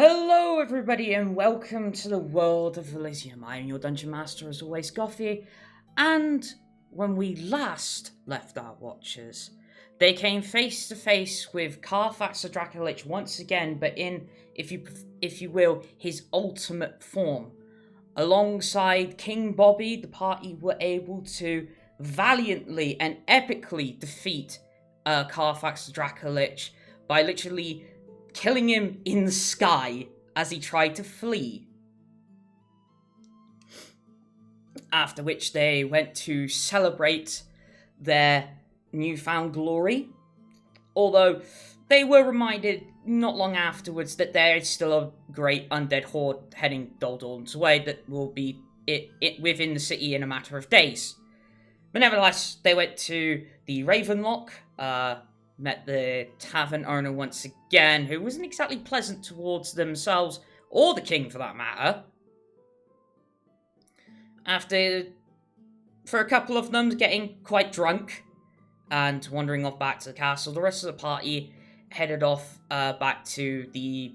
Hello everybody and welcome to the world of Elizium. I am your Dungeon Master as always, Gothy, and when we last left our watchers, they came face to face with Carfax the Dracolich once again, but in, if you will, his ultimate form. Alongside King Bobby, the party were able to valiantly and epically defeat Carfax the Dracolich by literally killing him in the sky as he tried to flee. After which they went to celebrate their newfound glory. Although they were reminded not long afterwards that there is still a great undead horde heading Dulldawn's way that will be within the city in a matter of days. But nevertheless, they went to the Ravenlock, met the tavern owner once again, who wasn't exactly pleasant towards themselves, or the king for that matter. For a couple of them getting quite drunk and wandering off back to the castle, the rest of the party headed off back to the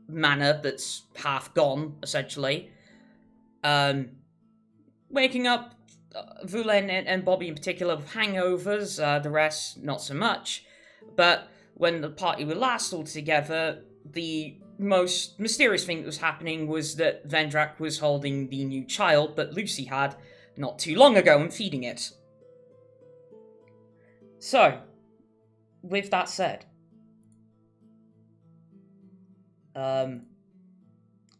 manor that's half gone, essentially. Waking up, Vulen and Bobby in particular with hangovers, the rest not so much. But when the party were last all together, the most mysterious thing that was happening was that Vendrak was holding the new child that Lucy had not too long ago and feeding it. So, with that said, I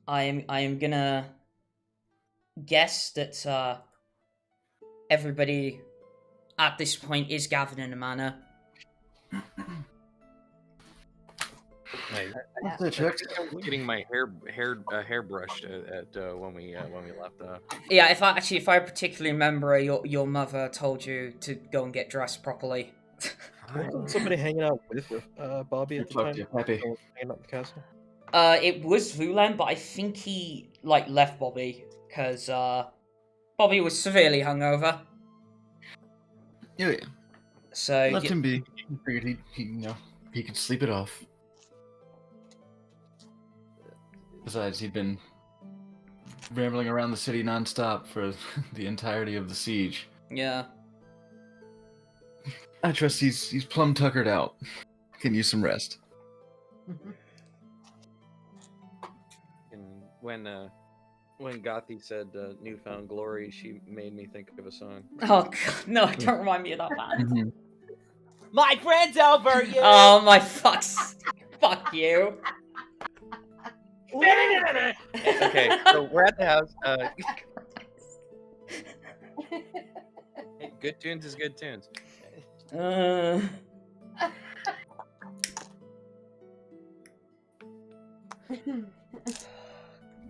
am gonna guess that everybody at this point is gathered in a manor. I'm getting my hair brushed at when we left. Yeah, if I particularly remember, your mother told you to go and get dressed properly. Wasn't somebody hanging out with Bobby at the time? Happy. Hanging out in the castle? It was Vulen, but I think he left Bobby because Bobby was severely hungover. Yeah. So Let him be. He figured he could sleep it off. Besides, he'd been rambling around the city nonstop for the entirety of the siege. Yeah. I trust he's plumb tuckered out. Can use some rest. And when Gothy said "Newfound Glory," she made me think of a song. Oh God, no! Don't remind me of that band. My friend's over you. Oh my fucks! Fuck you. Okay, so we're at the house. Hey, good tunes is good tunes.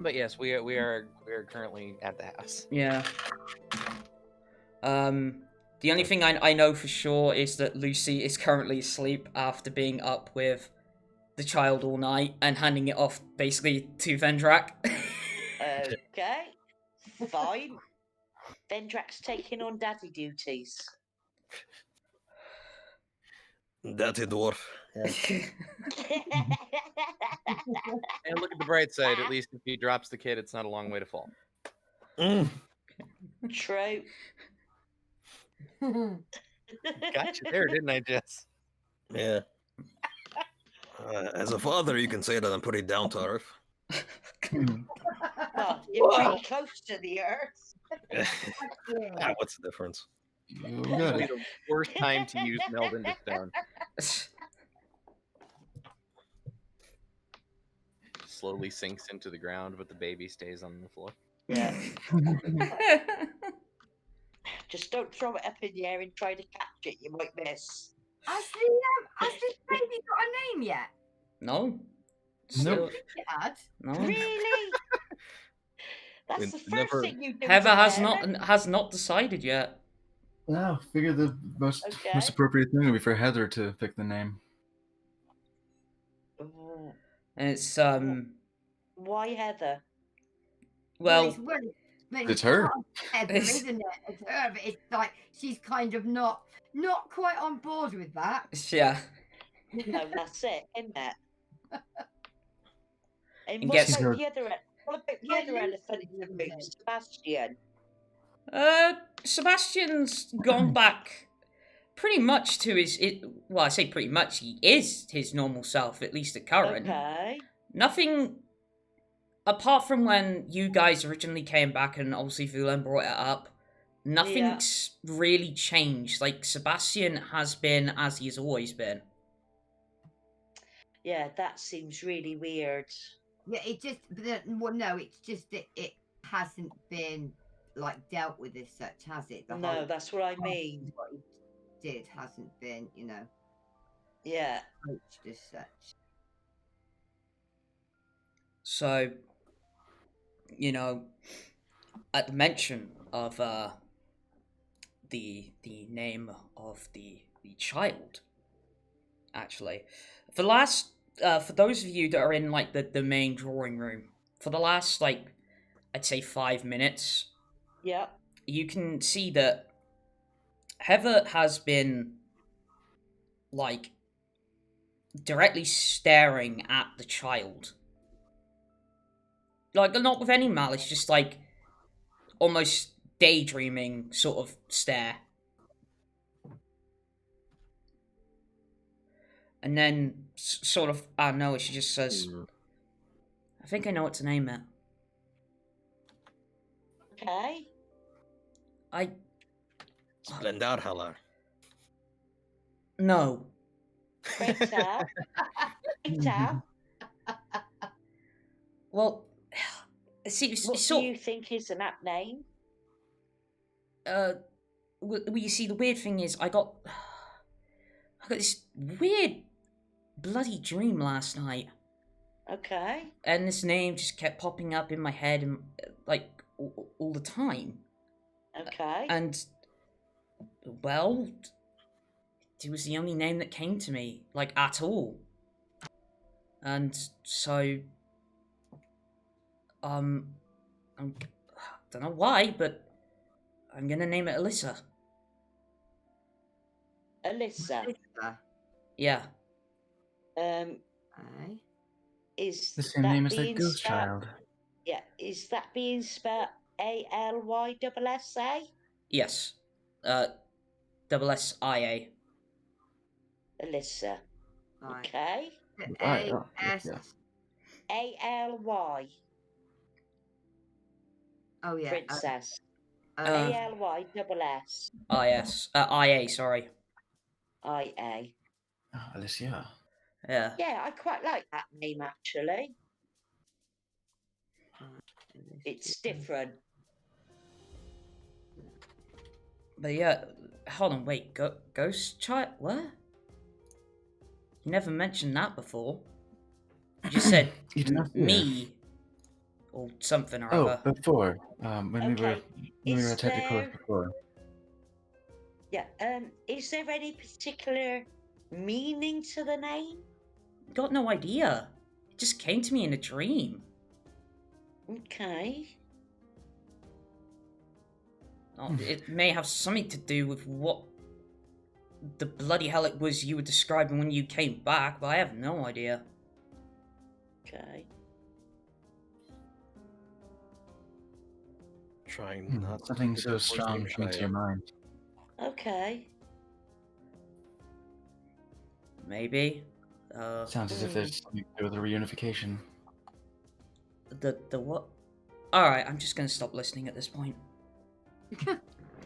But yes, we are currently at the house. Yeah. The only thing I know for sure is that Lucy is currently asleep after being up with the child all night and handing it off basically to Vendrak. Okay, fine. Vendrak's taking on daddy duties. Daddy dwarf. And look at the bright side. At least if he drops the kid, it's not a long way to fall. True. Got you there, didn't I, Jess? Yeah. As a father, you can say that I'm pretty down to earth. Well, you're pretty close to the earth. What's the difference? You Probably got it. the worst time to use meld into stone. Slowly sinks into the ground, but the baby stays on the floor. Yeah. Just don't throw it up in the air and try to catch it. You might miss. Has this baby got a name yet? No. Nope. It had. No. Really? That's We the first never- thing you do. Heather as a has not decided yet. No, figure the most Okay. appropriate thing would be for Heather to pick the name. parent. And it's Why Heather? well, It's her. Heather, isn't it? It's her, but it's like she's kind of not quite on board with that. yeah. No, that's it, isn't it? And And what gets- about the other? What about the I other lose elephant in the something. room, Sebastian? Sebastian's gone back pretty much to well, I say pretty much, he is his normal self, at least at current. Okay. Nothing, apart from when you guys originally came back and obviously Vulen brought it up, nothing's really changed. Like, Sebastian has been as he has always been. Yeah, that seems really weird. Yeah, it just, no, it's just that it hasn't been like dealt with as such, has it? The No, whole that's what I mean. what he did hasn't been, Yeah. approached as such. So, at the mention of the name of the child, actually, for those of you that are in like the main drawing room, for the last I'd say 5 minutes, Yeah. you can see that Heather has been directly staring at the child. Not with any malice, just almost daydreaming sort of stare. And then sort of, no, she just says, I think I know what to name it. Okay. Splendidhala. No. Rita. Rita. Well, see, What so, do you think is an apt name? well, you see, the weird thing is, I got this weird bloody dream last night, Okay. and this name just kept popping up in my head, and all the time. Okay. And, well, it was the only name that came to me, at all. And so, I don't know why, but I'm gonna name it Alyssa. Alyssa. Yeah. Aye. Is The same that name as that being ghost spelled- child. Yeah. Is that being spelled ALYSSA? Yes. SSIA. Alyssa. Aye. Okay. Right, oh, A-S. ALY. Oh, yeah. Princess. Uh, ALYSS. IS. IA, sorry. IA. Oh, Alicia. Yeah. Yeah, I quite like that name actually. It's different. But yeah, hold on, wait, ghost child? What? You never mentioned that before. You just said You did not hear. me. Or something or Oh, other. before. When Okay. we were Is at technical there- before. Yeah. Is there any particular meaning to the name? Got no idea. It just came to me in a dream. Okay. Oh, it may have something to do with what the bloody hell it was you were describing when you came back, but I have no idea. Okay. Trying not Something to so force strong him coming to shy. your mind. Okay. Maybe. Sounds as if there's something to do with a reunification. The what? Alright, I'm just gonna stop listening at this point.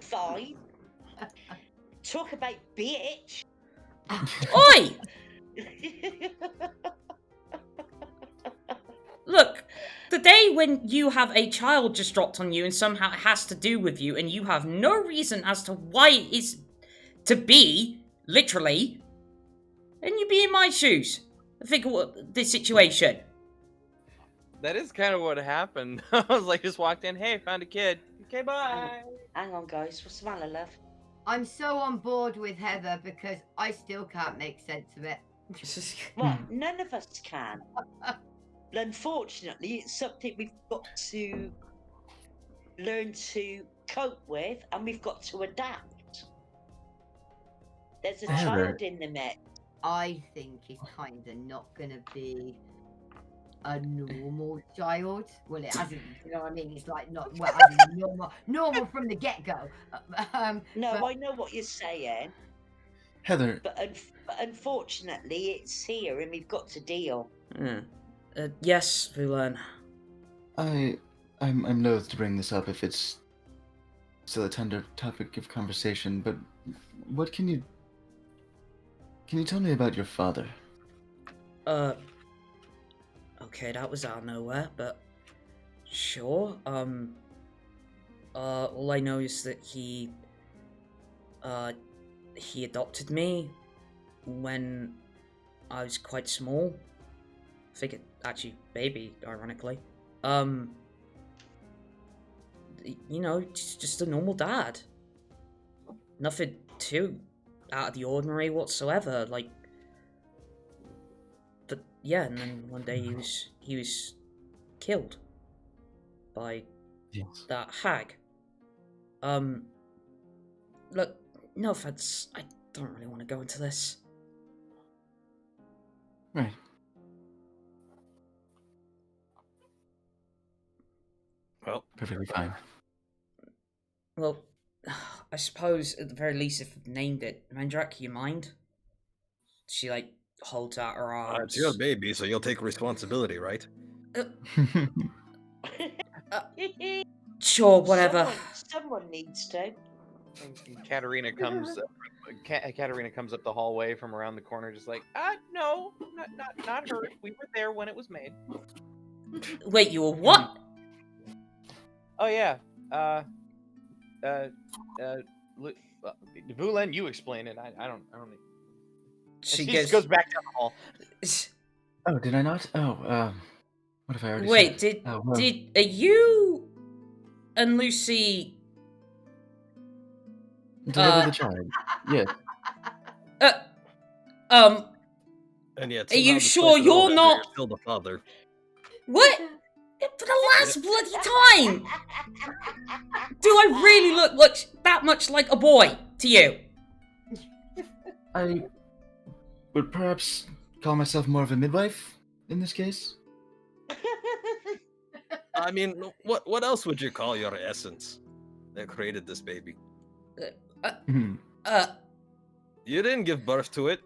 Fine. Talk about bitch. Oi! Look, the day when you have a child just dropped on you and somehow it has to do with you and you have no reason as to why it is to be, literally, and you be in my shoes. Think of what this situation. That is kind of what happened. I was like, just walked in. Hey, found a kid. Okay, bye. Hang on, guys. What's the matter, love? I'm so on board with Heather because I still can't make sense of it. Well, none of us can. Unfortunately, it's something we've got to learn to cope with, and we've got to adapt. There's a Heather. child in the mix. I think it's kind of not going to be a normal child. Well, it hasn't. You know what I mean? It's like not well, as in normal from the get go. No, but- I know what you're saying, Heather, but unfortunately, it's here, and we've got to deal. Yes, Vulen. I'm loath to bring this up if it's still a tender topic of conversation, but what can you tell me about your father? Okay, that was out of nowhere, but sure. All I know is that he adopted me when I was quite small. I think it actually baby, ironically. You know, just a normal dad. Nothing too out of the ordinary whatsoever. Like, but yeah, and then one day he was killed by that hag. Look, no offense, I don't really want to go into this. Right. Well, Perfectly fine. Well, I suppose at the very least, if I've named it, Vendrak, you mind? She like holds out her arms. it's your baby, so you'll take responsibility, right? Sure, whatever. Someone needs to. And Katterina comes up the hallway from around the corner, just like, no, not her. We were there when it was made. Wait, you were what? Oh yeah. Vulen, you explain it. I don't. She She just goes back down the hall. Oh, did I not? Oh, what if I already Wait, said? are you and Lucy? Together the child. Yes. And yet, Are you somehow, sure despite it all, you're Heather, not- You're still the father. What? For the last bloody time! Do I really look that much like a boy to you? I would perhaps call myself more of a midwife in this case. I mean, what else would you call your essence that created this baby? Hmm. You didn't give birth to it.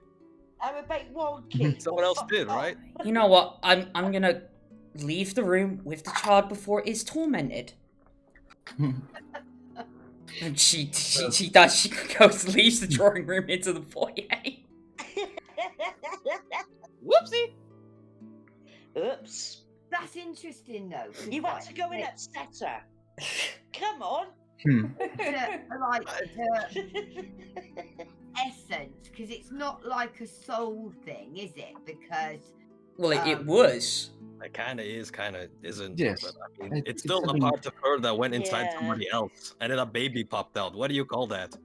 I'm a big wild kid. Someone else did, right? You know what? I'm gonna leave the room with the child before it is tormented. And she does. She goes, leaves the drawing room into the foyer. Whoopsie. Oops. That's interesting though. 'cause, You had like, to go and upset her. Come on. like essence, because it's not like a soul thing, is it? Because Well, it was. It kind of is, kind of isn't. Yes. But, I mean, It's it's still the something- part of her that went inside Yeah. somebody else, and then a baby popped out. What do you call that?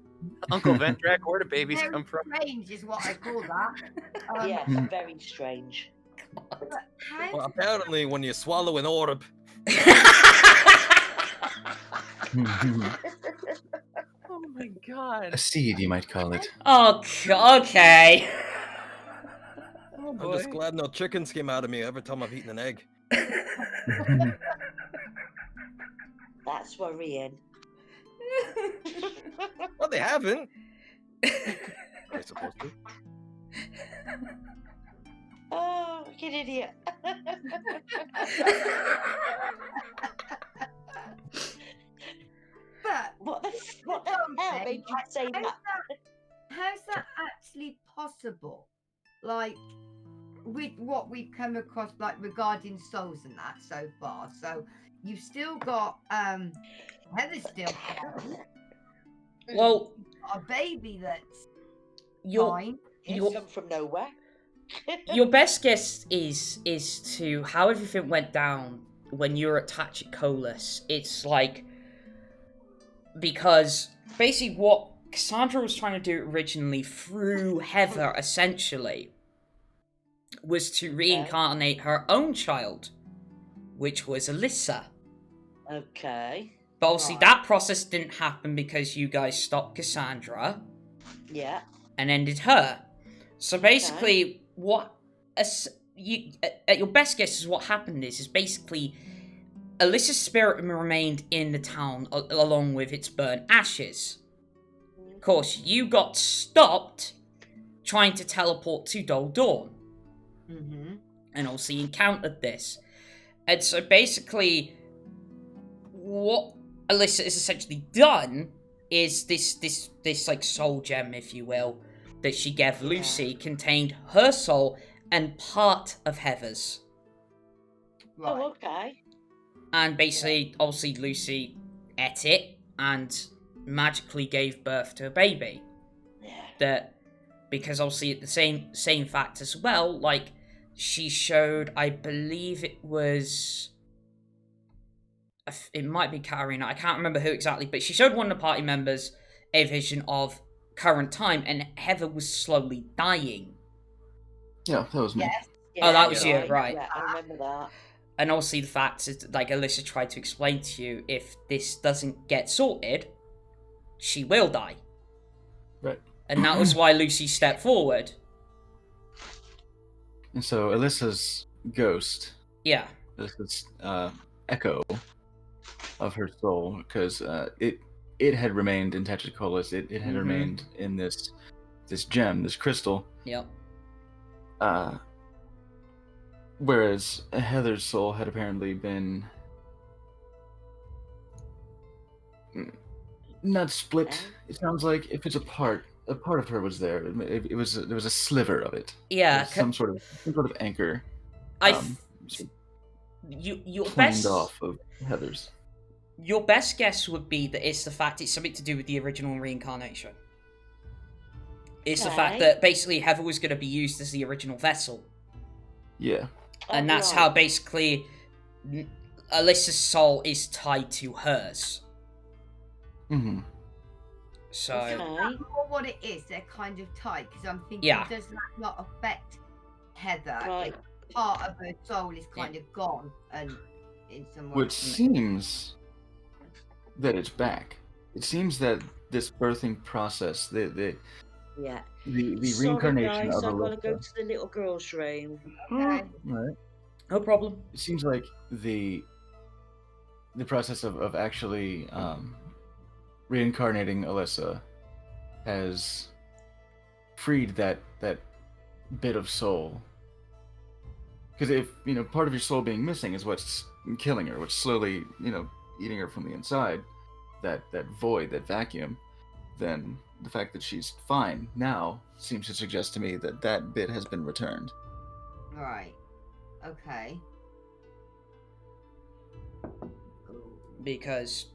Uncle Vendrak, where do babies very come from? strange is what I call that. Yeah, very strange. But how Well, apparently, when you swallow an orb, Oh my god. A seed, you might call it. Okay. Oh I'm boy. just glad no chickens came out of me every time I've eaten an egg. That's worrying. Well, they haven't. Are supposed to? Oh, you idiot. but What the hell made you say that? how's that actually possible? Like with what we've come across, like regarding souls and that so far. So you've still got Heather's still Well, a baby that's your fine. you're- Come from nowhere. your best guess is to how everything went down when you were attached at Colas. It's like because basically what Cassandra was trying to do originally through Heather essentially was to reincarnate her own child, which was Alyssa. Okay. But obviously Right. that process didn't happen because you guys stopped Cassandra Yeah. and ended her. So basically, what at your best guess is what happened is basically Alyssa's spirit remained in the town along with its burnt ashes. Of course, you got stopped trying to teleport to Dulldawn. Mm-hmm. And also encountered this. And so basically, what Alyssa has essentially done is this like soul gem, if you will, that she gave Lucy contained her soul and part of Heather's. Right. Oh, okay. And basically, obviously, Lucy ate it and magically gave birth to a baby. Yeah. That, because obviously the same fact as well, like, she showed, I believe it was, it might be Katterina, I can't remember who exactly, but she showed one of the party members a vision of current time, and Heather was slowly dying. Yeah, that was me. Yes. Oh, that was yeah, you, right. Yeah, I remember that. And obviously the fact is, like Alyssa tried to explain to you, if this doesn't get sorted, she will die. Right. And that was why Lucy stepped forward. And so Alyssa's ghost, Yeah. this echo of her soul, because it had remained in Tetracolis, it had Mhm. remained in this gem, this crystal. Yep. Whereas Heather's soul had apparently been not split. It sounds like if it's a part of her was there. There was a sliver of it. Yeah. Some sort of anchor. Your Planed best off of Heather's. Your best guess would be that it's the fact it's something to do with the original reincarnation. It's the fact that basically Heather was going to be used as the original vessel. Yeah. And that's how basically Alyssa's soul is tied to hers. Mm-hmm. So... Is that more what it is? They're kind of tied, because I'm thinking, does that not affect Heather? Right. If part of her soul is kind of gone and in some way. Which seems that it's back. It seems that this birthing process, the reincarnation guys, of I'm gonna Alyssa. go to the little girl's room. Okay. Right. No problem. It seems like the process of actually reincarnating Alyssa has freed that bit of soul. Because if part of your soul being missing is what's killing her, what's slowly eating her from the inside, that void, that vacuum, then the fact that she's fine now seems to suggest to me that bit has been returned. Right. Okay. Because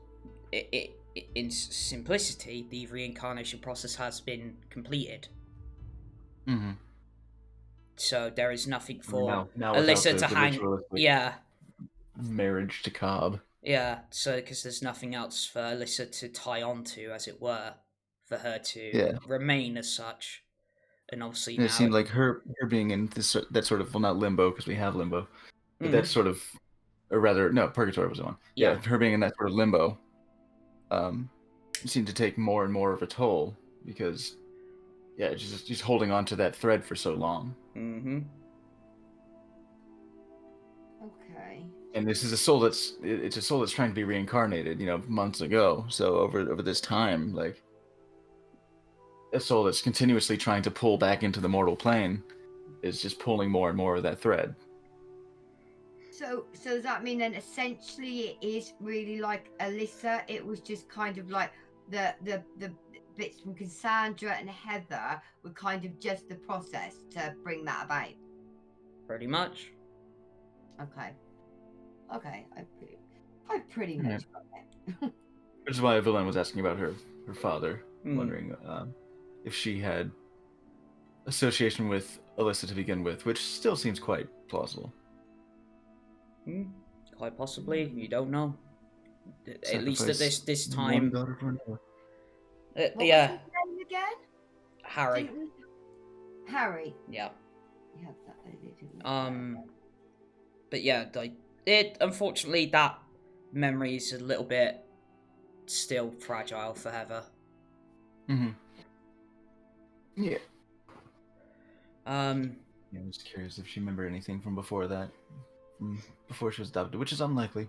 in simplicity, the reincarnation process has been completed. Mm-hmm. So there is nothing for now Alyssa without to the hang. ritualistic Yeah. marriage to Cobb. Yeah. So because there's nothing else for Alyssa to tie onto, as it were, for her to remain as such. And obviously And now it seemed like her being in that sort of, well, not limbo because we have limbo, but that sort of, or rather, no, purgatory was the one. Yeah, her being in that sort of limbo, seemed to take more and more of a toll because, just holding on to that thread for so long. Mm-hmm. Okay. And this is a soul that's trying to be reincarnated, months ago. So over this time, like, a soul that's continuously trying to pull back into the mortal plane is just pulling more and more of that thread. So does that mean then essentially it is really like Alyssa? It was just kind of like the bits from Cassandra and Heather were kind of just the process to bring that about. Pretty much. Okay. I pretty much got it. Which is why Vulen was asking about her father, wondering if she had association with Alyssa to begin with, which still seems quite plausible. Quite possibly. You don't know. At least at Sacrifice this one time. daughter for another. What was his name again? Harry. Harry. Yeah. You have that. But yeah, it unfortunately that memory is a little bit still fragile for Heather. Mm-hmm. Yeah. Yeah, I'm just curious if she remembered anything from before that, from before she was adopted, which is unlikely.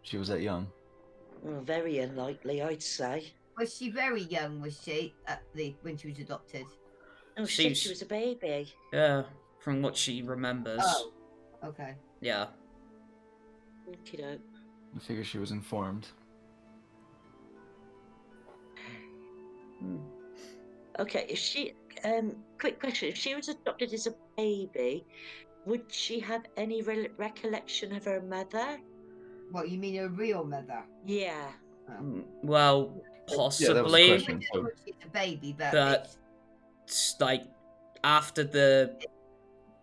She was that young. Very unlikely, I'd say. Was she very young? Was she when she was adopted? Oh, she said She's- she was a baby. Yeah, from what she remembers. Oh, Okay. Yeah. okey-doke. I figure she was informed. Okay, if she, quick question: if she was adopted as a baby, would she have any recollection of her mother? What, you mean a real mother? Yeah. Well, Yeah, that was the possibly. question. I know she's a baby, but But it's like after the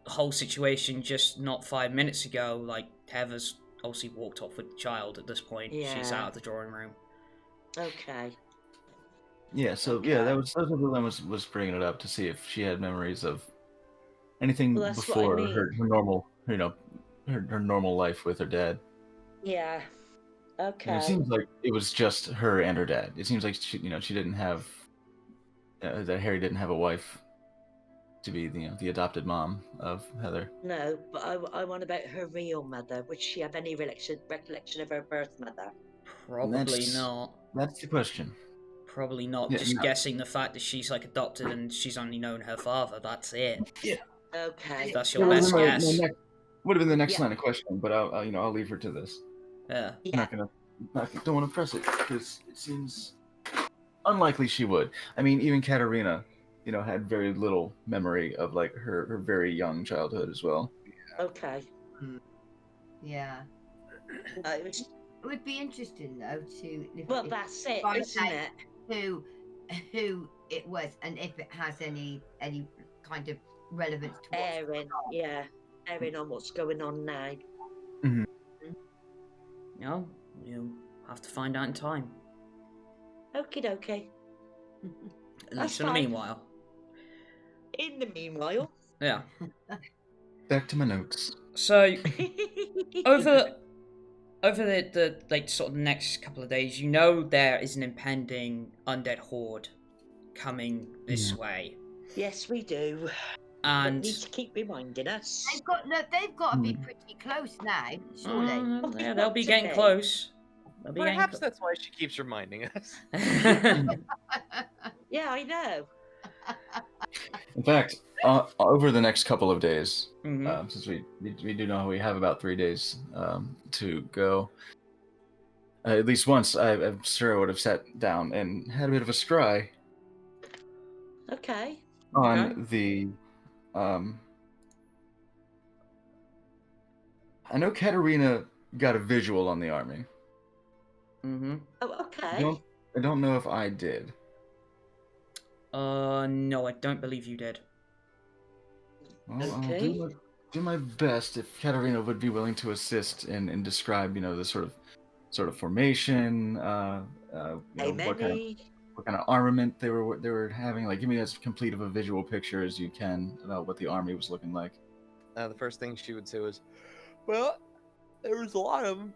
whole situation just not 5 minutes ago, like Heather's obviously walked off with the child at this point. She's Yeah. out of the drawing room. Okay. Yeah, so yeah, that's what Vulen was bringing it up to see if she had memories of anything Well, that's what I before mean. her normal, her normal life with her dad. Yeah. And Okay. it seems like it was just her and her dad. It seems like she didn't have that Harry didn't have a wife to be the adopted mom of Heather. No, but I want about her real mother. Would she have any recollection of her birth mother? Probably that's- not. That's the question. Probably not. Yeah, Just no. guessing the fact that she's like adopted and she's only known her father. That's it. Okay. That's your best guess. Would have been the next Yeah. line of questioning, but I'll leave her to this. Yeah. Yeah. Don't want to press it because it seems unlikely she would. I mean, even Katterina, had very little memory of like her very young childhood as well. Okay. yeah. It would be interesting though to. Well, that's it, find isn't out it? Who it was and if it has any kind of relevance to what's Airing, yeah. Airing on what's going on now. No, you'll have to find out in time. Okie dokie. At That's least for the fine. meanwhile. In the meanwhile. Yeah. Back to my notes. So over the like sort of the next couple of days, there is an impending undead horde coming this way, Yes, we do. and Need to keep reminding us. they've got to be pretty close now, surely. yeah, they'll be getting close. They'll be Perhaps that's why she keeps reminding us. getting Yeah, I know. In fact, over the next couple of days, Mhm. since we do know we have about 3 days to go, at least once I'm sure I would have sat down and had a bit of a scry Okay. on the. I know Katterina got a visual on the army. Mhm. Oh, okay. I don't know if I did. No, I don't believe you did. Well, Okay. I'll do my best if Katterina would be willing to assist and describe, the sort of formation, what kind of armament they were having. Like, give me as complete of a visual picture as you can about what the army was looking like. The first thing she would say was, "Well, there was a lot of them."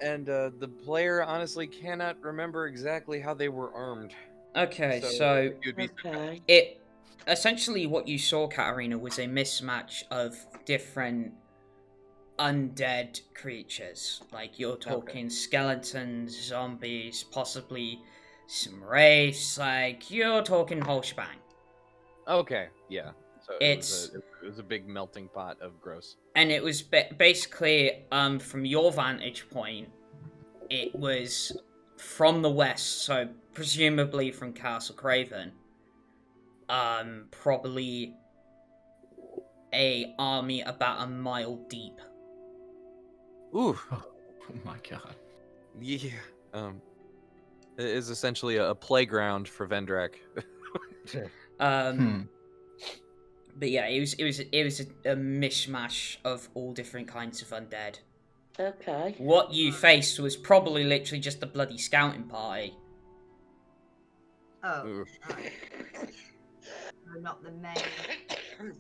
And the player honestly cannot remember exactly how they were armed. Okay, so you'd be Okay. it essentially what you saw, Katterina, was a mismatch of different undead creatures. Like you're talking skeletons, zombies, possibly some wraiths. Like you're talking whole shebang. Okay, yeah. So it was a big melting pot of gross. And it was basically, from your vantage point, it was from the west, so presumably from Castle Craven. Probably a army about a mile deep. Ooh, Oh my god. yeah. It is essentially a playground for Vendrak. But yeah, it was a mishmash of all different kinds of undead. Okay. What you faced was probably literally just a bloody scouting party. Oh, Ooh. right. So not the main.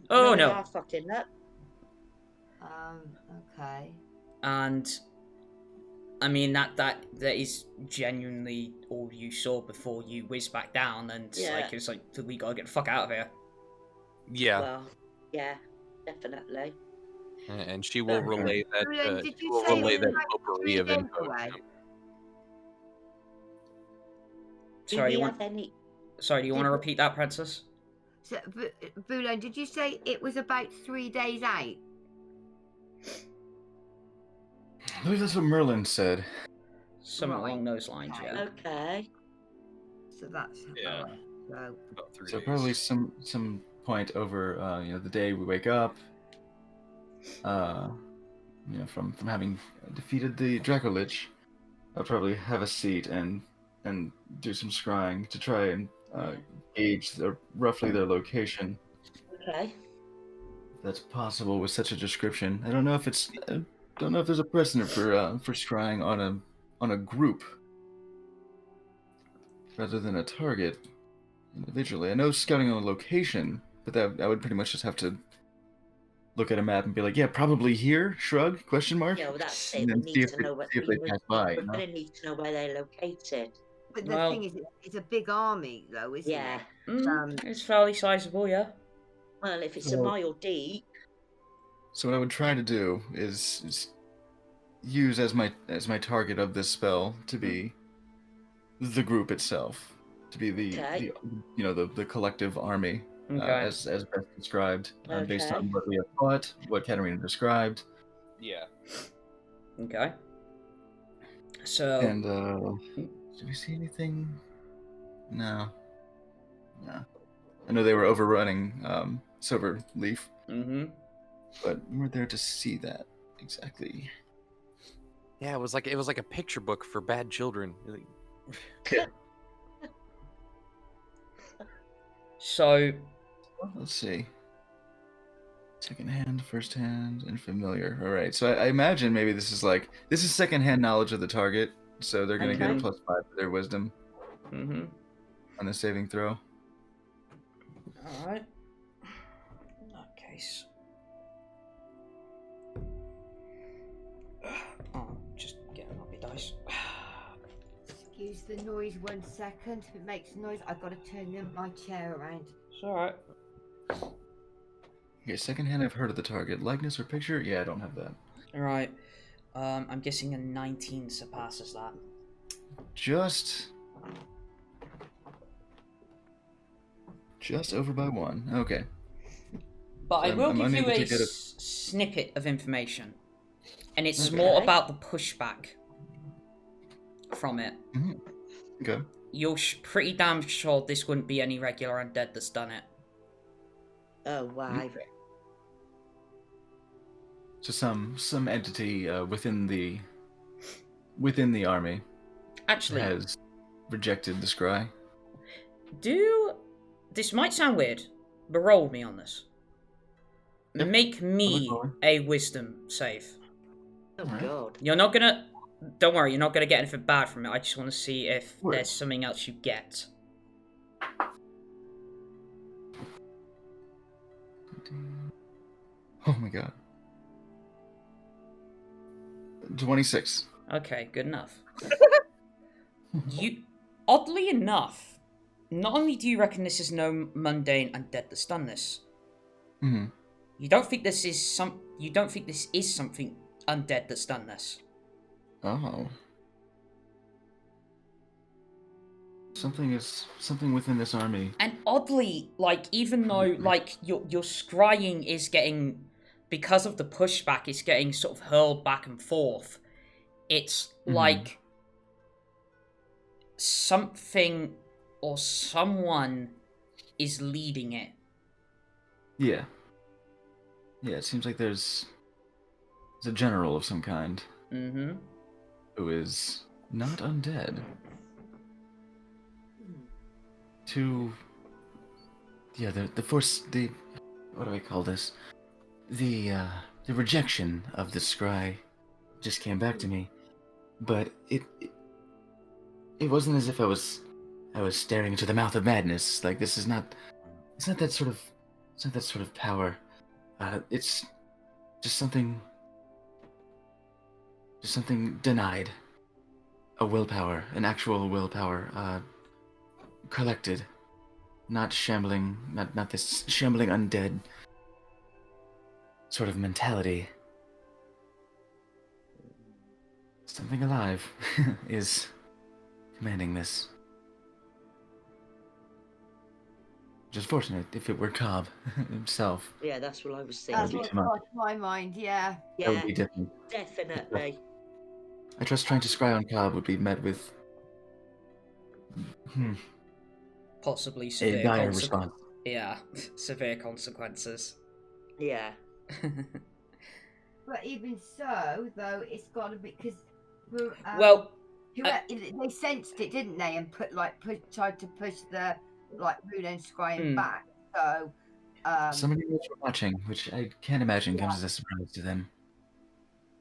Oh, we no. are fucking up. Okay. And I mean that is genuinely all you saw before you whizzed back down, and Yeah. like it was like we gotta get the fuck out of here. Yeah, Well, yeah, definitely. and she will But- relay that. Vulen, did She you will say relay it that was like potpourri 3 of days info. away? Do Sorry, we you have want? any? Sorry, do you want to Did- repeat that, Princess? So, Vulen, did you say it was about 3 days out? I believe that's what Merlin said. Something Right. along those lines, yeah. Okay. So that's Yeah. So About 3 So days. probably some point over the day we wake up. From having defeated the Dracolich, I'll probably have a seat and do some scrying to try and gauge roughly their location. Okay. If that's possible with such a description. I don't know if there's a precedent for scrying on a group rather than a target individually. I know scouting on a location, but I would pretty much just have to look at a map and be like, yeah, probably here. Shrug? Question mark. Yeah, well, that's And it. We then need see if to know what they pass by. we're going to need to know where they're located. but the Well- thing is, it's a big army, though, isn't Yeah. it? It's fairly sizable, yeah. Well, if it's a Well- mile deep, So what I would try to do is use as my target of this spell to be the group itself, to be Okay. the collective army Okay. as best described based Okay. on what we have fought, what Katterina described, Yeah. Okay. So, and did we see anything? No. I know they were overrunning Silverleaf, but we weren't there to see that exactly. Yeah, it was like a picture book for bad children. so Well, let's see. Second hand, first hand, and familiar. All right. So I imagine maybe this is second hand knowledge of the target, so they're gonna get a Okay. +5 for their wisdom on the saving throw. Alright. In that case. Oh, just getting up my dice. Excuse the noise 1 second. If it makes noise, I've got to turn my chair around. It's alright. Okay, second hand. I've heard of the target. Likeness or picture? Yeah, I don't have that. Alright. I'm guessing a 19 surpasses that. Just over by 1. Okay. But I So will I'm give you unable a to get a- snippet of information. And it's Okay. more about the pushback from it. Okay. You're pretty damn sure this wouldn't be any regular undead that's done it. oh, wow. So some entity within the army Actually, has rejected the scry. this might sound weird, but roll with me on this. Yep. Make me rolling. a wisdom save. Oh, Alright. God. You're not gonna. Don't worry, you're not gonna get anything bad from it. I just want to see if Word. there's something else you get. Oh my god. 26. Okay, good enough. Oddly enough, not only do you reckon this is no mundane undead that's done this, Mm-hmm. you don't think this is something undead that's done this. Oh. Something within this army. And oddly, like, even though, like, your scrying is getting, because of the pushback, it's getting sort of hurled back and forth, it's like something or someone is leading it. Yeah. Yeah, it seems like there's a general of some kind Mm-hmm. who is not undead. The force, what do I call this? The rejection of the scry just came back to me, but it wasn't as if I was staring into the mouth of madness. Like, it's not that sort of power. It's just something denied. A willpower, an actual willpower, collected not shambling, not this shambling undead sort of mentality. Something alive is commanding this. Which is fortunate if it were Cobb himself. Yeah, that's what I was That's thinking. what too much. crossed my mind. Yeah. That Yeah, would be different. definitely. I trust trying to scry on Cobb would be met with Possibly a severe dire response. Yeah, severe consequences. Yeah. But even so, though, it's got to be because. Well, They sensed it, didn't they? And tried to push the Vulen scrying back. So. Somebody was watching, which I can't imagine comes as a surprise to them.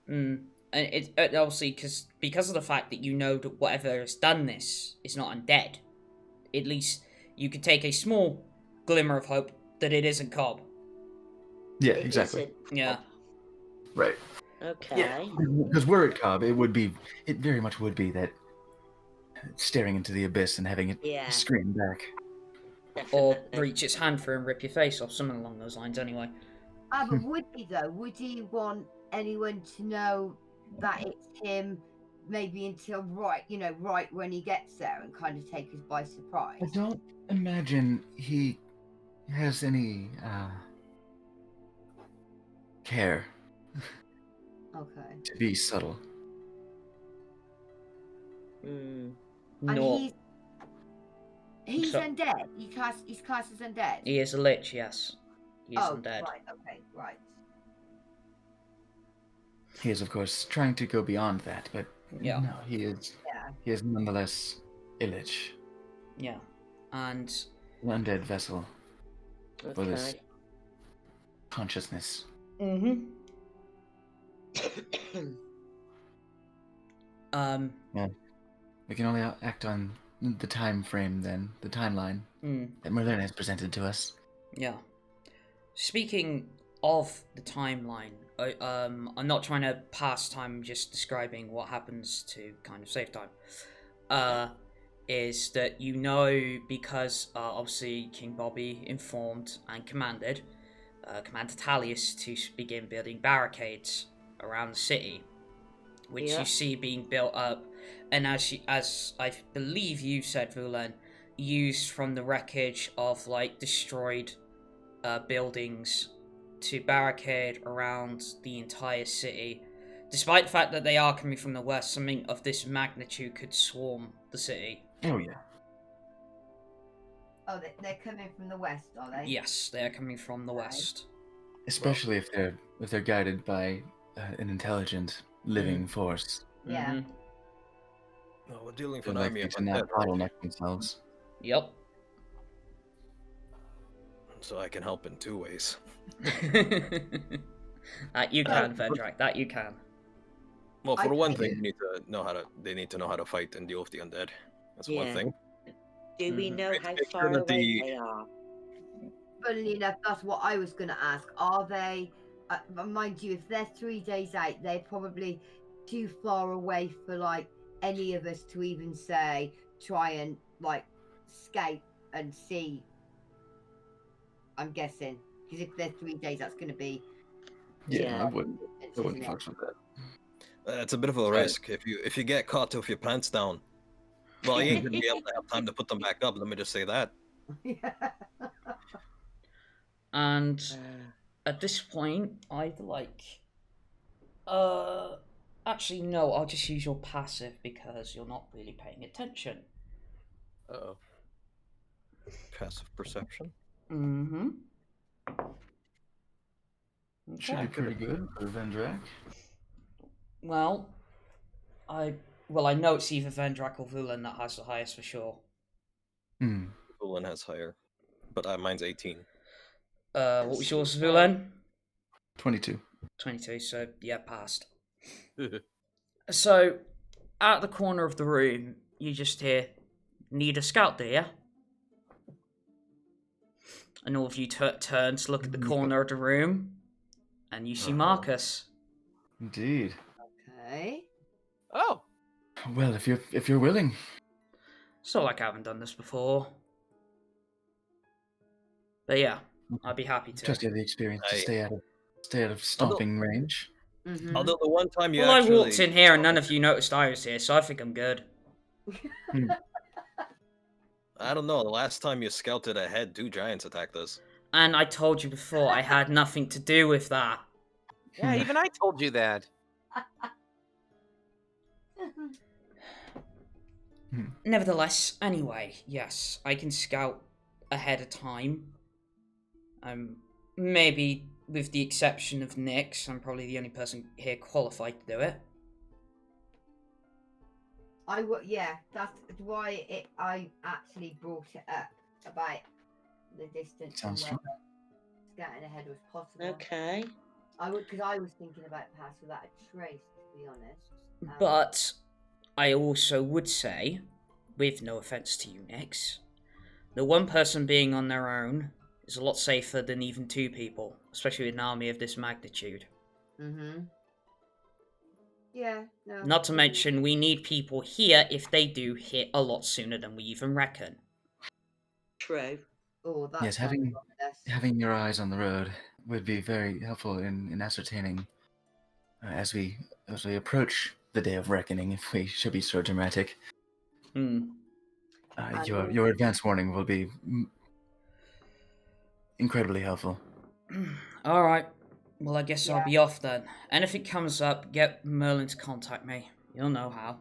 And it obviously because of the fact that you know that whatever has done this is not undead, at least you could take a small glimmer of hope that it isn't Cobb. Yeah, It exactly. isn't. Yeah. Right. Okay. Yeah, because were it Cobb, it very much would be that staring into the abyss and having it Yeah. scream back. Or Definitely. reach its hand through and rip your face off, something along those lines anyway. But would he though? Would he want anyone to know that it's him? Maybe until right when he gets there, and kind of take us by surprise. I don't imagine he has any care Okay. to be subtle. Mm. And No, he's So- undead. He's classed as undead. he is a lich, yes. He is undead. Right. Okay. Right. He is, of course, trying to go beyond that, but Yeah. no, he is. Yeah. He is nonetheless a lich, Yeah. And an undead vessel for this Okay. consciousness. we We can only act on the time frame, then the timeline that Merlin has presented to us. yeah. Speaking of the timeline, I'm not trying to pass time, I'm just describing what happens to kind of save time. Is that because obviously King Bobby informed and commanded Talius to begin building barricades around the city, which Yeah. you see being built up, and as I believe you said, Vulen, used from the wreckage of destroyed buildings to barricade around the entire city. Despite the fact that they are coming from the west, something of this magnitude could swarm the city. Oh yeah. Oh, they're coming from the west, are they? Yes, they are coming from the west. Especially if they're guided by an intelligent living force. Yeah. Mhm. No, we're dealing with They're an army likely of to not undead, right? bottleneck themselves. Yep. So I can help in two ways. That you can, Vendrak. That you can. Well, for I- one thing, they need to know how to fight and deal with the undead. That's one Yeah. thing. Do we Mhm. know Make how sure far that away the- they are? Funnily enough, that's what I was going to ask. Are they? Mind you, if they're 3 days out, they're probably too far away for any of us to even say try and scout and see. I'm guessing because if they're 3 days, that's going to be. Yeah. I wouldn't isn't it? fuck with that. It's a bit of a risk if you get caught with your pants down. Well, you ain't gonna be able to have time to put them back up. Let me just say that. And at this point, I'd actually, no, I'll just use your passive because you're not really paying attention. Uh-oh. Passive perception. Mm-hmm. Should be Okay. pretty good for Vendrak. Well, I know it's either Vendrak or Vulen that has the highest for sure. Vulen has higher, but mine's 18. What was yours, Vulen? 22. 22, so yeah, passed. So, at the corner of the room, you just hear, "Need a scout, do you?" And all of you turn to look at the corner of the room, and you see Marcus. Indeed. Okay. Oh, Well, if you're willing. So, I haven't done this before. But yeah, I'd be happy to. Just have the experience to I- stay out of stomping range. Mhm. Although the one time you Well, actually... I walked in here and none of you noticed I was here, so I think I'm good. I don't know, the last time you scouted ahead, 2 giants attacked us. And I told you before, I had nothing to do with that. Yeah, even I told you that. Nevertheless, anyway, yes, I can scout ahead of time. Maybe with the exception of Nyx, I'm probably the only person here qualified to do it. Yeah, that's why I actually brought it up about the distance Sounds and whether scouting ahead was possible. Okay. Because I was thinking about pass without a trace, to be honest. But I also would say, with no offense to you, Nyx, that one person being on their own is a lot safer than even 2 people, especially with an army of this magnitude. Mm-hmm. Yeah, no. Not to mention, we need people here if they do hit a lot sooner than we even reckon. True. Oh, that's Yes, having your eyes on the road would be very helpful in ascertaining as we approach the day of reckoning, if we should be so dramatic. Your advance warning will be incredibly helpful. Alright, well I guess I'll Yeah. be off then. Anything comes up, get Merlin to contact me. You'll know how.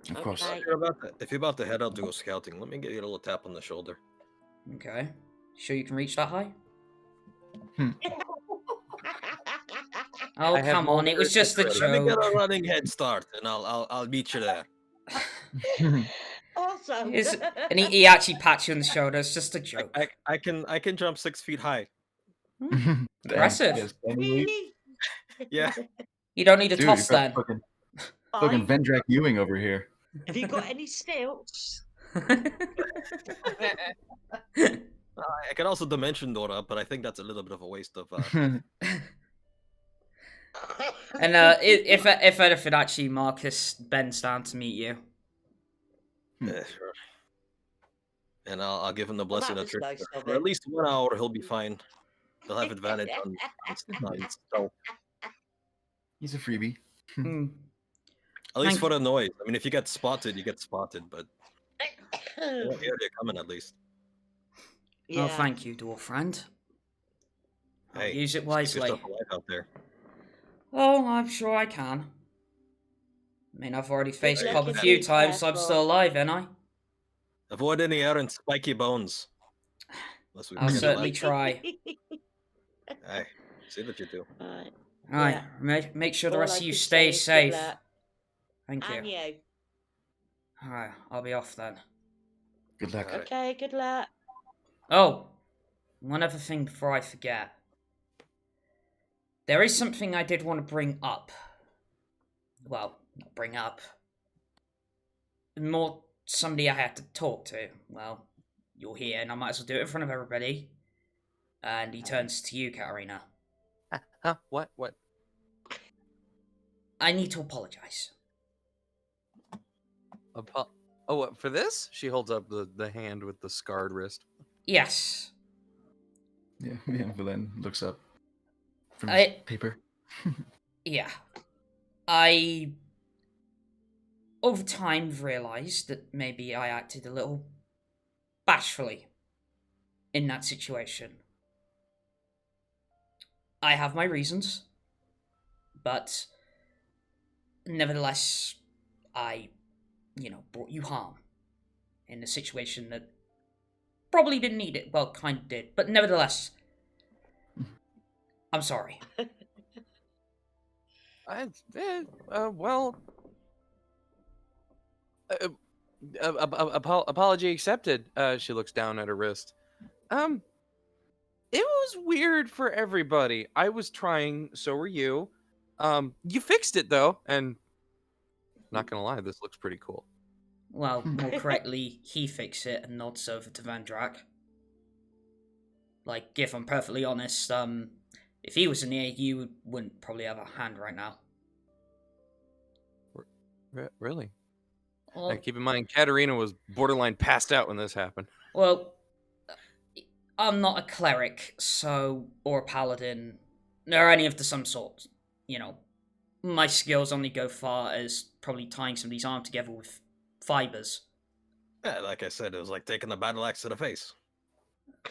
Of course. Okay. If you're about to head out to go scouting, let me give you a little tap on the shoulder. Okay. Sure you can reach that high? Oh, I have come on, it was just a ready. Let me get a joke. running head start, and I'll meet you there. Awesome. And he actually pats you on the shoulder, it's just a joke. I can jump 6 feet high. Impressive. Yes, and Really? Yeah. You don't need a Dude, toss you've got then. fucking Fine. Vendrak Ewing over here. Have you got any stilts? I can also dimension door up, but I think that's a little bit of a waste of. And if anything, actually, Marcus bends down to meet you. Sure. And I'll give him the Well, blessing that of was truth. nice of For him. at least 1 hour, he'll be fine. He'll have advantage on so He's a freebie. Hmm. at least Thank for the noise. I mean, if you get spotted, you get spotted, but Oh, you won't hear you coming at least. Oh, thank you, dwarf friend. I'll Hey, use it just keep wisely. yourself alive out there. Oh, I'm sure I can. I mean, I've already faced luck Cobb a and few be times, so I'm careful. still alive, ain't I? Avoid any errant spiky bones. Unless we I'll bring it certainly alive. try. Hey, see what you do. Right. Right, Yeah. make sure the All rest I of you can stay say is good safe. luck. Thank And you. you. Alright, I'll be off then. Good luck. Alright. Okay, good luck. Oh, one other thing before I forget. There is something I did want to bring up. Well, not bring up. More somebody I had to talk to. Well, you're here, and I might as well do it in front of everybody. And he turns to you, Katterina. Huh? What? What? I need to apologize. Oh, what, for this? She holds up the hand with the scarred wrist. Yes. Yeah, Vulen looks up from I- his paper. Yeah. I, over time, realised that maybe I acted a little bashfully in that situation. I have my reasons, but nevertheless, I, brought you harm in a situation that probably didn't need it. Well, kind of did, but nevertheless, I'm sorry. Apology accepted. She looks down at her wrist. It was weird for everybody. I was trying, so were you. You fixed it though, and not gonna lie, this looks pretty cool. Well, more correctly, he fixed it and nods over to Vendrak. Like, if I'm perfectly honest, if he was in here, you wouldn't probably have a hand right now. Really? Well, And keep in mind, Katterina was borderline passed out when this happened. well, I'm not a cleric, or a paladin, or any of the some sort. You know, my skills only go far as probably tying somebody's arm together with fibers. Yeah, like I said, it was like taking a battle axe to the face.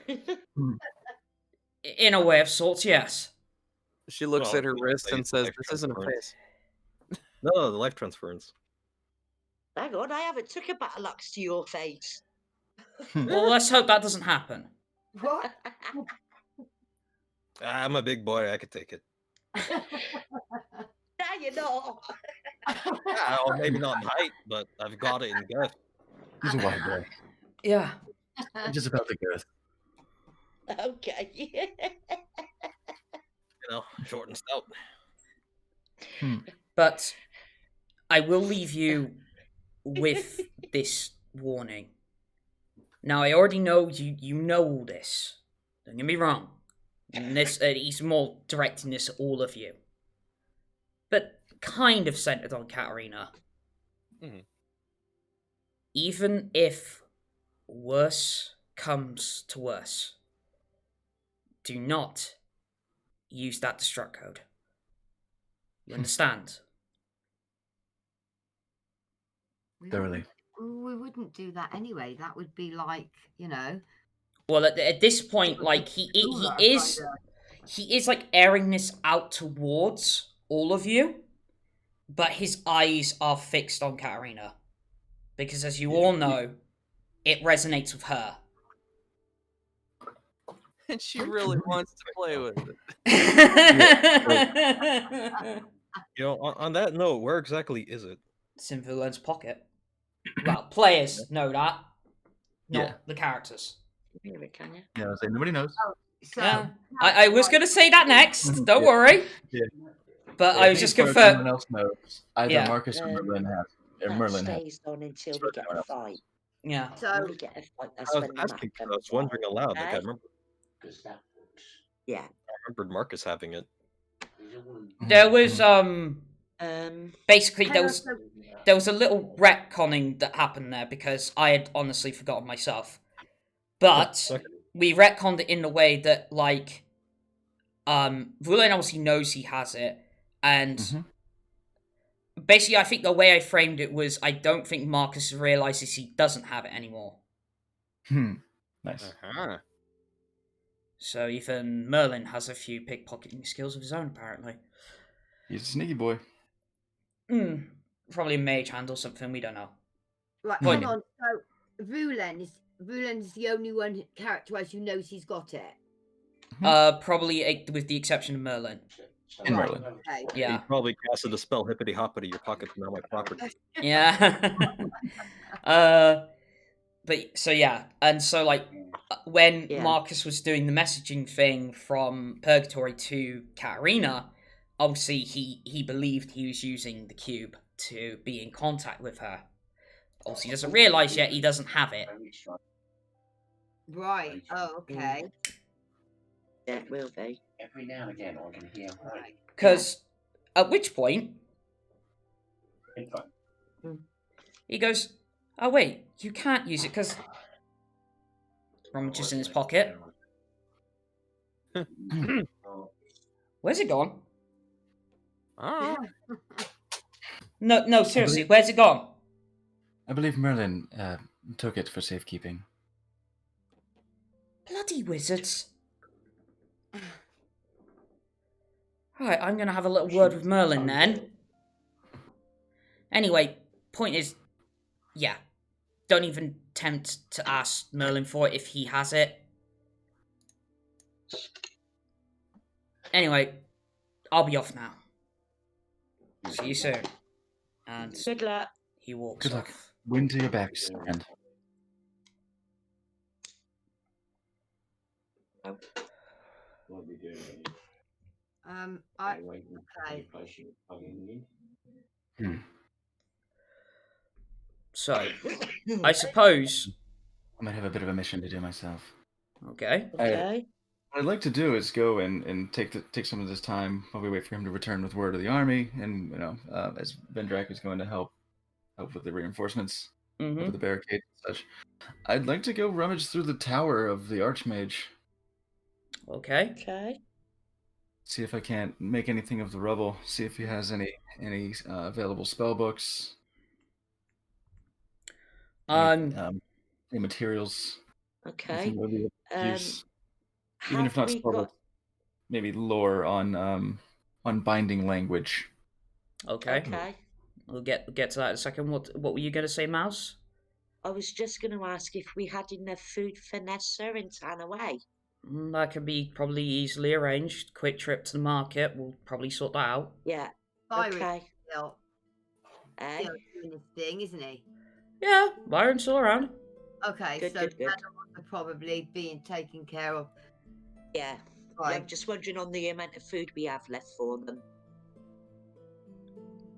In a way of sorts, yes. She looks Well, at her wrist and it's says, life "This isn't a transference. face." No, the life transference. Hang on, I haven't took a battle axe to your face. Well, let's hope that doesn't happen. What? I'm a big boy, I could take it. Now you're not. Yeah, well, maybe not in height, but I've got it in girth. He's a wide boy. Yeah. Just about the girth. Okay. You know, short and stout. But I will leave you with this warning. Now, I already know you know all this. Don't get me wrong. And this, he's more directing this at all of you. But kind of centered on Katterina. Mhm. Even if worse comes to worse, do not use that destruct code. You understand? Thoroughly. We wouldn't do that anyway. That would be like, you know. Well, at this point, like he is like airing this out towards all of you, but his eyes are fixed on Katterina because, as you all know, it resonates with her. And she really wants to play with it. You know, on that note, where exactly is it? It's in Vulen's pocket. Well, players know that, not Yeah. the characters. Hear it, can you? Yeah, I was saying, nobody knows. So, Yeah. I was going to say that next. Don't worry. Yeah. But I was just Everyone confirmed. else knows. Either Yeah. Marcus or Merlin has. Or That Merlin has. stays on until we get a fight. Yeah. When So, we get a fight, I that's was when the asking, map 'cause I was wondering aloud. Like, I Okay. Yeah. remembered Marcus having it. There was basically hang there on, was so there was a little retconning that happened there because I had honestly forgotten myself. But Okay. we retconned it in the way that like Vulen obviously knows he has it, and basically I think the way I framed it was I don't think Marcus realizes he doesn't have it anymore. Nice. Uh-huh. So even Merlin has a few pickpocketing skills of his own, apparently. He's a sneaky boy. Probably a mage hand or something, we don't know. right, Point. hold on. So Vulen's the only one character-wise who knows he's got it. Probably with the exception of Merlin. And Right, Merlin. okay. Yeah. He probably casted the spell hippity hoppity, your pocket's now my property. Yeah. But so yeah, and so like when Yeah. Marcus was doing the messaging thing from Purgatory to Katterina, obviously he believed he was using the cube to be in contact with her. Obviously, he doesn't realize yet he doesn't have it. Right. Oh, okay. Yeah, it will be. Every now and again, I can hear Right. Because at which point info. he goes, "Oh wait, you can't use it because." Rummages in his pocket. Where's it gone? Oh. No, seriously, where's it gone? I believe Merlin took it for safekeeping. Bloody wizards. Right, I'm gonna have a little word with Merlin then. Anyway, point is, yeah, don't even attempt to ask Merlin for it if he has it. Anyway, I'll be off now. See you soon. And Good luck. he walks Good luck. off. Wind to your backs, friend. What are we doing? Okay. So, I suppose. I might have a bit of a mission to do myself. Okay. Okay. What I'd like to do is go and take some of this time while we wait for him to return with word of the army, and as Vendrak is going to help with the reinforcements over the barricade and such. I'd like to go rummage through the tower of the Archmage. Okay. Okay. See if I can't make anything of the rubble. See if he has any available spell books. Any, any materials. Okay. Anything that would be of use. Even if Have not we spell got? books, maybe lore on binding language. Okay. Okay. We'll get to that in a second. What were you going to say, Mouse? I was just going to ask if we had enough food for Nessa and Tanaway. That could be probably easily arranged. Quick trip to the market. We'll probably sort that out. Yeah. Byron's Okay. still Eh? doing his thing, isn't he? Yeah, Byron's still around. Okay, Good, so good, good. the other ones are probably being taken care of. Yeah. Right. I'm just wondering on the amount of food we have left for them.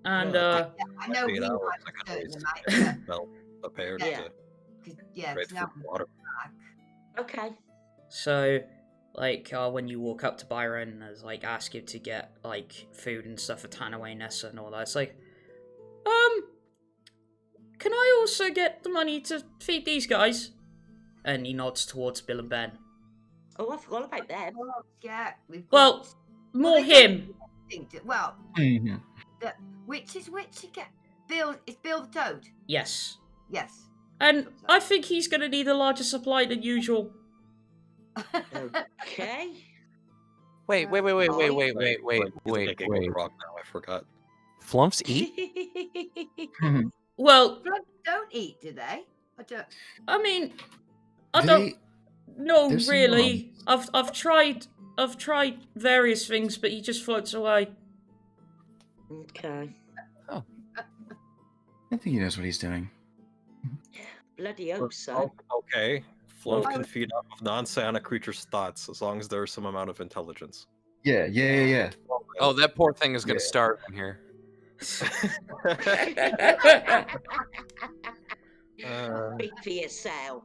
And Yeah, I know we 48 have hours, a I could certain always amount. well prepared Yeah. to Yeah, trade it's now food and water. back. Okay. so, like, when you walk up to Byron, there's like ask you to get like food and stuff for Tanaway, Nessa, and all that. It's like, can I also get the money to feed these guys? And he nods towards Bill and Ben. Oh, I forgot about them. Well, yeah, we've got. Well, more they don't him. think that- well, Mhm. which is which again? Bill is Bill the Toad. Yes. Yes. And I think he's going to need a larger supply than usual. Okay. Wait. He's a giggle frog now, I forgot. Flumps eat? Well, Frogs don't eat, do they? I don't. I mean, I They- don't know there's some really. I've tried various things, but he just floats away. Okay. I think he knows what he's doing. Bloody hope so. Okay. Flump Well, can feed off of non-psionic creatures' thoughts as long as there's some amount of intelligence. Yeah. Oh, that poor thing is going to Yeah. starve in here. Speak for yourself.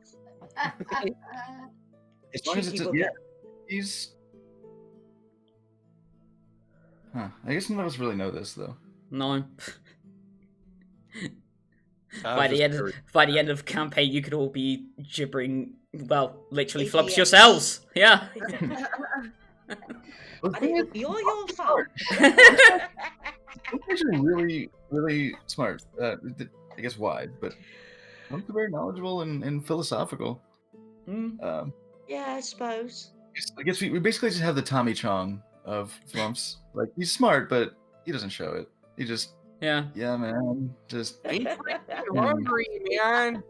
As long as it's Cheeky bugger. he's. Huh. I guess none of us really know this though. No. I By was the just end of campaign, you could all be gibbering. Well, literally flumps Idiots. yourselves. Yeah. Well, I think you're your fault. Those are really, really smart. I guess wide, but they're very knowledgeable and philosophical. Mm. Yeah, I suppose. I guess we basically just have the Tommy Chong of Flumps. Like, he's smart, but he doesn't show it. He just, Yeah. yeah, man, just. Hungry, man.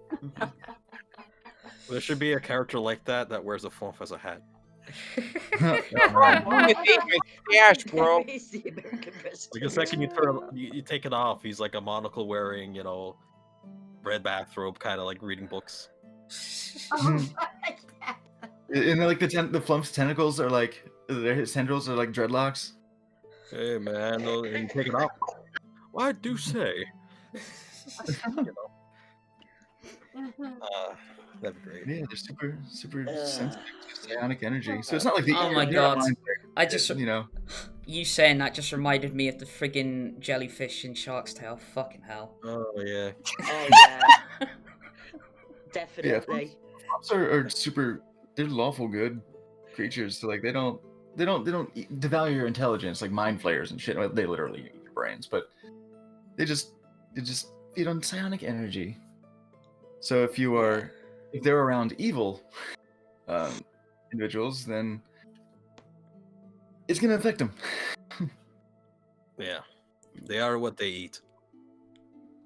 There should be a character like that wears a flump as a hat. Stash, bro. It's the American president. Like the second you take it off, he's like a monocle wearing, red bathrobe, kind of like reading books. Oh, And like the Flumps tentacles are like, his tendrils are like dreadlocks. Hey man, and you take it off. Well, I do say. That'd be great. Yeah, they're super sensitive to psionic energy. So it's not like the. Oh my they're not God. mind I just, flayers, you saying that just reminded me of the friggin' jellyfish in Shark's Tale. Fucking hell. Oh yeah. Oh yeah, definitely. Flumps are super. They're lawful good creatures. So like they don't devalue your intelligence like mind flayers and shit. Well, they literally eat your brains, but they just feed on psionic energy. So if they're around evil individuals, then it's gonna affect them. Yeah. They are what they eat.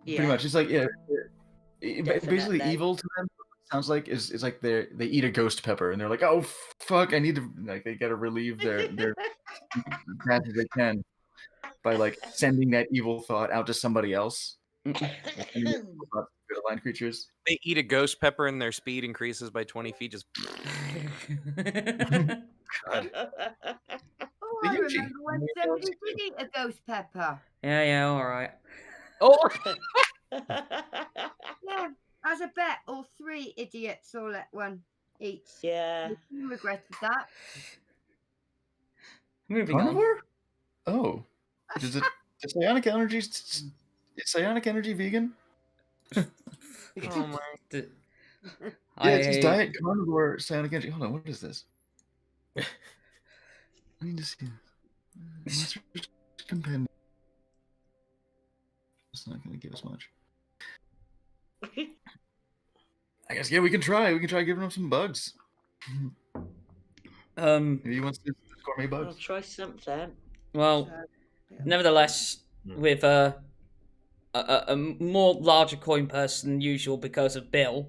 Yeah. Pretty much, it's like basically Definitely. evil to them. Sounds like is like they eat a ghost pepper and they're like, oh fuck, I need to like they gotta relieve their as fast as they can by like sending that evil thought out to somebody else. Aligned creatures. They eat a ghost pepper and their speed increases by 20 feet. Just God. Oh, The I Yuji. remember when somebody did eat a ghost pepper. Yeah, all right. oh, Yeah, as a bet, all three idiots all let one each. Yeah. You regretted that. Moving on. Carnivore? Oh, is psionic energy? Is psionic energy vegan? oh my. Yeah, it says I diet carnivore psionic energy. Hold on, what is this? I need to see. Master's Companion. It's not going to give us much. I guess, yeah, we can try. We can try giving him some bugs. Maybe he wants to gourmet I'll bugs. try something. well, nevertheless, with a more larger coin purse than usual because of Bill,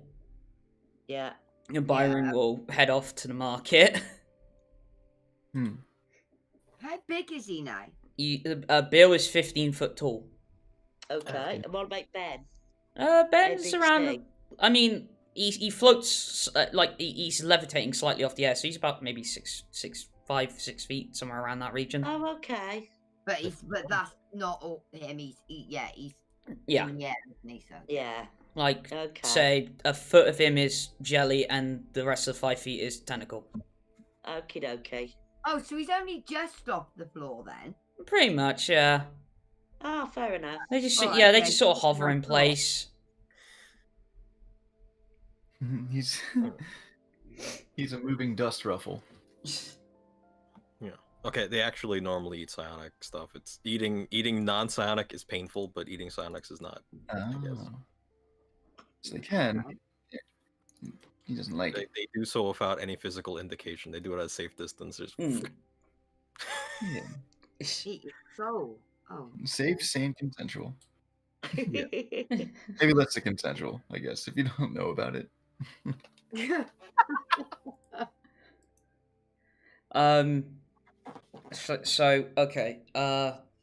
Yeah. and Byron will head off to the market. How big is he now? Bill is 15 foot tall. Okay. And what about Ben? Ben's big's around. he? I mean, he floats like he's levitating slightly off the air, so he's about maybe 6 feet, somewhere around that region. Oh, okay. But that's not all him. He's Yeah. in the air, isn't he? So Yeah. Like, Okay. say, a foot of him is jelly, and the rest of the 5 feet is tentacle. Okie dokie. oh, so he's only just off the floor then. Pretty much, yeah. Ah, fair enough. They just, Oh, they okay, just sort of so hover in that's all. place. He's he's a moving dust ruffle. Okay, they actually normally eat psionic stuff. It's eating non-psionic is painful, but eating psionics is not. Oh. So they can. He doesn't like it. They do so without any physical indication. They do it at a safe distance. Just Yeah. Eat your soul. Oh. Safe, sane, consensual. Yeah. Maybe less than consensual, I guess, if you don't know about it. So okay.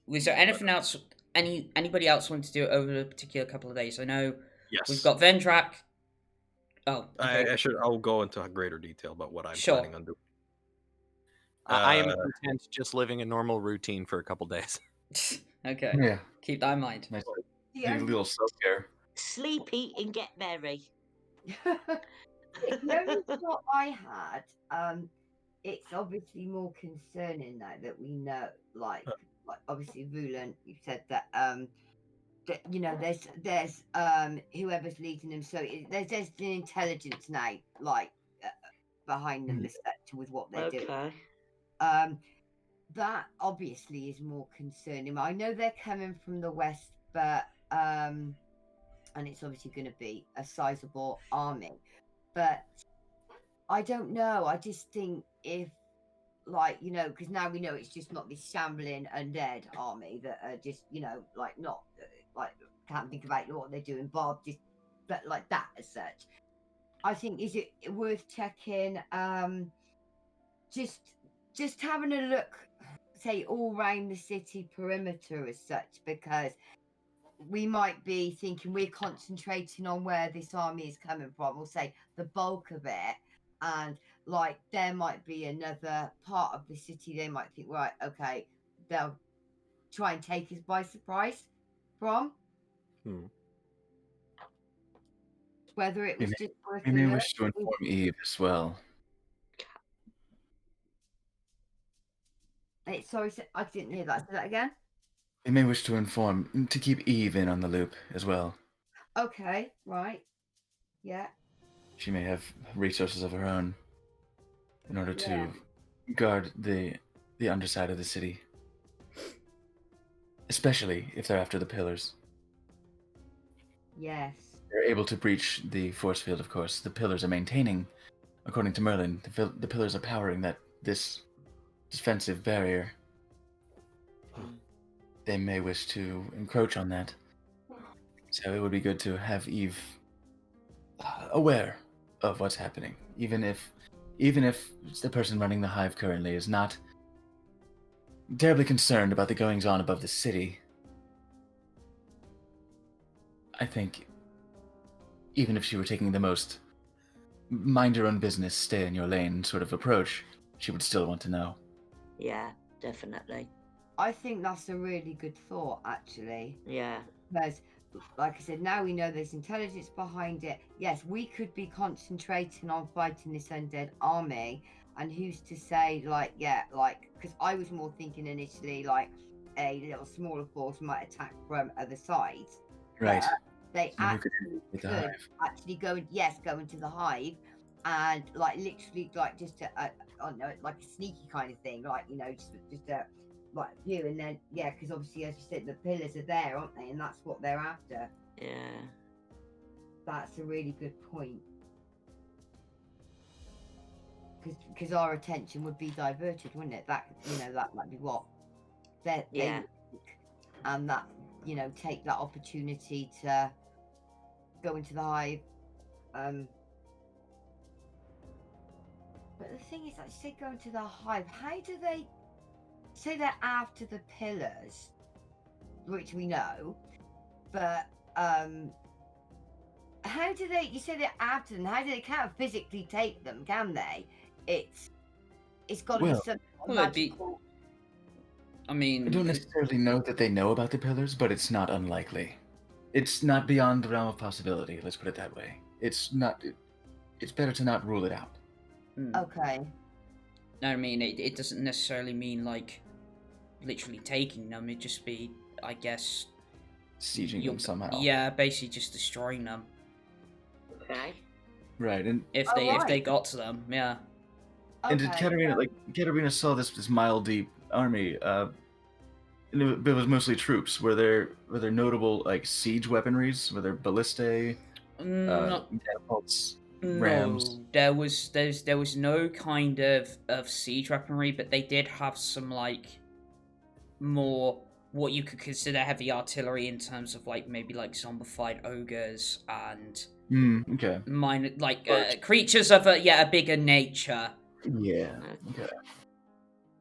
Was there anything else? Anybody else want to do it over a particular couple of days? I know Yes. we've got Vendrak. Oh, okay. I'll go into greater detail about what I'm Sure. planning on doing. I am content just living a normal routine for a couple days. Okay. Yeah. Keep that in mind. Nice. Yeah. Maybe a little self-care. Sleep, eat, and get merry. The only thought I had, it's obviously more concerning now that we know, like obviously Vulen, you said that, that there's whoever's leading them, so there's an intelligence now, like behind them, with what they're doing. Okay. That obviously is more concerning. I know they're coming from the west, but and it's obviously going to be a sizable army. But I don't know. I just think if, because now we know it's just not this shambling undead army that are just, not, can't think about what they're doing, Bob, but like that as such. I think, is it worth checking, just having a look, say, all around the city perimeter as such, because we might be thinking we're concentrating on where this army is coming from, or say the bulk of it, and there might be another part of the city they might think, right, okay, they'll try and take us by surprise from. Whether it was just worth We a may look. wish to inform Eve as well. Sorry, I didn't hear that. Say that again. We may wish to keep Eve in on the loop as well. Okay, right. Yeah. She may have resources of her own in order Yeah. to guard the underside of the city. Especially if they're after the pillars. Yes. They're able to breach the force field, of course. The pillars are maintaining, according to Merlin, the pillars are powering this defensive barrier. They may wish to encroach on that. So it would be good to have Eve aware of what's happening, even if the person running the hive currently is not terribly concerned about the goings-on above the city. I think even if she were taking the most mind your own business, stay in your lane sort of approach, she would still want to know. Yeah, definitely. I think that's a really good thought, actually. Yeah. Because, like I said, now we know there's intelligence behind it. Yes, we could be concentrating on fighting this undead army, and who's to say, because I was more thinking initially, a little smaller force might attack from other sides. Right. they So who actually hit the could hive? actually go into the hive and literally just I don't know, like a sneaky kind of thing, just like you, and then because obviously, as you said, the pillars are there, aren't they? And that's what they're after. Yeah. That's a really good point. Because our attention would be diverted, wouldn't it? That that might be what they Yeah. would think, and that take that opportunity to go into the hive. But the thing is, like, say go into the hive, how do they say they're after the pillars, which we know, but how do they? You say they're after them. How do they? Can't physically take them, can they? It's got to be Well, something well, it'd be- magical. I mean, I don't necessarily know that they know about the pillars, but it's not unlikely. It's not beyond the realm of possibility. Let's put it that way. It's not. It's better to not rule it out. Okay. I mean, it doesn't necessarily mean like literally taking them. It'd just be, I guess, Sieging them somehow. Yeah, basically just destroying them Okay. Right, and if Oh, they if they right. got to them. Yeah. and did Katterina Katterina saw this mile deep army? And it was mostly troops. Were there notable like siege weaponries? Were there ballistae, No, catapults, rams? there was no kind of siege weaponry, but they did have some like more what you could consider heavy artillery in terms of like maybe like zombified ogres and Okay. minor like creatures of a bigger nature. Yeah. Okay.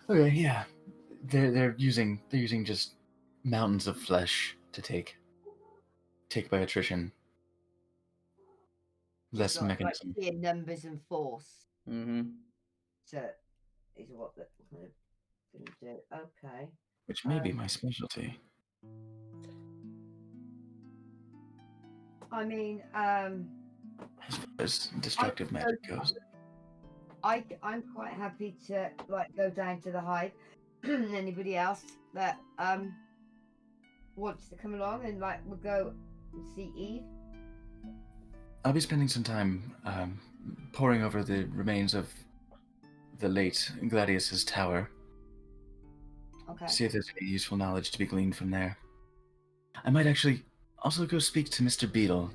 Okay. Yeah. They're using just mountains of flesh to take by attrition. Less Not mechanism. like sheer numbers and force. Mm-hmm. So is what they're going to do. Okay. Which may be my specialty. I mean, As far as destructive magic goes. I'm quite happy to like go down to the hive. Anybody else that wants to come along and like we'll go and see Eve? I'll be spending some time poring over the remains of the late Gladius's tower. Okay. See if there's any useful knowledge to be gleaned from there. I might actually also go speak to Mr. Beetle.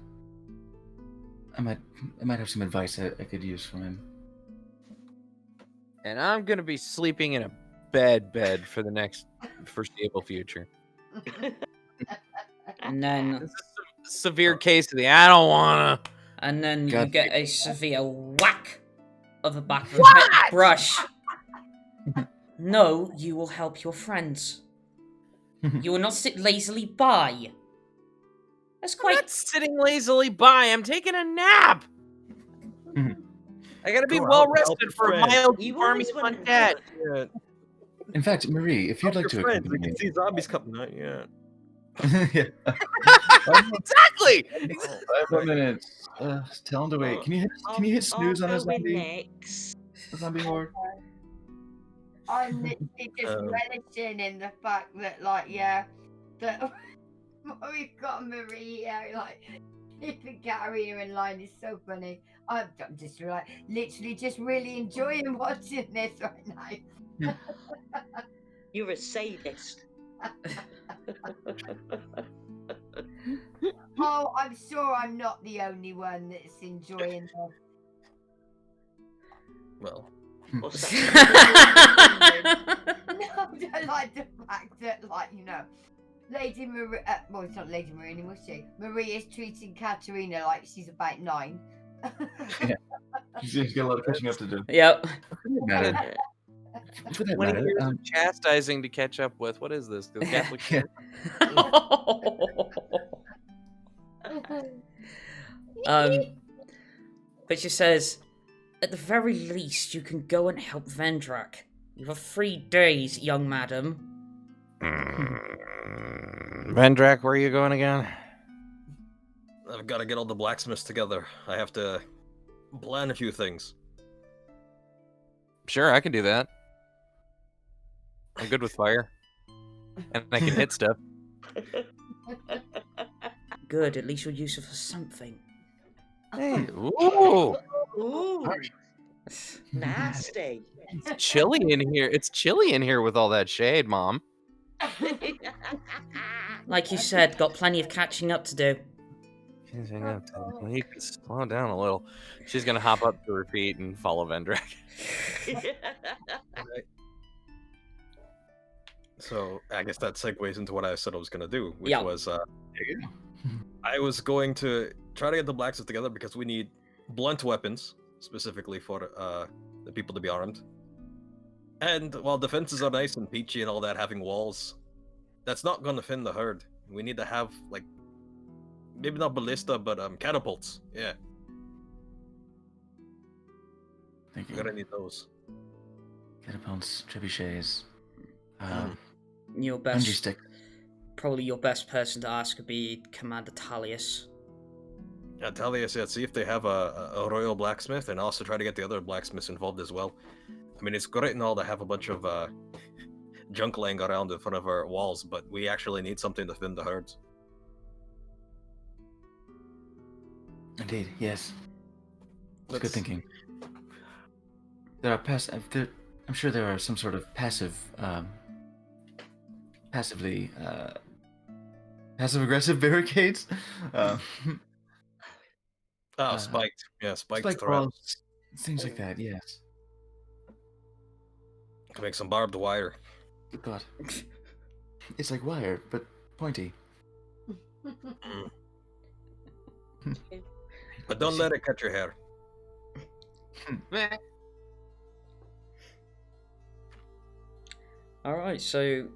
I might have some advice I could use from him. And I'm gonna be sleeping in a bed for the next foreseeable future. And then This is a severe case of the I don't wanna. and then you God. get a severe whack of the back of a pet brush. No, you will help your friends. You will not sit lazily by. That's I'm quite. not sitting lazily by. I'm taking a nap. I gotta be Go out well and help rested your for a friends. mild You army always of wanna- undead. Yeah. In fact, Marie, if you'd Help like to your friends. We accompany can see zombies coming out. Yeah. me. Yeah. Exactly. 5 more minutes. Tell him to wait. Can you hit snooze on I'll a go with zombie? Nix. A zombie horde? I'm literally just relishing in the fact that that we've got Marie here, like keeping Katterina in line is so funny. I'm just like literally just really enjoying watching this right now. You're a sadist. Oh, I'm sure I'm not the only one that's enjoying this. Well, What's No, I like the fact that, Lady Marie. Well, it's not Lady Marie anymore, is she? Marie is treating Katterina like she's about 9. She's got a lot of catching up to do. Yep. For that 20 matter, years of chastising to catch up with. What is this? The Catholic yeah. But she says, at the very least, you can go and help Vendrak. You have 3 days, young madam. Vendrak, where are you going again? I've got to get all the blacksmiths together. I have to plan a few things. Sure, I can do that. I'm good with fire. And I can hit stuff. good. At least you'll use it for something. Hey, ooh, Ooh, nasty. it's chilly in here. It's chilly in here with all that shade, Mom. Like you said, got plenty of catching up to do. You can slow down a little. She's gonna hop up to her feet and follow Vendrak. So I guess that segues into what I said I was gonna do, which Yeah. was I was going to try to get the blacksmith together because we need blunt weapons specifically for the people to be armed. And while defenses are nice and peachy and all that, having walls, that's not gonna fin the herd. We need to have like maybe not ballista, but catapults. Yeah, Thank we're you. gonna need those. Catapults, trebuchets, Your bungee best, stick. probably your best person to ask would be Commander Talius. Yeah, Talia said, see if they have a royal blacksmith, and also try to get the other blacksmiths involved as well. I mean, it's great and all to have a bunch of junk laying around in front of our walls, but we actually need something to thin the herds. Indeed, yes. It's good Let's- thinking. There are I'm sure there are some sort of passive-aggressive barricades. Spiked. Yeah, spiked Spike threat. walls, things like that. Yes. Can make some barbed wire. Good God. It's like wire, but pointy. But don't let it cut your hair. Alright, so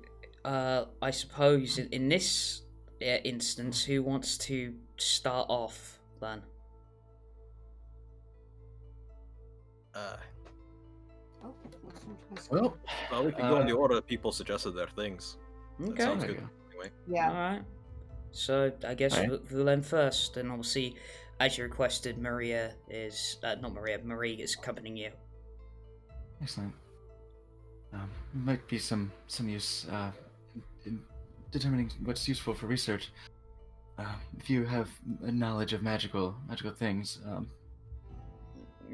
I suppose in this instance, who wants to start off then? Well, Well, we can go in the order that people suggested their things. That Okay. sounds there you good. go. Anyway, Yeah. Alright. So I guess Alright. Vulen first, and obviously, as you requested, Marie is accompanying you. Excellent. Might be some use in determining what's useful for research. If you have a knowledge of magical things,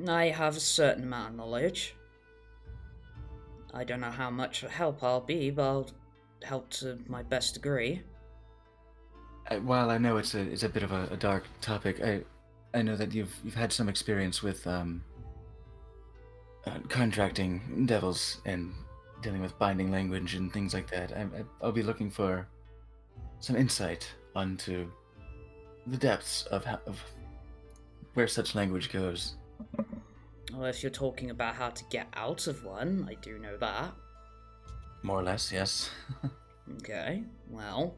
I have a certain amount of knowledge. I don't know how much help I'll be, but I'll help to my best degree. while I know it's a bit of a dark topic, I know that you've had some experience with contracting devils and dealing with binding language and things like that. I'll be looking for some insight onto the depths of where such language goes. Well, if you're talking about how to get out of one, I do know that. More or less, yes. Okay, well...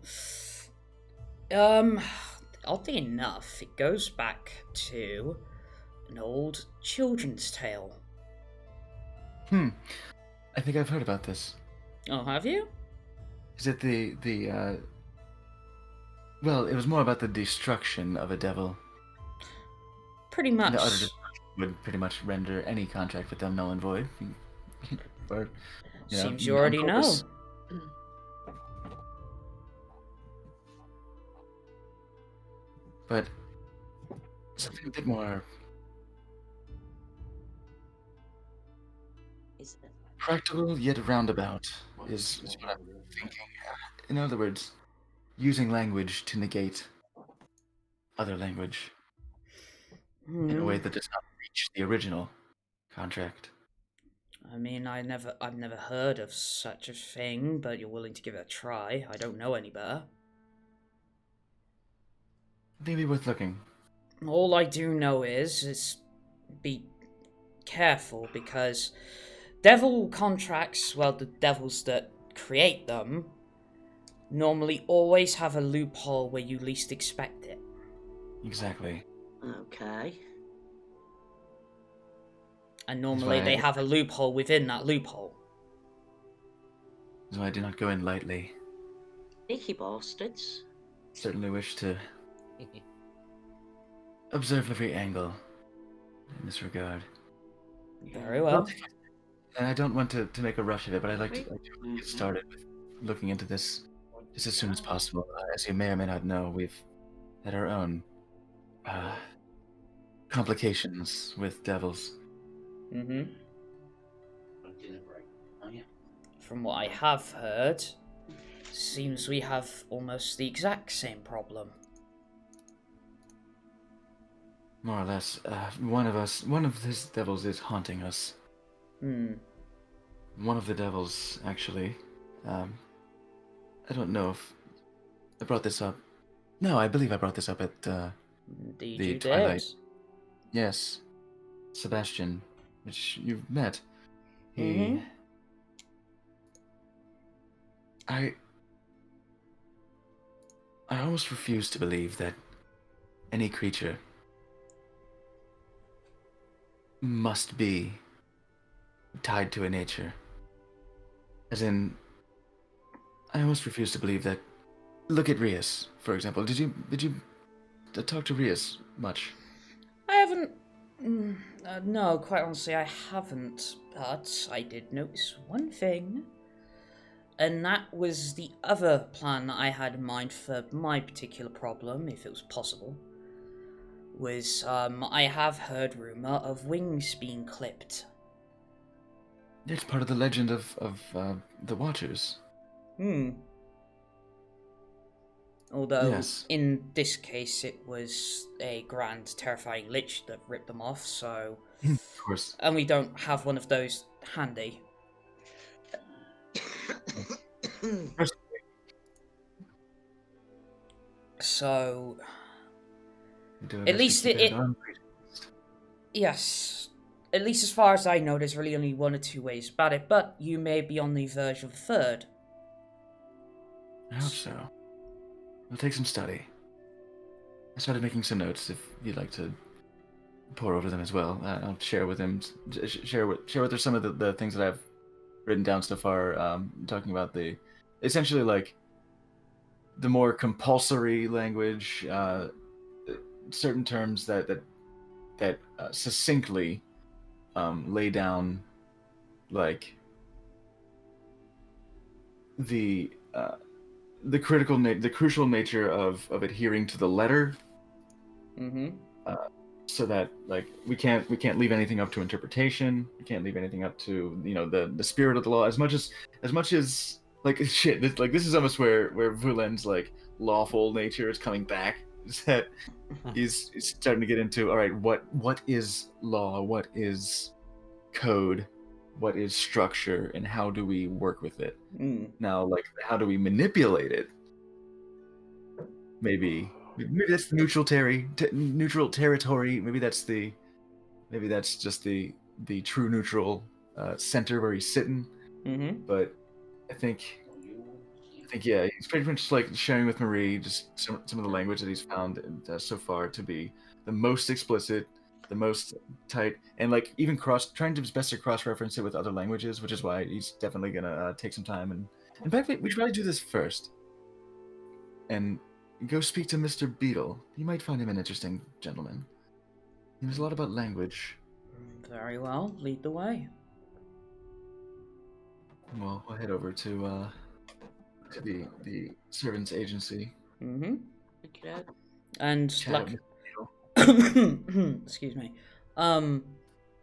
oddly enough, it goes back to an old children's tale. I think I've heard about this. Oh, have you? Is it well, it was more about the destruction of a devil. Pretty much. The utter destruction would pretty much render any contract with them null and void. Or, Seems you already know. encompass. But something a bit more Is it? practical yet roundabout is what I'm thinking. In other words, using language to negate other language in a way that does not reach the original contract. I mean, I've never heard of such a thing, but you're willing to give it a try. I don't know any better. Maybe worth looking. All I do know is be careful, because devil contracts, well, the devils that create them, normally always have a loophole where you least expect it. Exactly. Okay. And normally why they I- have a loophole within that loophole. So I do not go in lightly. Sneaky bastards. Certainly wish to observe every angle in this regard. Very well. And I don't want to make a rush of it, but I'd like to get started with looking into this just as soon as possible. As you may or may not know, we've had our own complications with devils. Mm-hmm. Dinner break. Oh yeah. From what I have heard, seems we have almost the exact same problem. More or less, one of these devils is haunting us. Hmm. One of the devils, actually. I don't know if I brought this up. No, I believe I brought this up at Indeed the you Twilight. did. Yes, Sebastian, which you've met. He. Mhm. I almost refuse to believe that any creature must be tied to a nature. As in, I almost refuse to believe that. Look at Rias, for example. Did you talk to Rias much? I haven't. No, quite honestly, I haven't. But I did notice one thing. And that was the other plan that I had in mind for my particular problem, if it was possible. Was, I have heard rumour of wings being clipped. It's part of the legend of the Watchers. Although, Yes. in this case, it was a grand, terrifying lich that ripped them off, so... Of course. And we don't have one of those handy. So... At least Yes. At least as far as I know, there's really only one or two ways about it, but you may be on the verge of a third. I hope so. It'll take some study. I started making some notes if you'd like to pour over them as well. I'll share with him, share with her some of the things that I've written down so far, talking about essentially like the more compulsory language, certain terms that succinctly lay down like the crucial nature of adhering to the letter. Mm-hmm. So that like we can't leave anything up to interpretation. We can't leave anything up to the spirit of the law. As much as like shit. This is almost where Vulen's like lawful nature is coming back. Is that he's starting to get into, all right, what is law? What is code? What is structure? And how do we work with it? Now, like, how do we manipulate it? Maybe that's the neutral territory. Maybe that's just the true neutral center where he's sitting. Mm-hmm. But I think yeah, he's pretty much like sharing with Marie just some of the language that he's found so far to be the most explicit, the most tight, and like even trying to his best to cross-reference it with other languages, which is why he's definitely gonna take some time. And in fact, we should probably do this first and go speak to Mr. Beetle. You might find him an interesting gentleman. He knows a lot about language. Very well. Lead the way. Well, we'll head over to the servants' agency. Mm-hmm. Okay. And Chat with excuse me.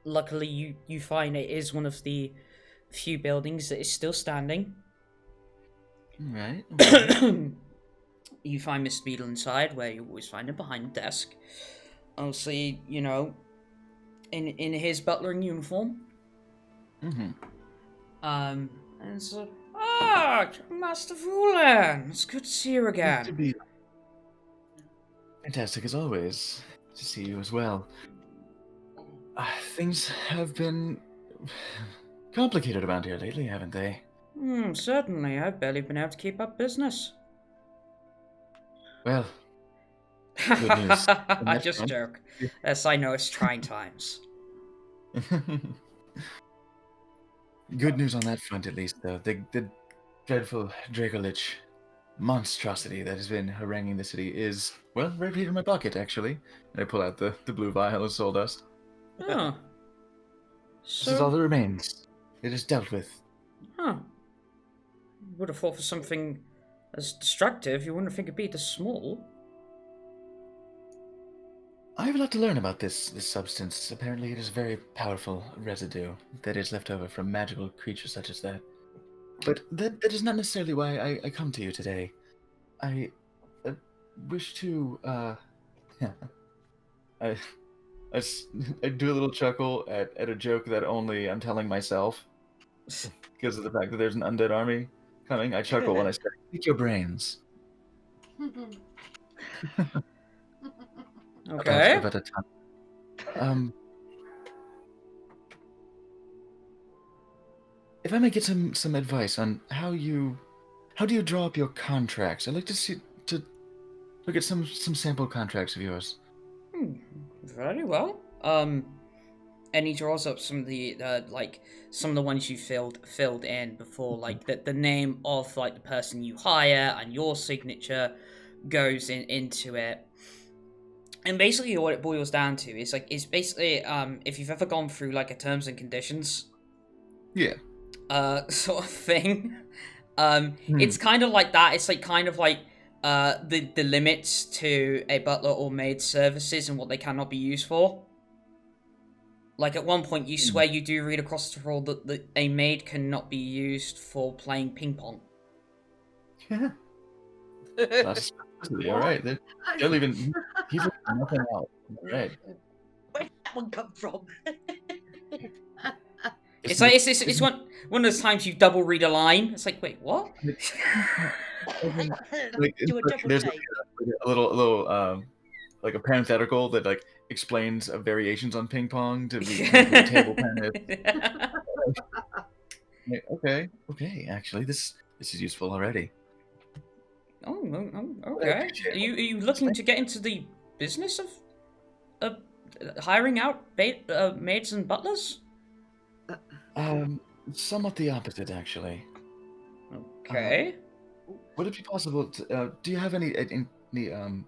Luckily you find it is one of the few buildings that is still standing. Right. You find Mr. Beetle inside, where you always find him behind the desk. Obviously, in his butlering uniform. Mm-hmm. And so, Master Vulen, it's good to see you again. Mr. Beetle. Fantastic as always to see you as well. Things have been complicated around here lately, haven't they? Certainly. I've barely been able to keep up business. Well, good news. I just joke. Yes, I know it's trying times. Good news on that front, at least, though. The dreadful Dracolich monstrosity that has been haranguing the city is, well, right here in my pocket, actually. And I pull out the blue vial of soul dust. Oh. This is all that remains. It is dealt with. Huh. Would have thought for something as destructive, you wouldn't think it'd be this small. I have a lot to learn about this substance. Apparently, it is a very powerful residue that is left over from magical creatures such as that. But that is not necessarily why I come to you today. I wish to I, I do a little chuckle at a joke that only I'm telling myself because of the fact that there's an undead army coming. I chuckle when I say, "Pick your brains." Okay. About a ton. If I may get some advice on how do you draw up your contracts? I'd like to look at some sample contracts of yours. Very well. And he draws up some of the some of the ones you filled in before, like the name of like the person you hire and your signature goes into it. And basically, what it boils down to is basically if you've ever gone through like a terms and conditions, Yeah. sort of thing. It's kind of like that. It's like kind of like the limits to a butler or maid services and what they cannot be used for. Like at one point, you swear you do read across the rule that a maid cannot be used for playing ping pong. Yeah. That's all right. They'll even he's nothing out. Right. Where did that one come from? It's like it's one of those times you double read a line. It's like, wait, what? Like, Do a double there's take. a little like a parenthetical that like explains variations on ping pong to be table tennis. Okay. Actually, this is useful already. Okay. Are you looking to get into the business of hiring out maids and butlers? Somewhat the opposite, actually. Okay. Would it be possible to, do you have any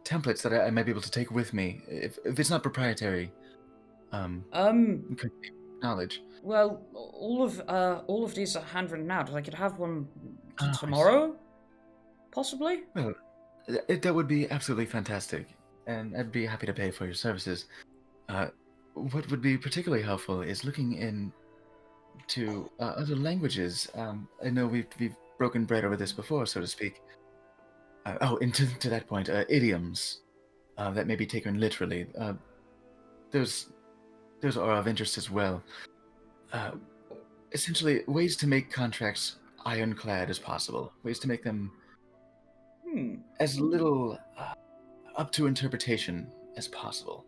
templates that I might be able to take with me if it's not proprietary knowledge? Well, all of these are handwritten out. I could have one I tomorrow, possibly. Well, that would be absolutely fantastic, and I'd be happy to pay for your services. What would be particularly helpful is looking into other languages. I know we've broken bread over this before, so to speak. And to that point, idioms that may be taken literally. Those are of interest as well. Essentially, ways to make contracts ironclad as possible. Ways to make them as little up to interpretation as possible.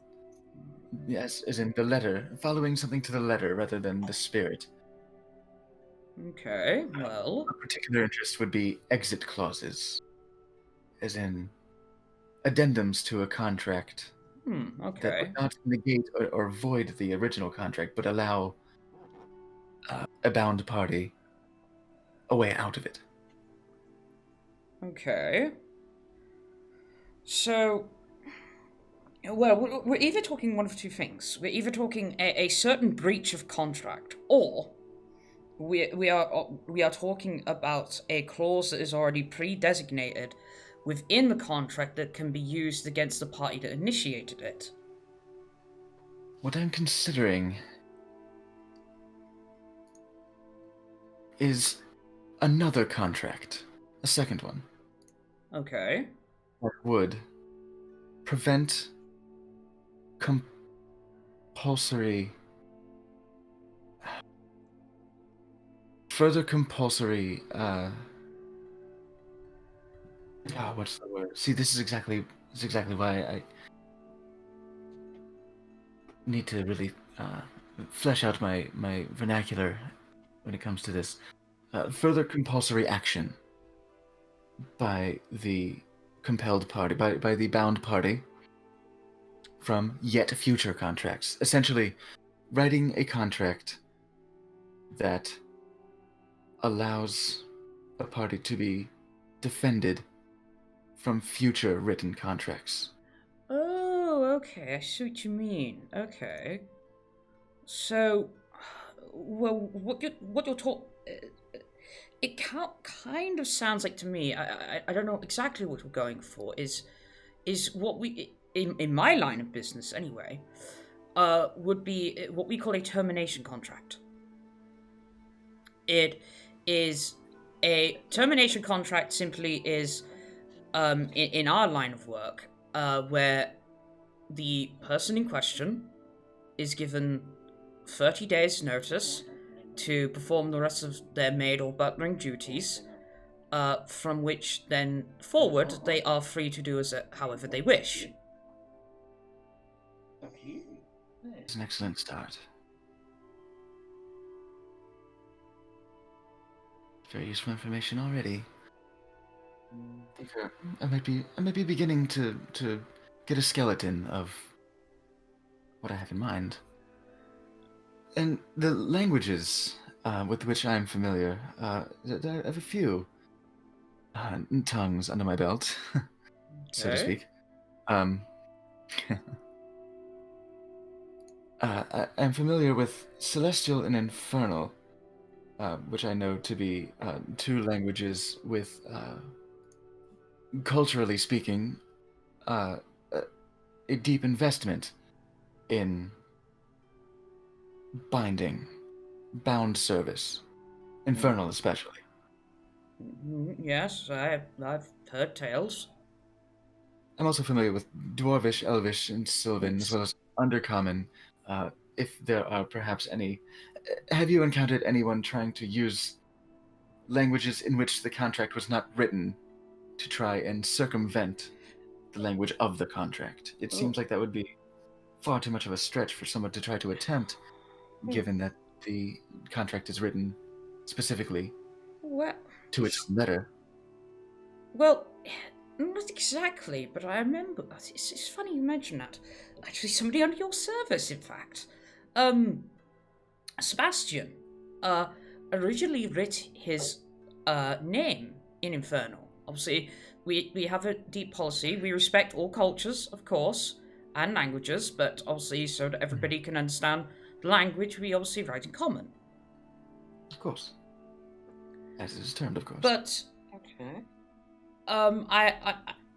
Yes, as in the letter, following something to the letter rather than the spirit. Okay, well... A particular interest would be exit clauses, as in addendums to a contract okay. that would not negate or void the original contract, but allow a bound party a way out of it. Okay. So... Well, we're either talking one of two things. We're either talking a certain breach of contract, or we are talking about a clause that is already pre-designated within the contract that can be used against the party that initiated it. What I'm considering is another contract, a second one. Okay. That would prevent further compulsory what's the word? See, this is exactly why I need to really flesh out my vernacular when it comes to this. Further compulsory action by the compelled party, by the bound party, from yet future contracts. Essentially, writing a contract that allows a party to be defended from future written contracts. Oh, okay, I see what you mean. Okay. So, well, what you're talking... It kind of sounds like to me, I don't know exactly what we're going for, is what we... in my line of business anyway, would be what we call a termination contract. It is a termination contract. Simply is in our line of work where the person in question is given 30 days notice to perform the rest of their maid or butlering duties, from which then forward they are free to do as however they wish. It's an excellent start. Very useful information already. I think I might be beginning to get a skeleton of what I have in mind. And the languages with which I am familiar, I have a few tongues under my belt, so to Okay. speak. I'm familiar with Celestial and Infernal, which I know to be two languages with, culturally speaking, a deep investment in bound service, Infernal especially. Yes, I've heard tales. I'm also familiar with Dwarvish, Elvish, and Sylvan, as well as Undercommon. If there are perhaps any, have you encountered anyone trying to use languages in which the contract was not written to try and circumvent the language of the contract? It seems like that would be far too much of a stretch for someone to try to attempt, given that the contract is written specifically Well, to its letter. well, not exactly, but I remember. It's funny you mention that. Actually, somebody under your service, in fact. Sebastian, originally writ his, name in Infernal. Obviously, we have a deep policy. We respect all cultures, of course, and languages, but obviously, so that everybody can understand the language, we obviously write in common. Of course. As it is termed, of course. But Okay.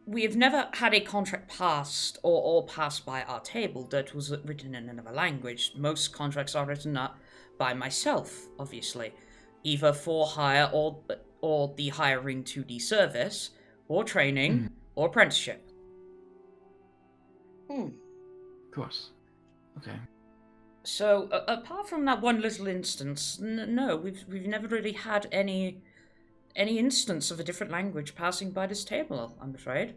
we have never had a contract passed or passed by our table that was written in another language. Most contracts are written up by myself, obviously, either for hire or the hiring to the service, or training, or apprenticeship. Of course. Okay. So, apart from that one little instance, no, we've never really had any instance of a different language passing by this table, I'm afraid.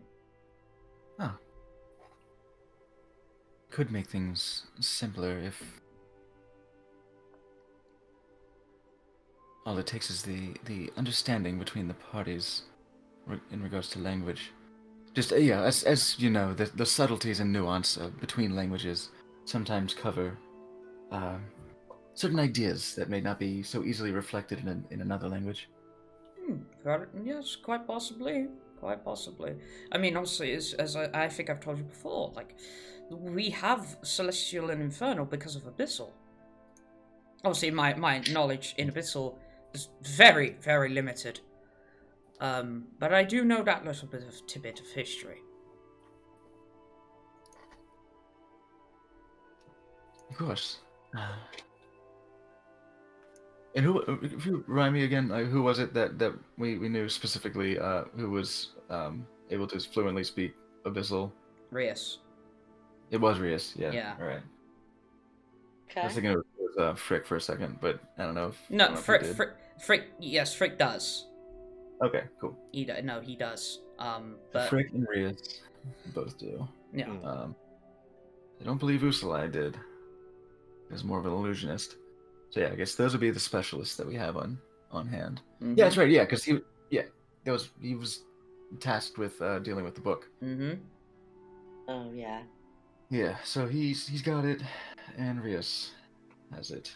Oh. Could make things simpler if all it takes is the understanding between the parties in regards to language. Just, yeah, as you know, the subtleties and nuance between languages sometimes cover certain ideas that may not be so easily reflected in another language. Yes, quite possibly. Quite possibly. I mean, obviously, as I think I've told you before, like, we have Celestial and Infernal because of Abyssal. Obviously, my knowledge in Abyssal is very, very limited. But I do know that little tidbit of history. Of course. And who, if you remind me again, who was it that we knew specifically who was able to fluently speak Abyssal? Rias. It was Rias, yeah. Yeah. All right. Okay. I was thinking it was Frick for a second, but I don't know if... No, Frick, yes, Frick does. Okay, cool. He does. But... Frick and Rias both do. Yeah. I don't believe Usulai did. He was more of an illusionist. So yeah, I guess those would be the specialists that we have on hand. Mm-hmm. Yeah, that's right. Yeah, because he was tasked with dealing with the book. Mm-hmm. Oh yeah. Yeah, so he's got it, and Rias has it.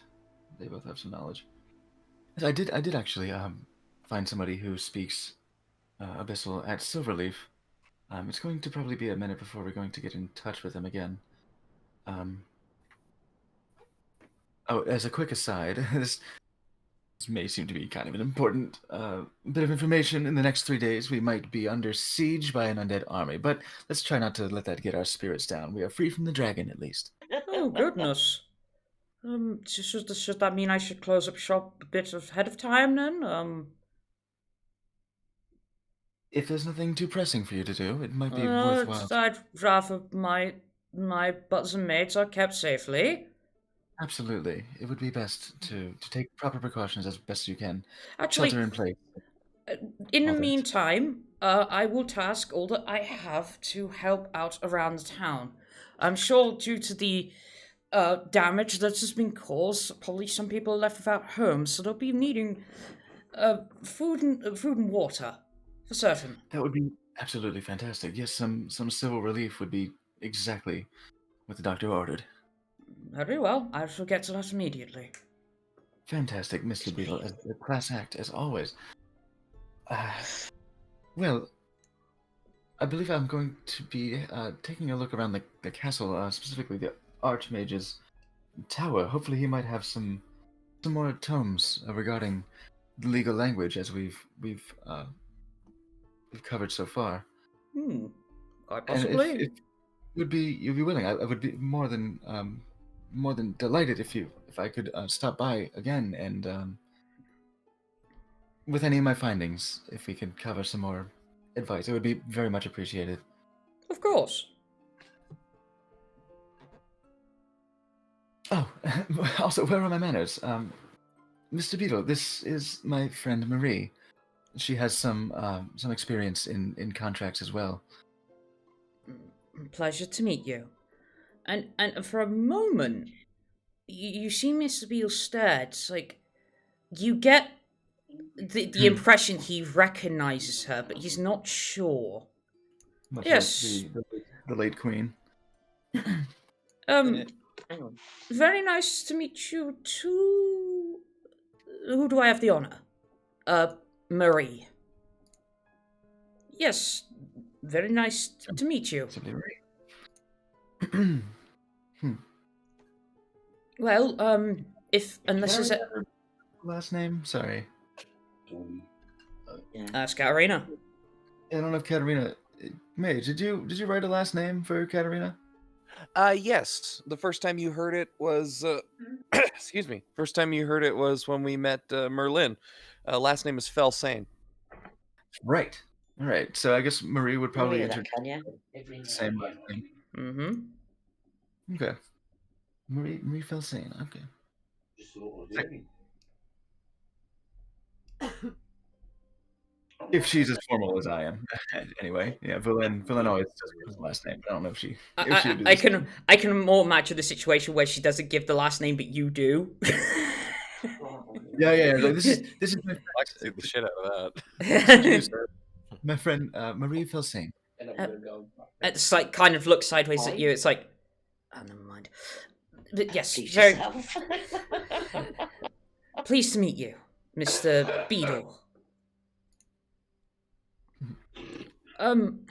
They both have some knowledge. I did actually find somebody who speaks Abyssal at Silverleaf. It's going to probably be a minute before we're going to get in touch with him again. Oh, as a quick aside, This may seem to be kind of an important bit of information. In the next 3 days, we might be under siege by an undead army, but let's try not to let that get our spirits down. We are free from the dragon, at least. Oh, goodness. Should that mean I should close up shop a bit ahead of time then? If there's nothing too pressing for you to do, it might be worthwhile. I'd rather my buds and mates are kept safely. Absolutely. It would be best to take proper precautions as best you can. Actually, Shelter in place. in the All that. meantime, I will task all that I have to help out around the town. I'm sure due to the damage that has been caused, probably some people are left without homes, so they'll be needing food and water, for certain. That would be absolutely fantastic. Yes, some civil relief would be exactly what the doctor ordered. Very well. I shall get to that immediately. Fantastic, Mr. Beetle. A class act, as always. Well, I believe I'm going to be taking a look around the castle, specifically the Archmage's tower. Hopefully he might have some more tomes regarding the legal language as we've covered so far. Quite And possibly. if you'd be willing, I would be more than delighted if I could stop by again and with any of my findings, if we could cover some more advice, it would be very much appreciated. Of course. Oh, also, where are my manners? Mr. Beetle, this is my friend Marie. She has some experience in contracts as well. Pleasure to meet you. And for a moment, you see Mr. Beale stared. It's like you get the impression he recognizes her, but he's not sure. Much Yes. like the late queen. Very nice to meet you too. Who do I have the honor? Marie. Yes, very nice to meet you. Simply Marie. Well, unless there's a Last name? Sorry. Katterina. I don't know if Katterina. Mage, did you write a last name for Katterina? Yes. The first time you heard it was excuse me. First time you heard it was when we met Merlin. Last name is Felsane. Right. All right. So I guess Marie would probably that, enter can you? the same last name. Mm-hmm. Okay. Marie Felsane. Okay. If she's as formal as I am, anyway. Yeah, Vulen always does his last name. I don't know if she. If she would do I this. can more imagine the situation where she doesn't give the last name, but you do. Yeah. Like, this is my I like to take the shit out of that. introduce her. My friend Marie Felsane. It's like kind of looks sideways at you. It's like, oh, never mind. But yes, Teach very yourself. pleased to meet you, Mr. Beadle.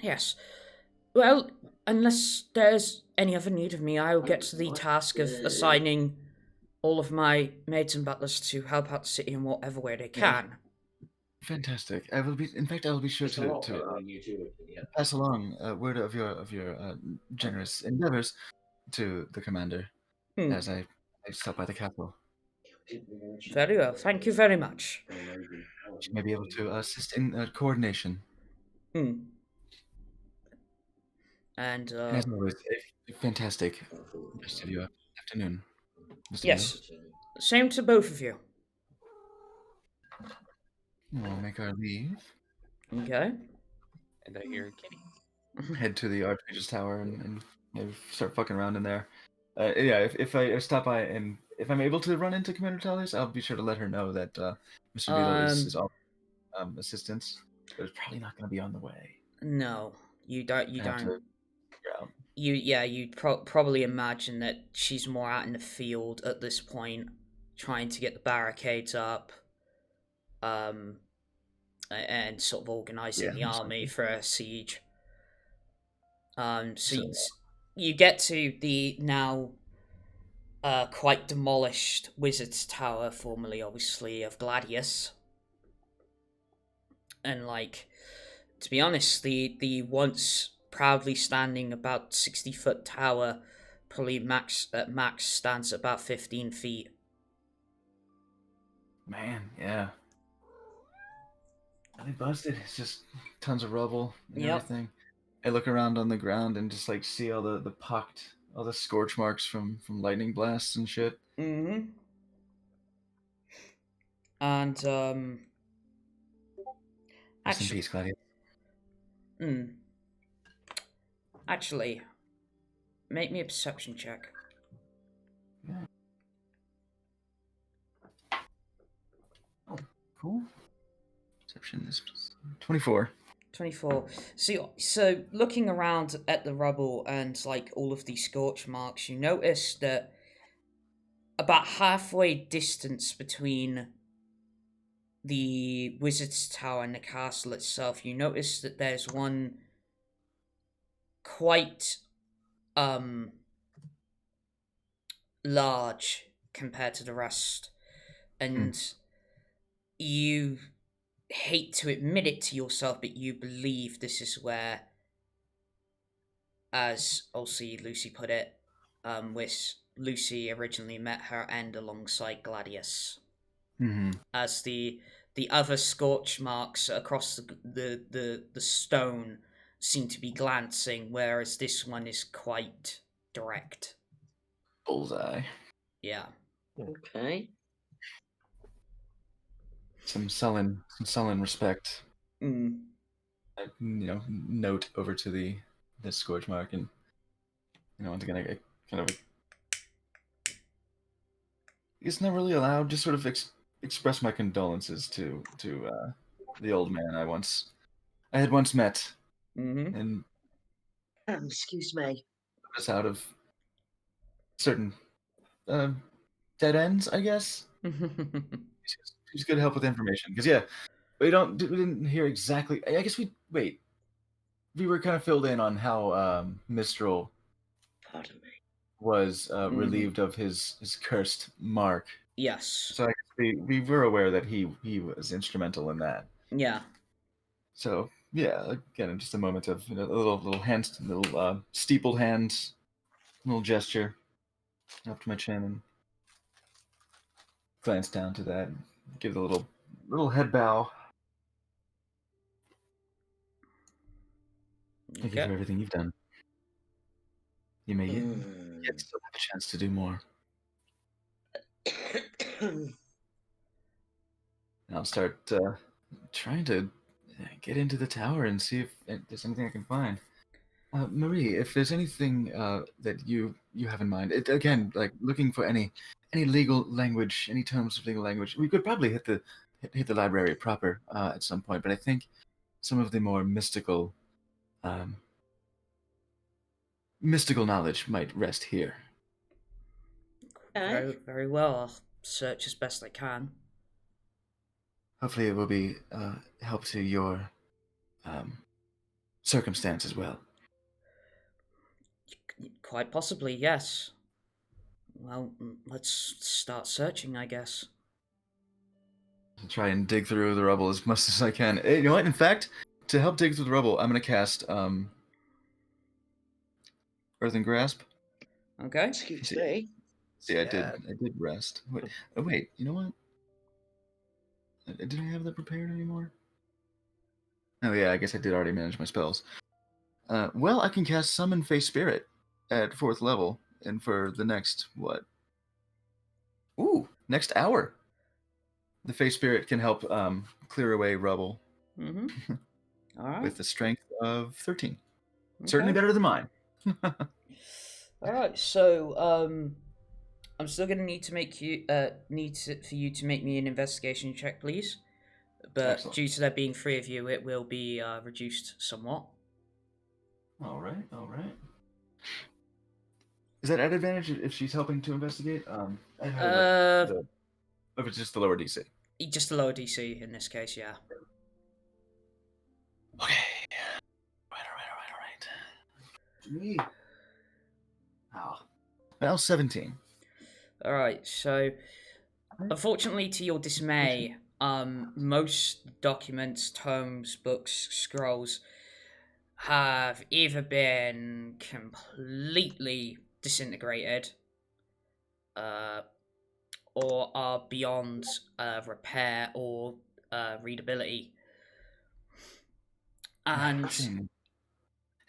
Yes. Well, unless there's any other need of me, I will get to the task of assigning all of my maids and butlers to help out the city in whatever way they can. Fantastic. I will be. In fact, I will be sure to pass along a word of your generous endeavors to the commander as I stop by the castle. Very well. Thank you very much. She may be able to assist in coordination. And As always, a fantastic rest of your afternoon. Mr. yes, same to both of you. Beale. We'll make our leave. Okay. And I hear Kitty. Head to the Archmage's tower and maybe start fucking around in there. Yeah, if I stop by and if I'm able to run into Commander Tallis, I'll be sure to let her know that Mr. Beetle is all assistance, but it's probably not going to be on the way. No, you don't. You I have to don't. figure out. You'd probably imagine that she's more out in the field at this point, trying to get the barricades up, and sort of organizing the army for a siege. So you get to the now quite demolished wizard's tower, formerly obviously of Gladius. And like, to be honest, the once proudly standing about 60-foot tower probably at max stands at about 15 feet. Man, yeah. They busted. It's just tons of rubble and Yep. everything. I look around on the ground and just like see all the pocked, all the scorch marks from lightning blasts and shit. Mm-hmm. And Rest in peace, Gladius. Actually, make me a perception check. Yeah. Oh, cool. Perception is 24. 24. So looking around at the rubble and like all of these scorch marks, you notice that about halfway distance between the wizard's tower and the castle itself, you notice that there's one quite large compared to the rest, and you hate to admit it to yourself, but you believe this is where, as also Lucy put it, which Lucy originally met her end alongside Gladius. Mm-hmm. As the other scorch marks across the stone seem to be glancing, whereas this one is quite direct. Bullseye. Yeah. Okay. Some sullen respect. Mm. Note over to the scorch mark, and once again, I kind of. It's not really allowed. Just sort of express my condolences to the old man I had once met, and Excuse me. was out of certain dead ends, I guess. He's good help with information, because we didn't hear exactly. I guess we were kind of filled in on how Mistral Pardon me. was relieved of his cursed mark. Yes. So I guess we were aware that he was instrumental in that. Yeah. So yeah, again, just a moment of a little hand, little steepled hands, little gesture up to my chin, and glance down to that, and give it a little head bow. Thank you for everything you've done. You may yet still have a chance to do more. And I'll start trying to get into the tower and see if there's anything I can find. Marie, if there's anything that you have in mind, again, like looking for any legal language, any terms of legal language, we could probably hit the library proper at some point. But I think some of the more mystical knowledge might rest here. Very, very well. I'll search as best I can. Hopefully, it will be help to your circumstance as well. Quite possibly, yes. Well, let's start searching, I guess. I'll try and dig through the rubble as much as I can. You know what? In fact, to help dig through the rubble, I'm going to cast Earthen Grasp. Okay. Excuse me. See, I did rest. Wait, you know what? Did I have that prepared anymore? Oh yeah, I guess I did already manage my spells. Well, I can cast Summon Face Spirit at 4th level, and for the next, next hour. The Face Spirit can help clear away rubble. Mm-hmm. All right. With the strength of 13. Okay. Certainly better than mine. All right, so I'm still gonna need to make you for you to make me an investigation check, please. But excellent. Due to there being 3 of you, it will be reduced somewhat. All right. Is that at advantage if she's helping to investigate? If it's just the lower DC. Just the lower DC in this case, yeah. Okay. All right. Me. Oh. Well, 17. Alright, so unfortunately to your dismay, most documents, tomes, books, scrolls have either been completely disintegrated, or are beyond repair or readability. And Shame.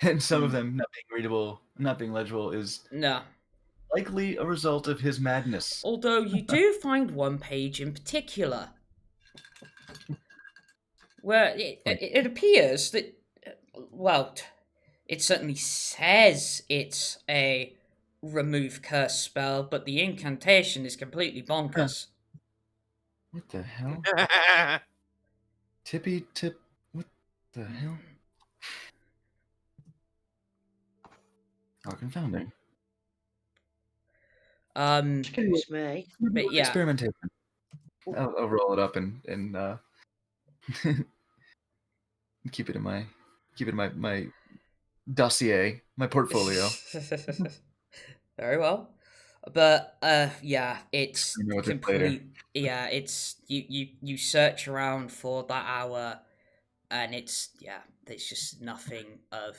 And some of them not being readable, not being legible, is no. likely a result of his madness. Although you do find one page in particular where it appears that, well, it certainly says it's a remove curse spell, but the incantation is completely bonkers. What the hell? Tippy tip. What the hell? How confounding. Excuse me. But yeah, Experimentation. I'll roll it up and keep it in my dossier, my portfolio. Very well. But yeah, it's You know what it's later. complete. Yeah, it's you search around for that hour, and it's there's just nothing of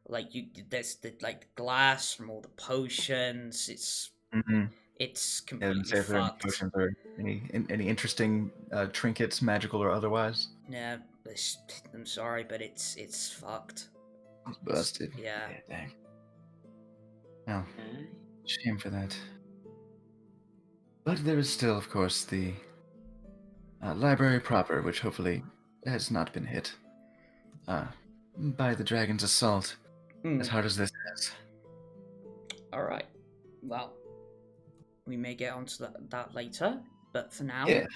like there's the like glass from all the potions. It's Mm-hmm. it's And completely say if there are any fucked. potions or any interesting trinkets, magical or otherwise. Yeah, I'm sorry, but it's fucked. It's busted. Yeah. Dang. Well, shame for that. But there is still, of course, the library proper, which hopefully has not been hit by the dragon's assault as hard as this is. All right. Well, we may get onto that later, but for now, Yeah,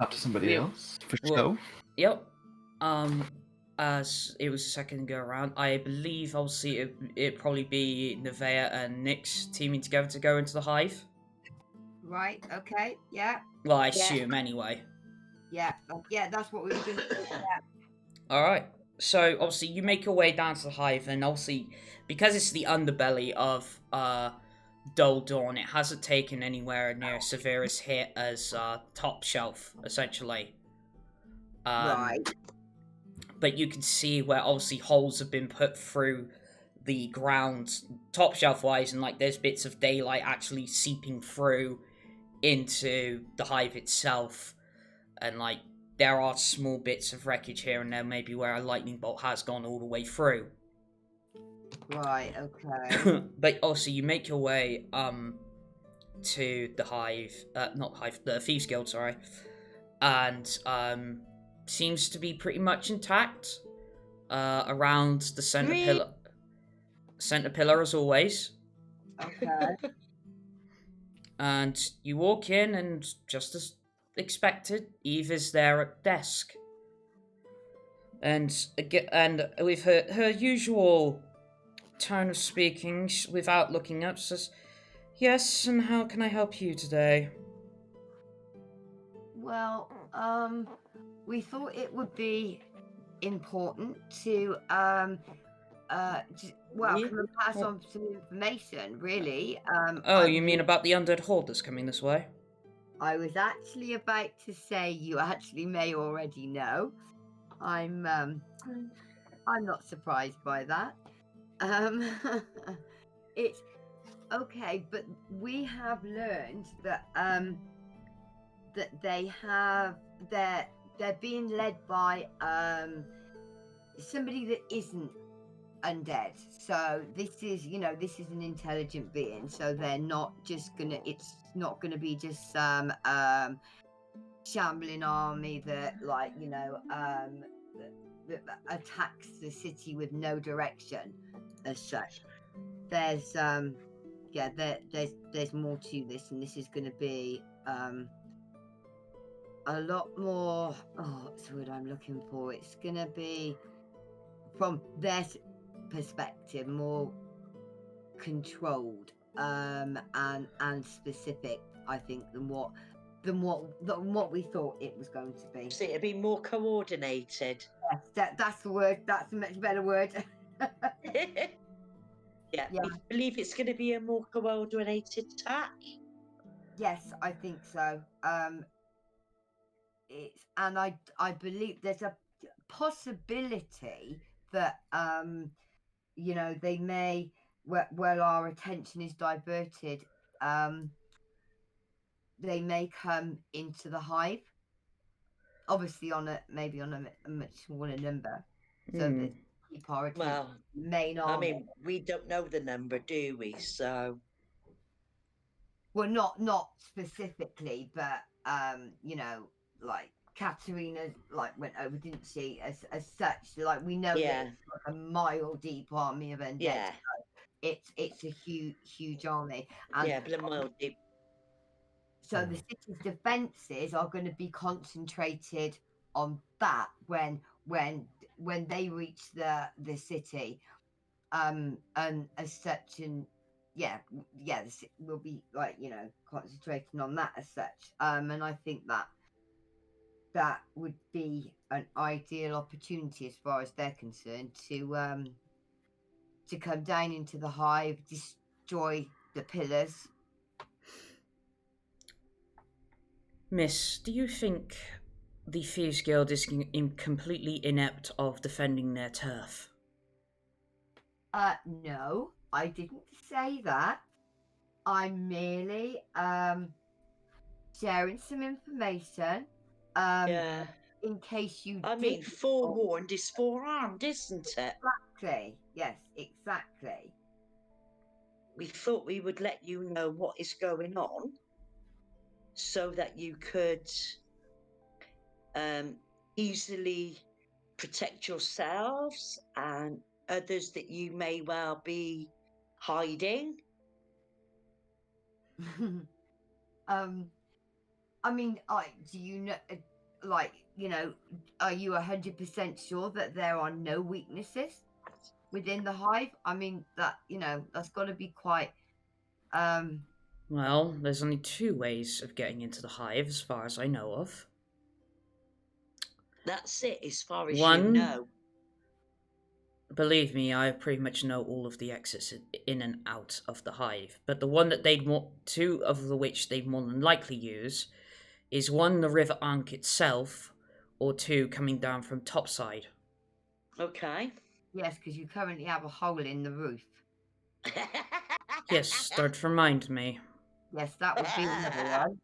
up to somebody else for show. Yep. As it was the second go around, I believe obviously it'd probably be Nevaeh and Nyx teaming together to go into the hive. Right. Okay. Yeah. Well, I assume anyway. Yeah. Yeah. That's what we were doing. Yeah. All right. So obviously you make your way down to the hive, and obviously because it's the underbelly of Dulldawn, it hasn't taken anywhere near as severe as hit as Top Shelf, essentially. Right. But you can see where obviously holes have been put through the ground, Top Shelf wise, and like there's bits of daylight actually seeping through into the hive itself, and like there are small bits of wreckage here and there, maybe where a lightning bolt has gone all the way through. Right. Okay. But also you make your way to the hive, the Thieves Guild, sorry, and seems to be pretty much intact around the center pillar as always. Okay. And you walk in, and just as expected, Eve is there at desk, and with her usual tone of speaking, without looking up, says, "Yes, and how can I help you today?" Well, we thought it would be important to come and pass on some information, really. You mean about the undead horde that's coming this way? I was actually about to say you actually may already know. I'm not surprised by that. It's okay, but we have learned that that they're being led by somebody that isn't undead. So this is an intelligent being. So they're not just gonna. It's not gonna be just some shambling army that that attacks the city with no direction as such. There's there's more to this, and this is going to be a lot more. What's the word I'm looking for? It's going to be, from their perspective, more controlled and specific, I think, than what we thought it was going to be. So it'll be more coordinated. Yes, that's the word. That's a much better word. Yeah, I believe it's going to be a more coordinated attack. Yes, I think so. It's and I believe there's a possibility that you know, they may while our attention is diverted, they may come into the hive. Obviously, maybe on a much smaller number, so that keep our attention. Well, main I army. mean, we don't know the number, do we? So, Well, not specifically, but you know, like Katterina like went over, didn't she? As such, like we know that yeah, it's like a mile deep army of undead. yeah, It's a huge army, and yeah, but a mile deep. so the city's defences are going to be concentrated on that when they reach the city, and as such, and we'll be like, you know, concentrating on that as such, and I think that would be an ideal opportunity as far as they're concerned to come down into the hive, destroy the pillars. Miss, do you think the Thieves Guild is completely inept of defending their turf? No, I didn't say that. I'm merely sharing some information Yeah, in case you I mean, forewarned is forearmed, isn't it? Exactly. Yes, exactly. We thought we would let you know what is going on, so that you could easily protect yourselves and others that you may well be hiding. I mean, do you know, like, you know, are you 100% sure that there are no weaknesses within the hive? I mean, that, you know, that's got to be quite Well, there's only 2 ways of getting into the hive as far as I know of. That's it, as far as One, you know. Believe me, I pretty much know all of the exits in and out of the hive, but the one that they'd want, 2 of which they'd more than likely use, is 1, the River Ankh itself, or 2, coming down from topside. Okay. yes, because you currently have a hole in the roof. Yes, don't remind me. Yes, that would be another one.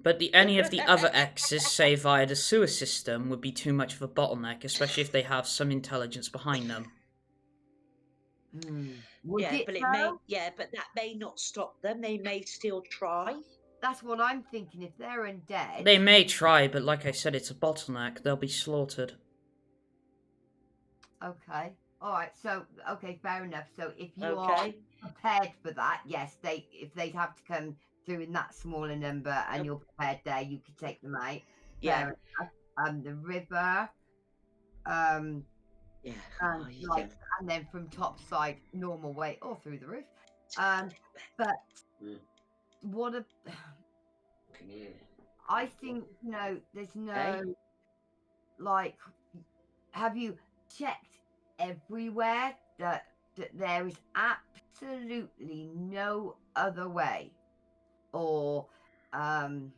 But any of the other exits, say via the sewer system, would be too much of a bottleneck, especially if they have some intelligence behind them. Would yeah, it, but though? but that may not stop them. They may still try. That's what I'm thinking. If they're undead, They may try, but like I said, it's a bottleneck. They'll be slaughtered. Okay. All right. So, okay, fair enough. So, if you are Okay. prepared for that, yes, if they'd have to come through in that smaller number, and you're prepared there, you could take them out. Yeah. Fair enough. The river, Yeah. and Oh, you like, and then from top side, normal way, or through the roof. But what a, I think, you know, there's no, like, have you checked everywhere that there is absolutely no other way? Or I'm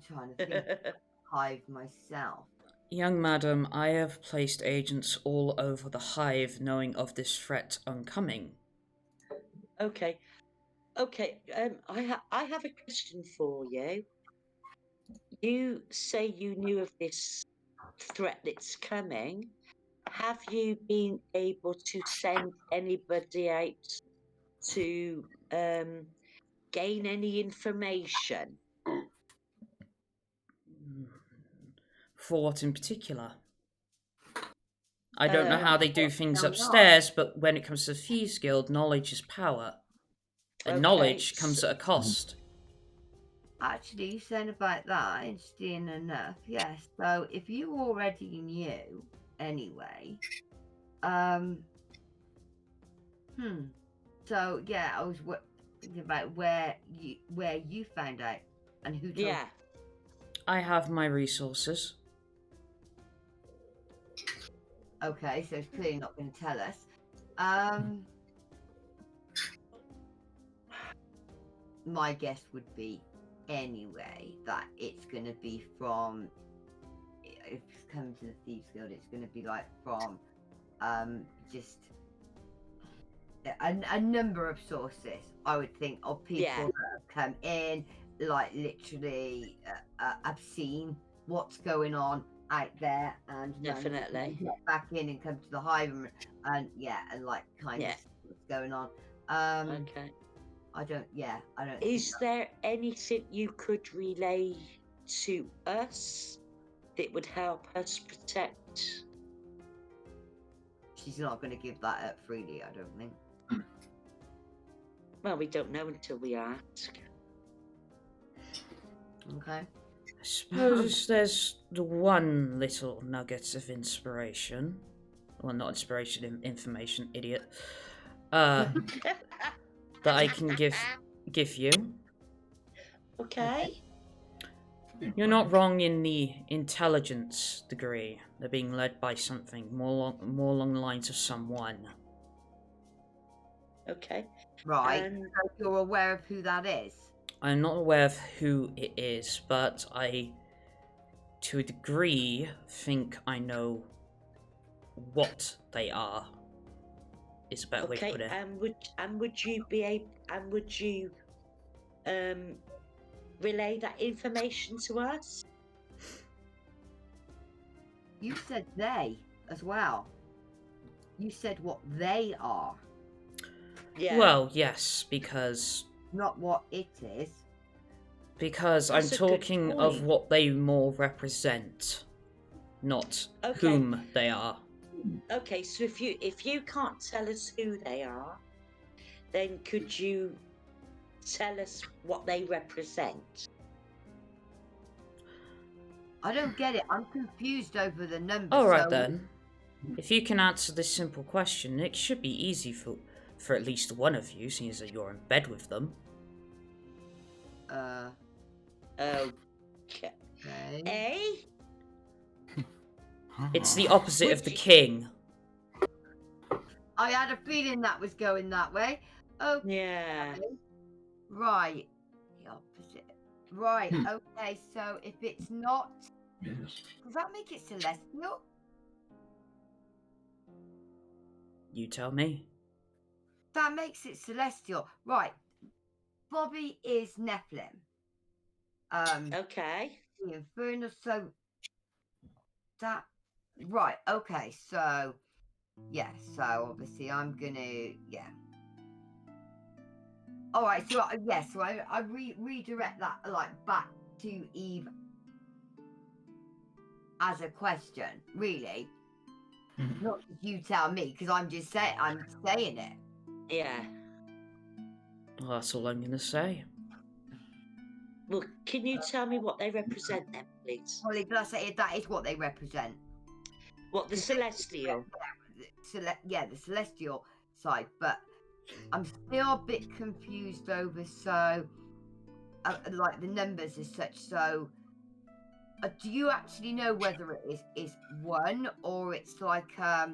trying to think of hive myself. Young madam, I have placed agents all over the hive knowing of this threat oncoming. Okay. Okay. I have a question for you. You say you knew of this threat that's coming. Have you been able to send anybody out to gain any information? For what in particular? I don't know how they do things no, upstairs, but when it comes to the Thieves Guild, knowledge is power. And Okay, knowledge comes at a cost. Actually, you said about that, interesting enough. Yes. So if you already knew anyway, So yeah, I was thinking about where you found out and who told you. Yeah. I have my resources. Okay, so it's clearly not going to tell us. my guess would be anyway that it's going to be from, if it's coming to the Thieves Guild, it's going to be like from just a number of sources, I would think, of people Yeah. that have come in, like literally have seen what's going on out there and Definitely. get back in and come to the hive and like kind Yeah. of see what's going on. Okay. I don't Is there anything you could relay to us that would help us protect? She's not going to give that up freely, I don't think. Well, we don't know until we ask. Okay. I suppose there's the one little nugget of inspiration. Well, not inspiration, information, idiot. That I can give you. Okay. You're not wrong in the intelligence degree. They're being led by something more along the lines of someone. Okay. Right. So you're aware of who that is? I'm not aware of who it is, but I, to a degree, think I know what they are. Is a better way to put it. Would you be able? And would you relay that information to us? You said they as well. You said what they are, Yeah. Well, yes, because not what it is. I'm That's a good talking of point. what they more represent, not Okay. whom they are. Okay. So if you can't tell us who they are, then could you tell us what they represent? I don't get it. I'm confused over the numbers. Alright so- then. If you can answer this simple question, it should be easy for at least one of you, seeing as that you're in bed with them. Okay. Eh? It's the opposite of the Which- king. I had a feeling that was going that way. Okay. Yeah. Right. The opposite. Right. Okay. So if it's not, does that make it celestial? You tell me. That makes it celestial. Right. Bobby is Nephilim. Okay. The Infernal. So that. Right. Okay. So yeah. So obviously I'm gonna All right. So so I redirect that like back to Eve as a question, really. Not that you tell me, because I'm saying it. Yeah. Well, that's all I'm gonna say. Well, Can you tell me what they represent then, please? Well, that is what they represent. What the celestial? The celestial side, but I'm still a bit confused over like the numbers as such. So, do you actually know whether it is one or it's like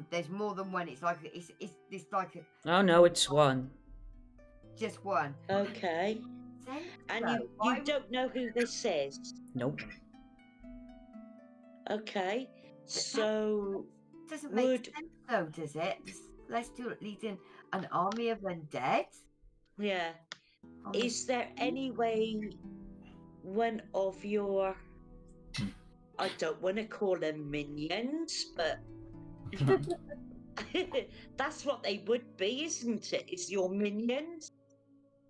there's more than one? It's like it's like Oh no, it's one. just one. Okay. And you don't know who this is? Nope. Okay. So Doesn't make would- sense though, does it? The celestial leading an army of undead. yeah. On the- Is there any way one of your, I don't want to call them minions, but that's what they would be, isn't it? It's your minions?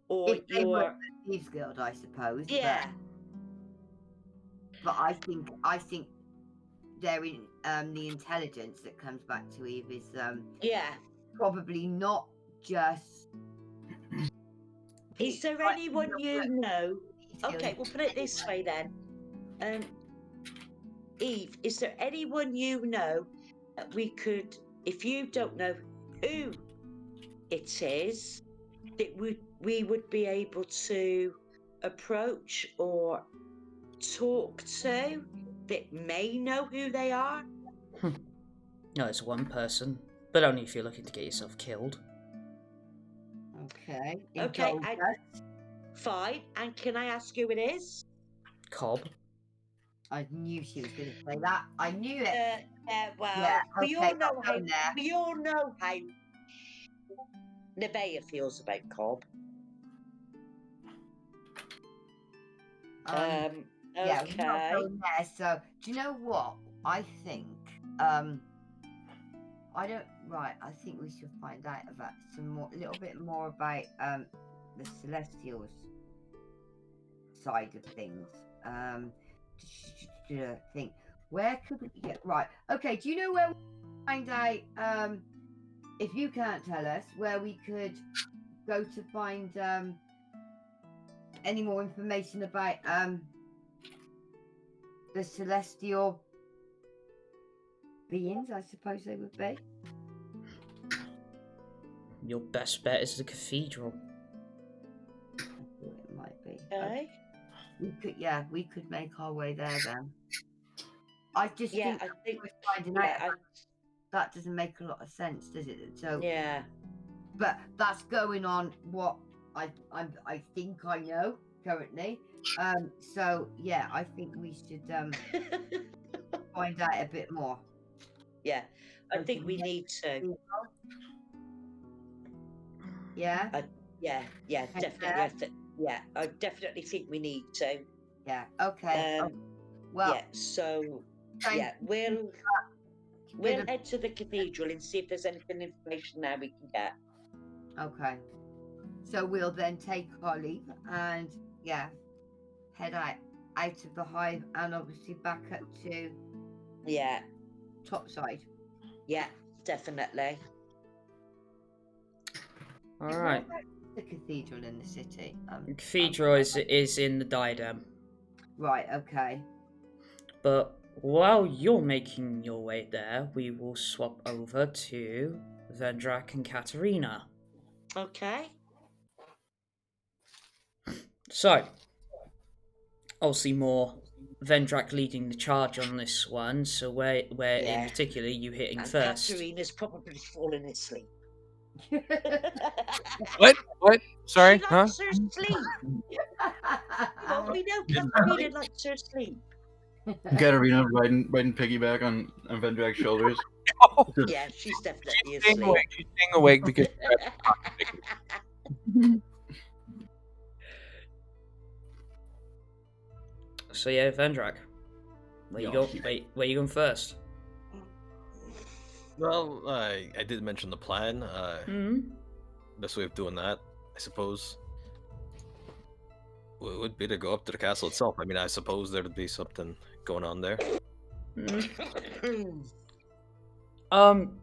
Or If they were your, the Thieves Guild, I suppose. yeah. But I think they're in the intelligence that comes back to Eve is Yeah. probably not just. Is there like, anyone you know? Okay, we'll put it this way then. Eve, is there anyone you know that we could, if you don't know who it is, that we would be able to approach or talk to that may know who they are? No, it's one person, but only if you're looking to get yourself killed. Okay. Okay, Fine. And can I ask who it is? Cobb. I knew she was going to say that. I knew it. Well, Yeah, we okay, all know I'll how go there. we all know how Nevaeh feels about Cobb. Yeah, we're not Okay. going there. So, do you know what? I think, I don't. Right, I think we should find out about a little bit more about the Celestials side of things. Think where could we get right? Okay, do you know where we find out? If you can't tell us where we could go to find any more information about the celestial beings, I suppose they would be. Your best bet is the cathedral. I thought it might be. Okay. We could make our way there then. I just think I think we're finding out that doesn't make a lot of sense, does it? So yeah. but that's going on what I think I know currently. So yeah, I think we should find out a bit more. Yeah, I think we need to. Yeah. Yeah, definitely. I definitely think we need to. Yeah. Okay. Well. Yeah. So yeah, we'll head to the cathedral and see if there's anything information there we can get. Okay. So we'll then take our leave and head out of the hive and obviously back up to topside. Yeah, definitely. All right. The cathedral in the city. The cathedral is in the diadem. Right. Okay. But while you're making your way there, we will swap over to Vendrak and Katterina. Okay. So, obviously more Vendrak leading the charge on this one, so where in particular you hitting and first? Katterina's probably fallen asleep. What? Sorry, She huh? likes her sleep. Well, we know Katterina likes her sleep. Katterina riding piggyback on Vendrak's shoulders. Yeah, she's definitely She's asleep. staying awake because. So yeah, Vendrak, where you going first? Well, I did mention the plan. Best way of doing that, I suppose, would be to go up to the castle itself. I mean, I suppose there would be something going on there.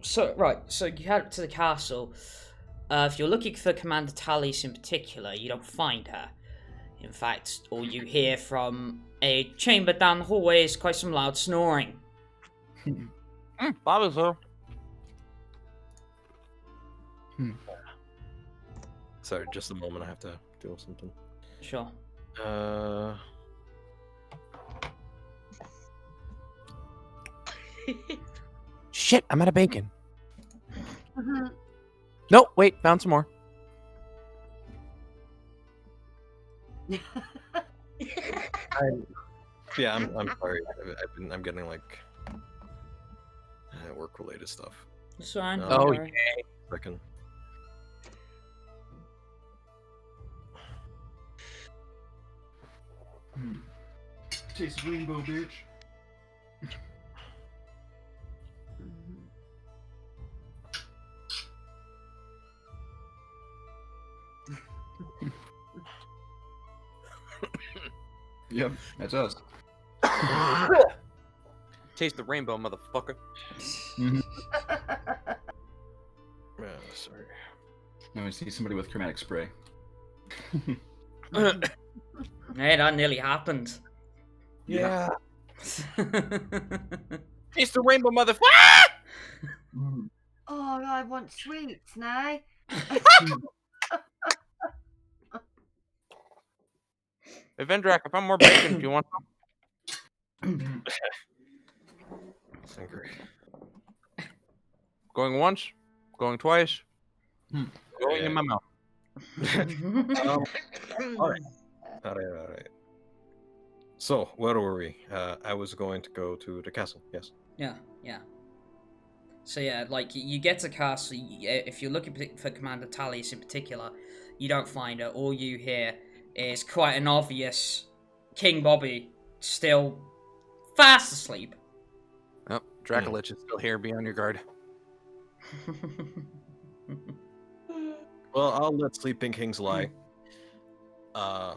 So you head up to the castle. If you're looking for Commander Tallis in particular, you don't find her. In fact, all you hear from a chamber down the hallway is quite some loud snoring. Bobby, sir. Sorry, just a moment. I have to deal with something. Sure. Shit, I'm out of bacon. Nope, wait, found some more. I'm sorry. I'm getting like work-related stuff. That's fine. Oh, Alright. Second. Taste of rainbow, bitch. Yep, that's us. Taste the rainbow, motherfucker. Sorry. Now we see somebody with chromatic spray. Hey, that nearly happened. Yeah. Taste the rainbow, motherfucker. Oh, I want sweets now. Hey, Vendrak, I found more bacon if you want some. Angry. Going once, going twice, going in my mouth. All right. So, where were we? I was going to go to the castle. Yes. Yeah. So yeah, like you get to castle. If you're looking for Commander Tallius in particular, you don't find her. All you hear is quite an obvious King Bobby still fast asleep. Oh, Dracolich is still here. Be on your guard. Well, I'll let sleeping kings lie. And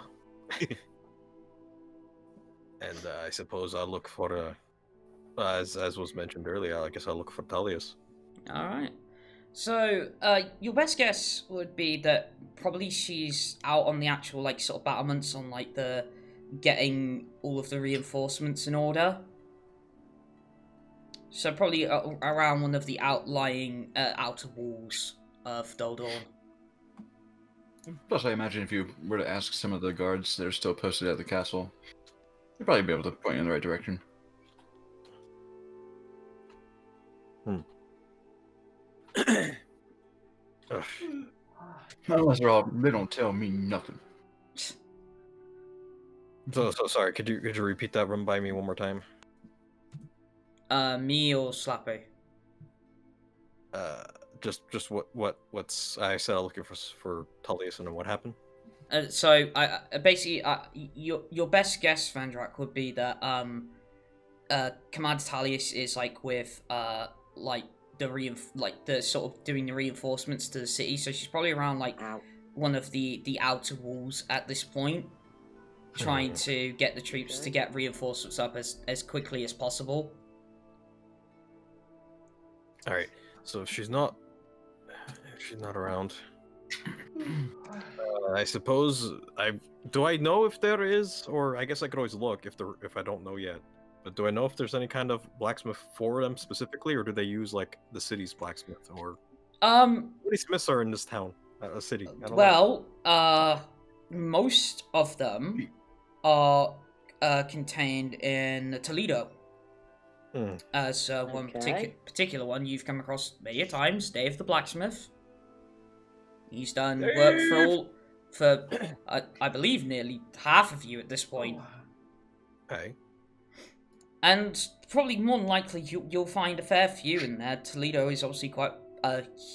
I suppose I'll look for, as was mentioned earlier, I guess I'll look for Tallius. All right. So, your best guess would be that probably she's out on the actual like sort of battlements on like the getting all of the reinforcements in order. So probably around one of the outlying outer walls of Dulldawn. Plus, I imagine if you were to ask some of the guards that are still posted at the castle, they'd probably be able to point you in the right direction. Unless they don't tell me nothing. So sorry. Could you repeat that run by me one more time? Me or Slappy? Just what's I said looking for Tallius and what happened? So I basically your best guess, Vendrak, would be that Commander Tallius is like with like the sort of doing the reinforcements to the city. So she's probably around like one of the outer walls at this point, trying to get the troops to get reinforcements up as quickly as possible. All right. So if she's not around, I suppose do I know if there is, or I guess I could always look if I don't know yet. But do I know if there's any kind of blacksmith for them specifically, or do they use like the city's blacksmith, or how many smiths are in this town, a city? I don't know. Most of them are contained in Toledo. As one particular one you've come across many times, Dave the blacksmith. He's done work for I believe nearly half of you at this point. Okay. And probably more than likely you'll find a fair few in there. Toledo is obviously quite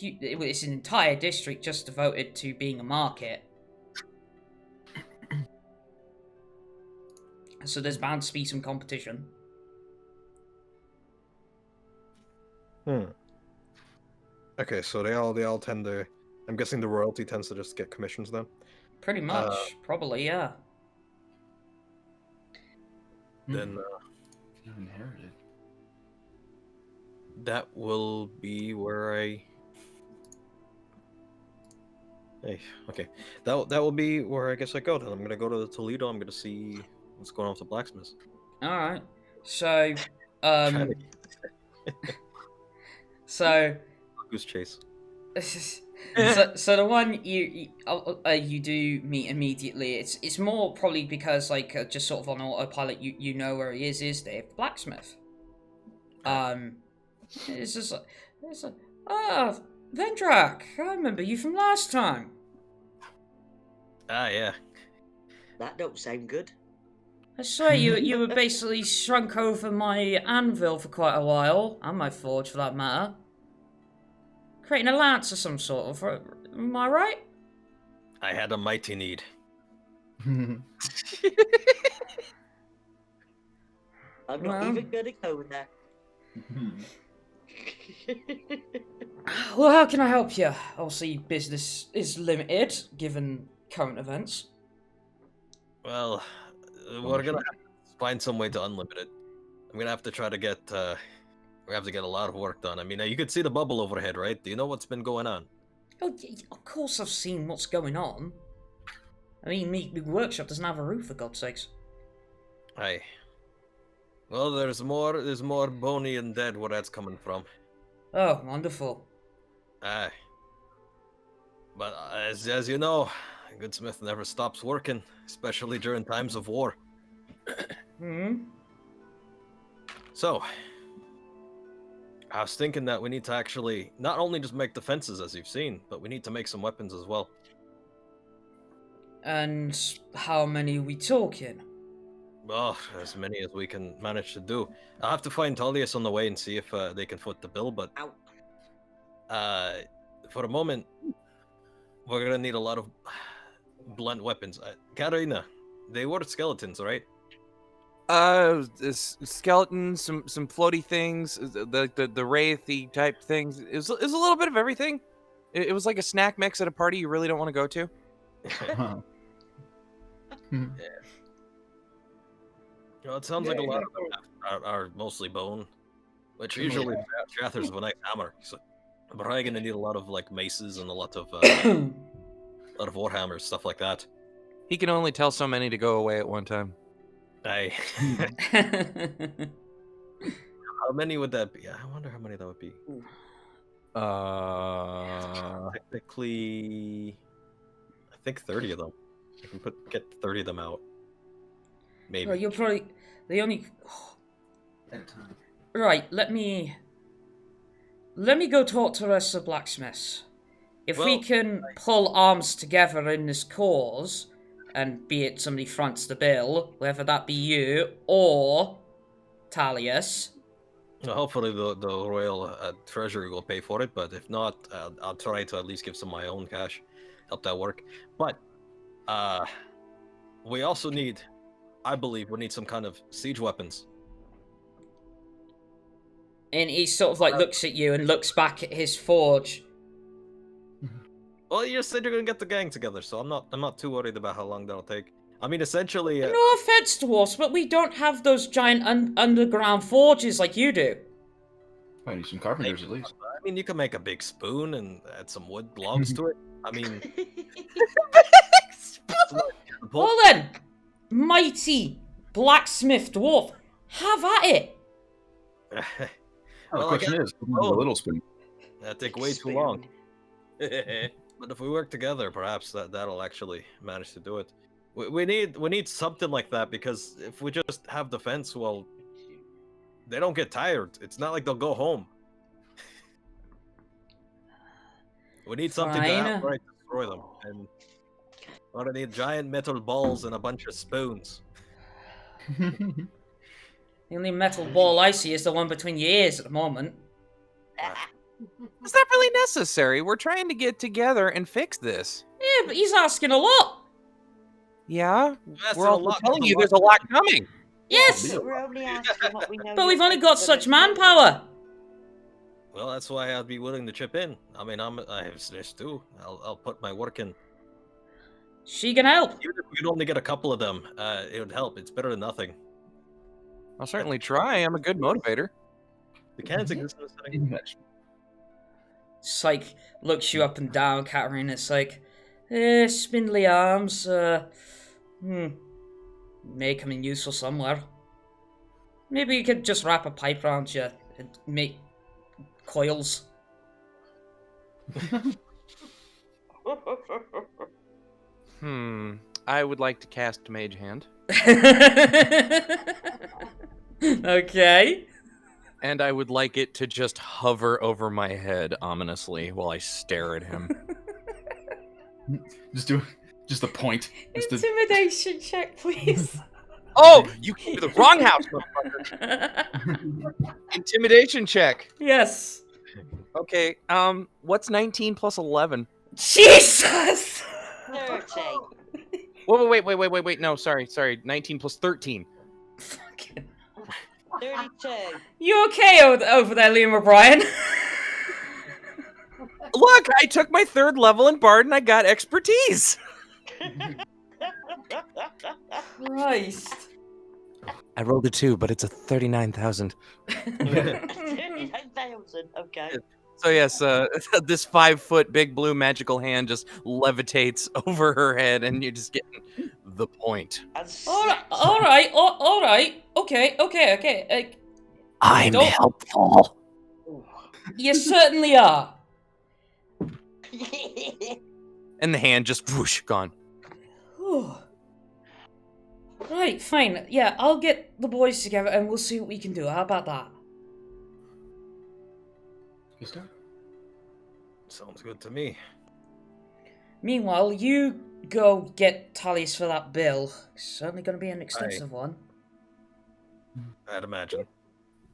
huge. It's an entire district just devoted to being a market. So there's bound to be some competition. Okay, so they all tend to. I'm guessing the royalty tends to just get commissions then. Pretty much, probably, yeah. Then Inherited. that will be where I. Hey, okay, that will be where I guess I go then. I'm gonna go to the Toledo. I'm gonna see what's going on with the blacksmiths. All right. So, so Goose chase. so the one you do meet immediately, it's more probably because like just sort of on autopilot you know where he is Dave the blacksmith. It's just like Vendrak, I remember you from last time. Ah, yeah. That don't sound good. I swear you were basically shrunk over my anvil for quite a while, and my forge for that matter. Creating a lance of some sort of, am I right? I had a mighty need. I'm not even gonna go there. Well, how can I help you? Obviously, business is limited, given current events. Well, we're gonna have to find some way to unlimit it. I'm gonna have to try to get. We have to get a lot of work done. I mean, you could see the bubble overhead, right? Do you know what's been going on? Oh, of course I've seen what's going on. I mean, my workshop doesn't have a roof, for God's sakes. Aye. Well, there's more bony and dead where that's coming from. Oh, wonderful. Aye. But as you know, a good smith never stops working, especially during times of war. So, I was thinking that we need to actually not only just make defenses as you've seen, but we need to make some weapons as well. And how many are we talking? Oh, as many as we can manage to do. I'll have to find Tullius on the way and see if they can foot the bill, but for the moment, we're gonna need a lot of blunt weapons. Katterina, they were skeletons, right? Skeletons, some floaty things, the wraithy type things. It was a little bit of everything. It was like a snack mix at a party you really don't want to go to. Huh. Hmm. Yeah. Well, it sounds like a lot of them are mostly bone, which usually Strathers with a nice hammer. So I'm probably gonna need a lot of like maces and a lot of warhammers, stuff like that. He can only tell so many to go away at one time. How many would that be? I wonder how many that would be. Technically, I think 30 of them. I can get 30 of them out. Maybe. Well, you're probably the only. Right, let me go talk to the rest of the blacksmiths. If we Well, can pull arms together in this cause, and be it somebody fronts the bill, whether that be you or Tullius. Well, hopefully the royal treasury will pay for it, but if not, I'll try to at least give some of my own cash, help that work. But we also need, I believe, we need some kind of siege weapons. And he sort of like looks at you and looks back at his forge. Well, you just said you're gonna get the gang together, so I'm not too worried about how long that'll take. I mean, essentially. No offense to us, but we don't have those giant underground forges like you do. I need some carpenters at least. I mean, you can make a big spoon and add some wood logs to it. I mean. Well then, mighty blacksmith dwarf, have at it. The question is, the little spoon. That'd take way too long. But if we work together, perhaps that'll actually manage to do it. We need something like that, because if we just have defense, well, they don't get tired. It's not like they'll go home. We need something to outright destroy them, and we're gonna need giant metal balls and a bunch of spoons. The only metal ball I see is the one between your ears at the moment. Is that really necessary? We're trying to get together and fix this. Yeah, but he's asking a lot. Yeah? That's We're a also lot. telling you there's a lot coming. Yes, We're only asking what we know. but we've only got such manpower. Well, that's why I'd be willing to chip in. I mean, I have this too. I'll put my work in. She can help. Even if we could only get a couple of them, it would help. It's better than nothing. I'll certainly try. I'm a good motivator. The cans exist in the setting. Psych looks you up and down, Katterina. It's like, spindly arms, may come in useful somewhere. Maybe you could just wrap a pipe around you and make coils. I would like to cast Mage Hand. Okay. And I would like it to just hover over my head ominously while I stare at him. Just a point. Intimidation check, please. Oh, you came to the wrong house, motherfucker. Intimidation check. Yes. Okay, what's 19 plus 11? Jesus! 30. Wait, no, sorry, 19 plus 13. Fucking... 32. You okay over there, Liam O'Brien? Look, I took my 3rd level in Bard and I got expertise. Christ. I rolled a 2, but it's a 39,000. 39,000. Okay. So yes, this 5-foot big blue magical hand just levitates over her head, and you're just getting the point. All right. Okay. I'm helpful. You certainly are. And the hand just whoosh gone. Right, fine. Yeah, I'll get the boys together and we'll see what we can do. How about that? Sounds good to me. Meanwhile, you go get tallies for that bill. Certainly going to be an extensive one. I'd imagine.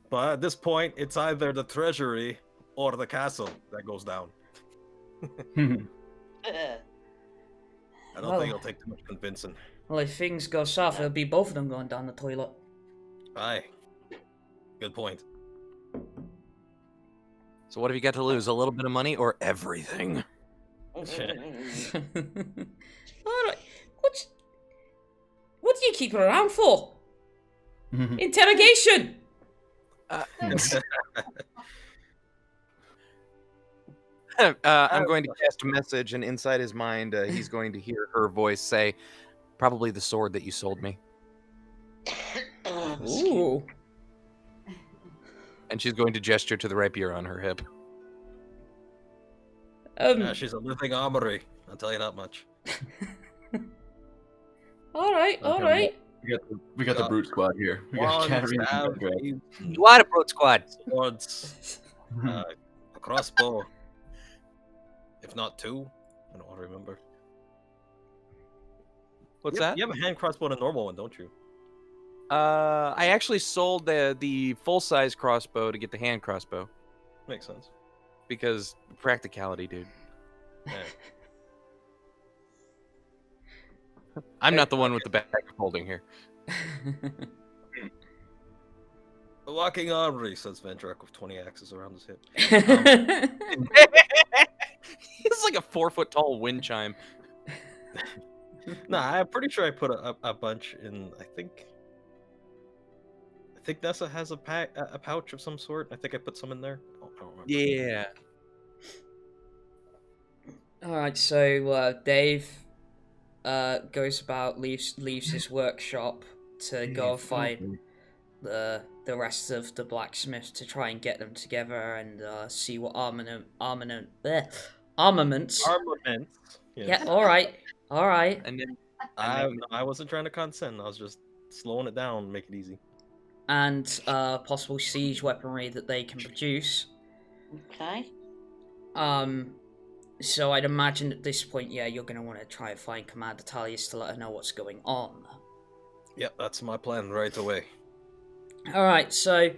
But at this point, it's either the treasury or the castle that goes down. I don't think it'll take too much convincing. Well, if things go south, it'll be both of them going down the toilet. Aye. Good point. So what have you got to lose? A little bit of money or everything? Alright. What do you keep her around for? Interrogation! I'm going to cast a message, and inside his mind, he's going to hear her voice say, probably the sword that you sold me. Ooh. And she's going to gesture to the rapier on her hip. She's a living armory, I'll tell you that much. Alright. We got the brute squad here. We got Katterina and Vendrak. You are a brute squad. Swords, a crossbow, if not two. I don't remember. What's that? You have a hand crossbow and a normal one, don't you? I actually sold the full-size crossbow to get the hand crossbow. Makes sense. Because practicality, dude. Yeah. I'm not the one with the bag of holding here. A walking armory, says Vendrak with 20 axes around his hip. He's like a 4-foot-tall wind chime. Nah, I'm pretty sure I put a bunch in. I think Nessa has a pouch of some sort. I think I put some in there. I don't remember. Yeah. Alright, so Dave goes about, leaves his workshop to go find the rest of the blacksmiths to try and get them together and see what armaments. Armaments. Yeah, alright. And then I wasn't trying to condescend. I was just slowing it down, make it easy. And possible siege weaponry that they can produce. Okay. So I'd imagine at this point, yeah, you're going to want to try and find Commander Talius to let her know what's going on. Yep, that's my plan right away. Alright, so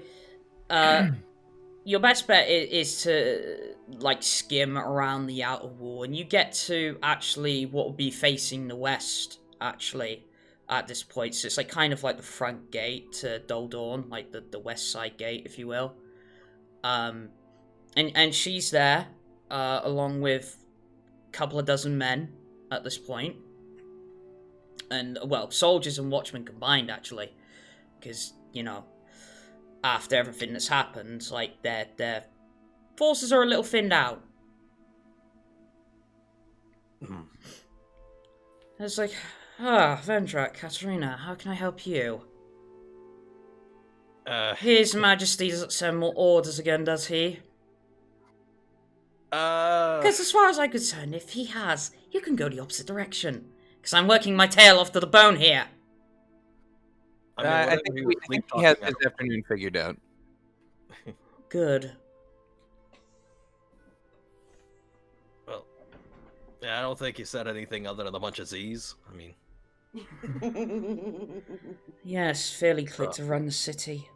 your best bet is to like skim around the outer wall, and you get to actually what would be facing the west, actually, at this point. So it's like kind of like the front gate to Dulldawn, like the west side gate, if you will. And she's there, along with a couple of dozen men at this point. And, well, soldiers and watchmen combined, actually. Because, you know, after everything that's happened, like, their forces are a little thinned out. It's like, Vendrak, Katterina, how can I help you? His Majesty doesn't send more orders again, does he? Because as far as I'm concerned, if he has, you can go the opposite direction. Because I'm working my tail off to the bone here. I think he has this afternoon figured out. Good. Well, yeah, I don't think he said anything other than a bunch of Z's. I mean... Yes, fairly quick to run the city.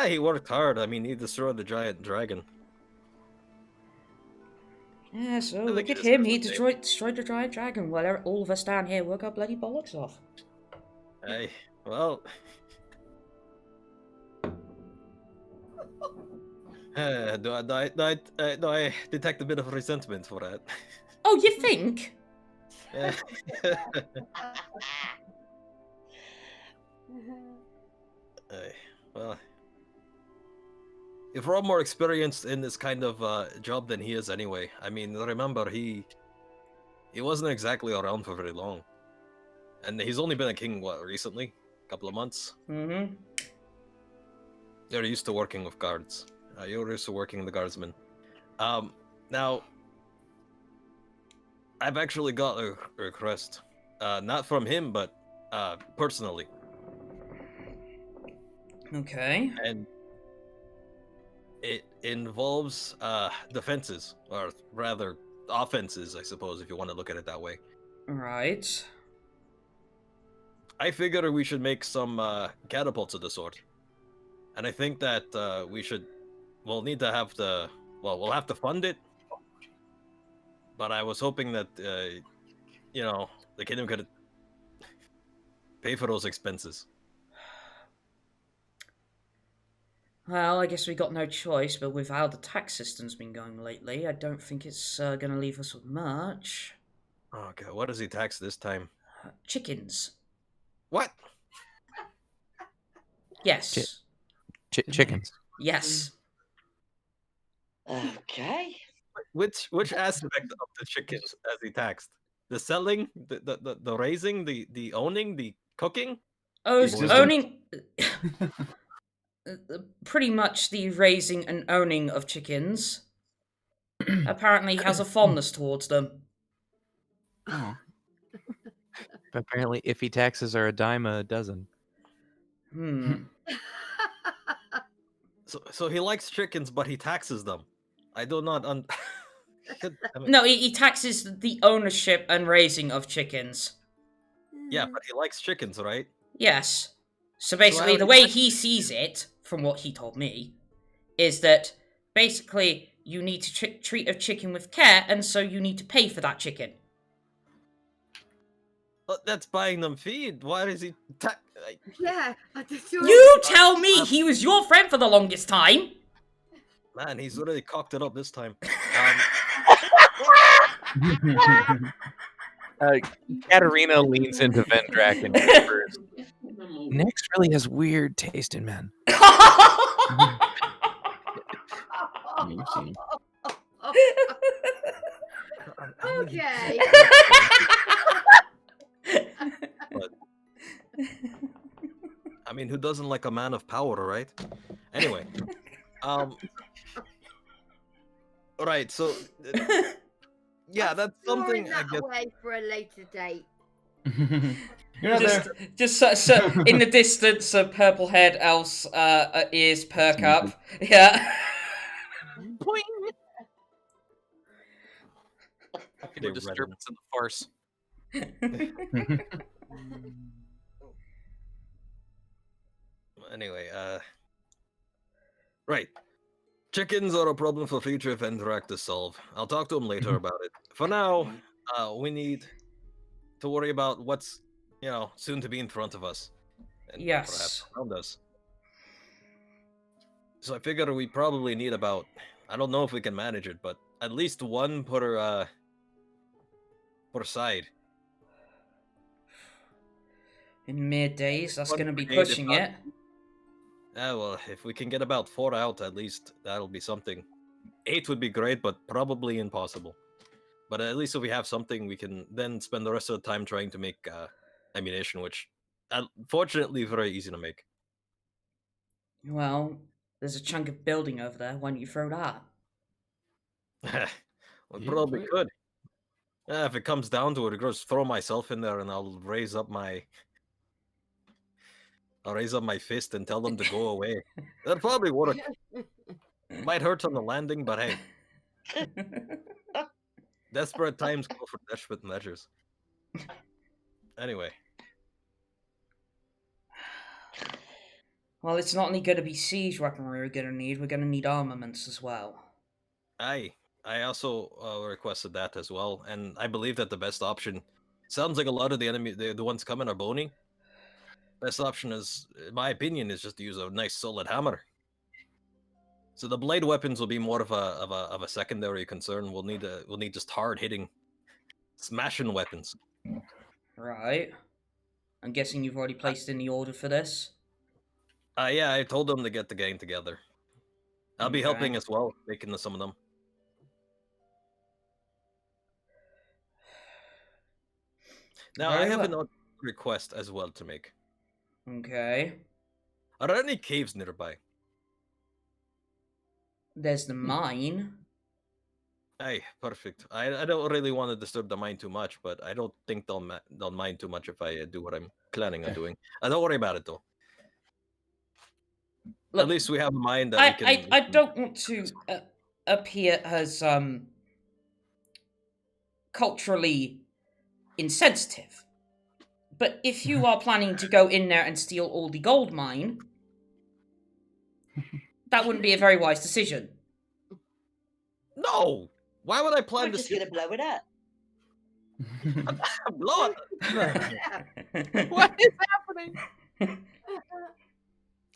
He worked hard. I mean, he destroyed the giant dragon. Yeah, so I look think at he him. He deserves destroyed the giant dragon while all of us down here work our bloody bollocks off. Hey, well... do I detect a bit of resentment for that? Oh, you think? Well, if we're all more experienced in this kind of job than he is anyway. I mean, remember, he wasn't exactly around for very long. And he's only been a king, what, recently? A couple of months? Mm-hmm. You're used to working with guards. You're used to working the guardsmen. Now, I've actually got a request. Not from him, but personally. Okay. And it involves defenses, or rather offenses, I suppose, if you want to look at it that way. Right. I figure we should make some catapults of the sort, and I think that we'll need to have we'll have to fund it. But I was hoping that the kingdom could pay for those expenses. Well, I guess we got no choice, but with how the tax system's been going lately, I don't think it's going to leave us with much. Okay, what does he tax this time? Chickens. What? Yes. Chickens. Yes. Okay. Which aspect of the chickens has he taxed? The selling, the raising, the owning, the cooking? Oh, Existence. owning... pretty much the raising and owning of chickens. Apparently he has a fondness towards them. Oh. Apparently, iffy taxes are a dime a dozen. So he likes chickens, but he taxes them. I do not No, he taxes the ownership and raising of chickens. Yeah, but he likes chickens, right? Yes. So basically, how the do way he sees it, from what he told me, is that basically you need to treat a chicken with care, and so you need to pay for that chicken. That's buying them feed. Why is he Yeah. I just saw You tell me he was your friend for the longest time. Man, he's really cocked it up this time. Katterina leans into Vendrak and whispers, Nyx really has weird taste in men. You've seen. Okay. I mean, who doesn't like a man of power, right? Anyway, right. So, yeah, that's something. Storing I that guess. away for a later date. You're not there. Just so in the distance, a purple-haired elf's ears perk up. Yeah. Boing. They Disturbance in the farce. Anyway, right. Chickens are a problem for future Vendrak to solve. I'll talk to him later about it. For now, we need to worry about what's, soon to be in front of us. And Yes. perhaps around us. So I figure we probably need about, I don't know if we can manage it, but at least one per side. In mere days, that's One going to be brigade, if pushing not- it. Well, if we can get about 4 out, at least that'll be something. 8 would be great, but probably impossible. But at least if we have something, we can then spend the rest of the time trying to make ammunition, which, fortunately, very easy to make. Well, there's a chunk of building over there. Why don't you throw that? We Yeah, probably right. could. If it comes down to it, I'll just throw myself in there and I'll raise up my fist and tell them to go away. That'd probably work. Might hurt on the landing, but hey, desperate times call for desperate measures. Anyway, Well, it's not only going to be siege weaponry we're going to need armaments as well. I also requested that as well, and I believe that the best option sounds like a lot of the enemy, the ones coming are bony. Best option is, in my opinion, is just to use a nice solid hammer. So the blade weapons will be more of a secondary concern. We'll need just hard hitting, smashing weapons. Right. I'm guessing you've already placed in the order for this. Yeah, I told them to get the gang together. I'll be helping Okay. as well, making some of them. Now I Very have well. another request as well to make. Okay. Are there any caves nearby? There's the mine. Aye, perfect. I don't really want to disturb the mine too much, but I don't think they'll mind too much if I do what I'm planning on doing. Don't worry about it though. At least we have a mind that we can. I don't want to appear as culturally insensitive, but if you are planning to go in there and steal all the gold mine, that wouldn't be a very wise decision. No! Why would I plan We're to just steal? going to blow it up. Blow it. What is happening?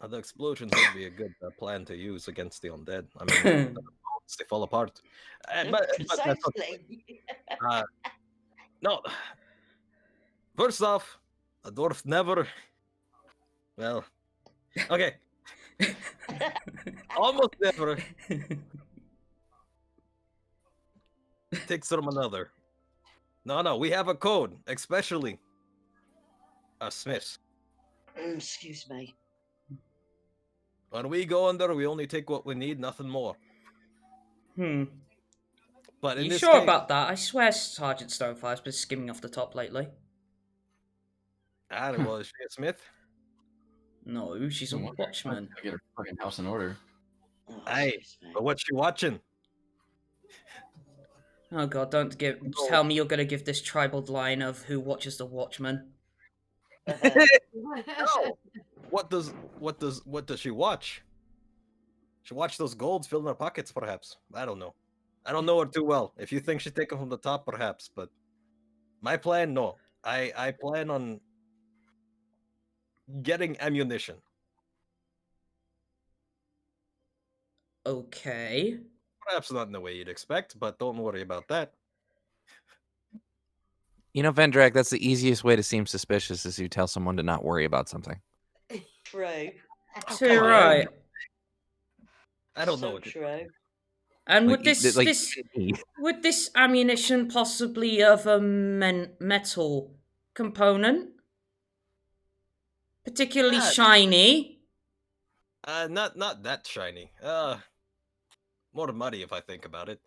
The explosions would be a good plan to use against the undead. I mean, they fall apart. But that's okay. Precisely. No. First off, a dwarf never. Well, okay. Almost never takes from another. No, we have a code, especially smiths. Excuse me. When we go under, we only take what we need, nothing more. But in You this sure case, about that? I swear Sergeant Stonefire's been skimming off the top lately. well, is she a smith? No, she's a watchman. Get her fucking house in order. Oh, Hey, excuse me. but what's she watching? Oh god, don't tell me you're gonna give this tribal line of who watches the watchman. No. What does she watch? She watch those golds fill in her pockets, perhaps. I don't know. I don't know her too well. If you think she's taken from the top, perhaps. But my plan, no. I plan on getting ammunition. Okay. Perhaps not in the way you'd expect, but don't worry about that. You know, Vendrak, that's the easiest way to seem suspicious is you tell someone to not worry about something. True. Too come on. right. I don't know So what you true. And Like, would this like- would this ammunition possibly have a metal component? Particularly Ah. shiny? not that shiny. More muddy if I think about it.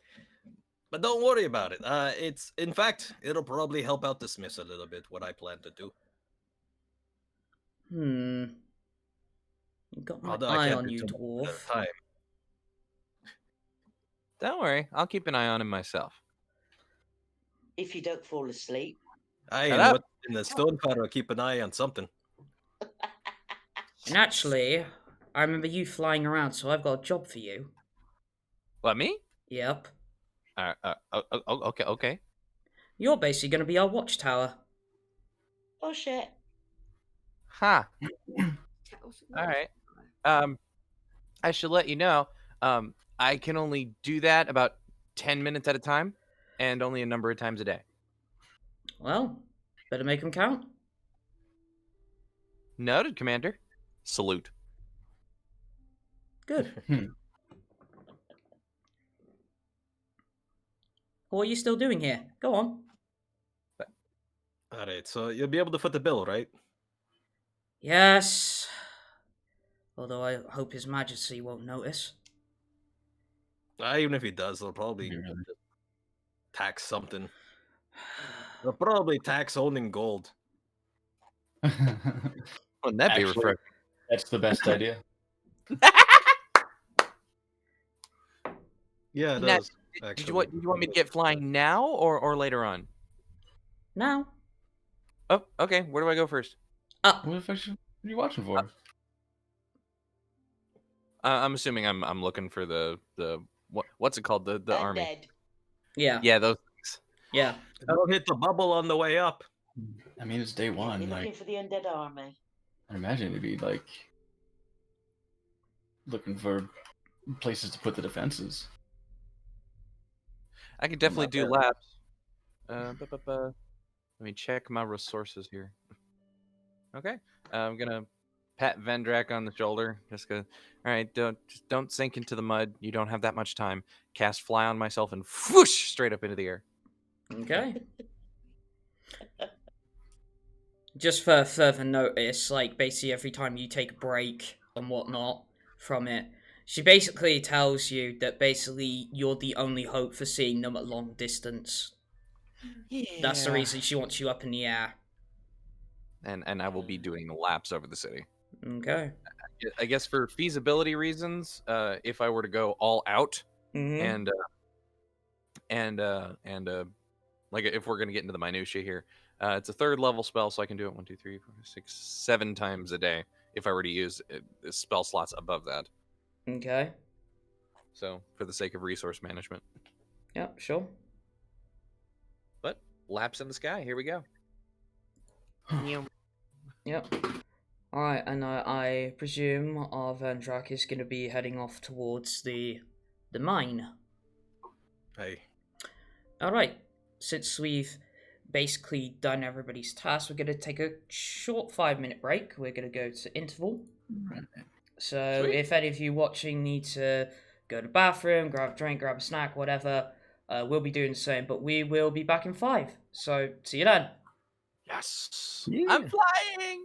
But don't worry about it. It's in fact, it'll probably help out the smiths a little bit. What I plan to do. You got my Although I eye can't on do you, too much dwarf. at a time. Don't worry, I'll keep an eye on him myself. If you don't fall asleep. I Shut and up. what in the Stonefire will keep an eye on something. And actually, I remember you flying around, so I've got a job for you. What, me? Yep. Okay. You're basically going to be our watchtower. Oh shit. Ha. All right. I should let you know. I can only do that about 10 minutes at a time, and only a number of times a day. Well, better make them count. Noted, Commander. Salute. Good. What are you still doing here? Go on. All right, so you'll be able to foot the bill, right? Yes. Although I hope His Majesty won't notice. Even if he does, they'll probably Yeah, really. tax something. They'll probably tax owning gold. Wouldn't that be Actually, refreshing? That's the best idea. Yeah, it Now, does. Did you want me to get flying now or later on? Now. Oh, okay. Where do I go first? Up. What are you watching for? I'm assuming I'm looking for the what's it called, the army? Undead. Yeah. Yeah, those things. Yeah. Don't hit the bubble on the way up. I mean, it's day You're one. looking Like, for the undead army. I imagine it'd be like looking for places to put the defenses. I could definitely Not do bad. laps. Let me check my resources here. Okay, I'm gonna pat Vendrak on the shoulder. Just go. All right, don't sink into the mud. You don't have that much time. Cast fly on myself and whoosh straight up into the air. Okay. Just for further notice, like basically every time you take a break and whatnot from it, she basically tells you that basically you're the only hope for seeing them at long distance. Yeah. That's the reason she wants you up in the air. And I will be doing laps over the city. Okay. I guess for feasibility reasons, if I were to go all out Mm-hmm. and like if we're gonna get into the minutia here, it's a 3rd level spell, so I can do it 1, 2, 3, 4, 6, 7 times a day if I were to use spell slots above that. Okay. So for the sake of resource management. Yep, sure. But laps in the sky. Here we go. Yep. Alright, and I presume our Vendrak is going to be heading off towards the mine. Hey. Alright, since we've basically done everybody's task, we're going to take a short 5-minute break. We're going to go to interval. Right. So Sweet. if any of you watching need to go to the bathroom, grab a drink, grab a snack, whatever, we'll be doing the same, but we will be back in 5. So see you then. Yes. Yeah. I'm flying.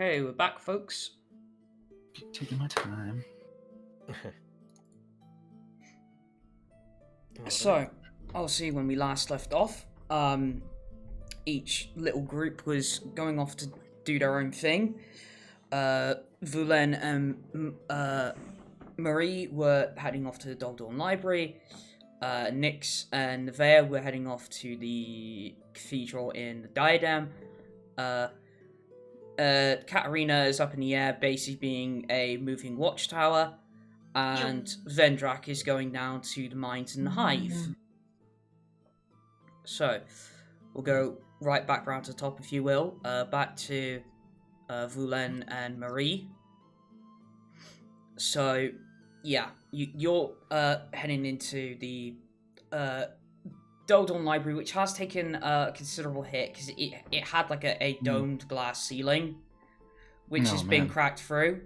Okay, we're back, folks. Taking my time. So, obviously, when we last left off, each little group was going off to do their own thing. Vulen and Marie were heading off to the Dulldawn library. Nyx and Nevaeh were heading off to the cathedral in the Diadem. Katterina is up in the air, basically being a moving watchtower. And Vendrak is going down to the mines in the hive. So, we'll go right back round to the top, if you will. Back to Vulen and Marie. So, yeah, you're heading into the Dulldawn library, which has taken a considerable hit, because it had like a domed glass ceiling, which has been cracked through.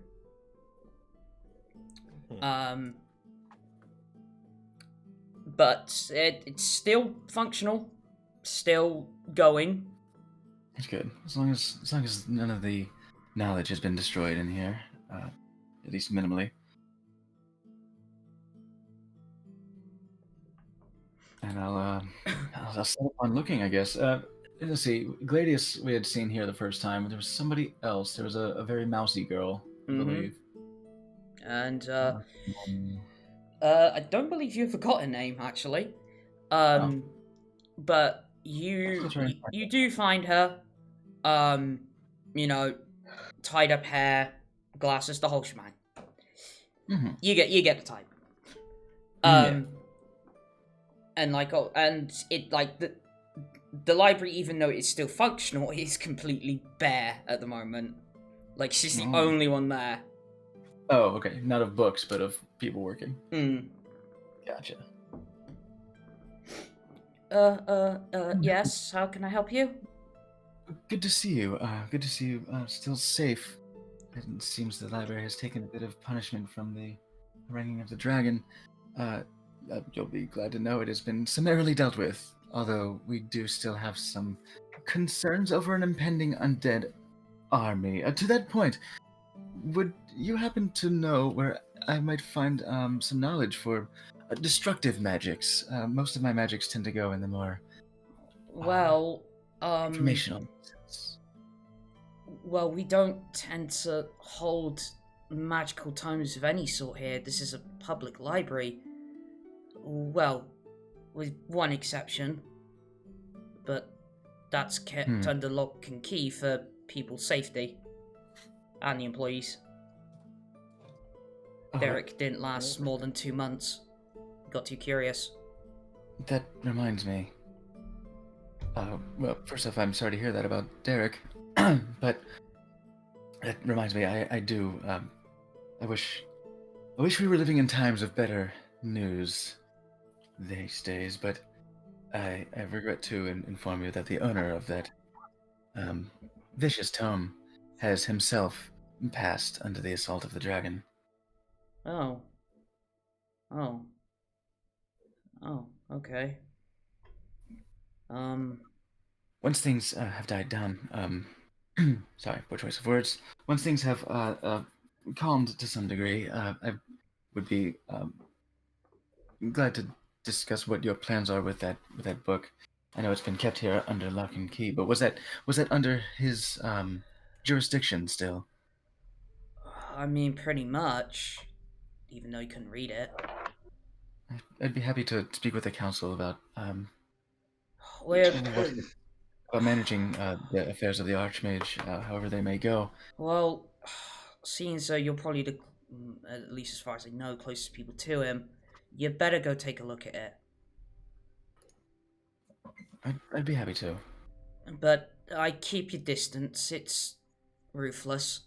But it's still functional, still going. That's good. As long as none of the knowledge has been destroyed in here, at least minimally. And I'll start on looking, I guess. Let's see. Gladius we had seen here the first time. There was somebody else. There was a very mousy girl, I believe. And I don't believe you forgot her name, actually. But you do find her. You know, tied up hair, glasses, the whole shebang. You get the type. And the library, even though it's still functional, is completely bare at the moment. Like, she's the only one there. Oh, okay. Not of books, but of people working. Gotcha. Yes, how can I help you? Good to see you. Good to see you still safe. It seems the library has taken a bit of punishment from the ringing of the dragon. You'll be glad to know it has been summarily dealt with, although we do still have some concerns over an impending undead army. To that point, would you happen to know where I might find some knowledge for destructive magics? Most of my magics tend to go in the more informational sense. Well, we don't tend to hold magical tomes of any sort here. This is a public library. Well, with one exception, but that's kept under lock and key for people's safety and the employees. Derek didn't last more than 2 months. Got too curious. That reminds me. Well, first off, I'm sorry to hear that about Derek, but that reminds me. I do. I wish we were living in times of better news these days, but I regret to inform you that the owner of that vicious tome has himself passed under the assault of the dragon. Oh, okay. Once things have died down, sorry, poor choice of words. Once things have calmed to some degree, I would be glad to discuss what your plans are with that book. I know it's been kept here under lock and key, but was that under his jurisdiction still? I mean, pretty much. Even though you couldn't read it. I'd be happy to speak with the council about managing the affairs of the Archmage, however they may go. Well, seeing so you're probably the, at least as far as I know, closest people to him, you better go take a look at it. I'd be happy to. But I keep your distance. It's ruthless.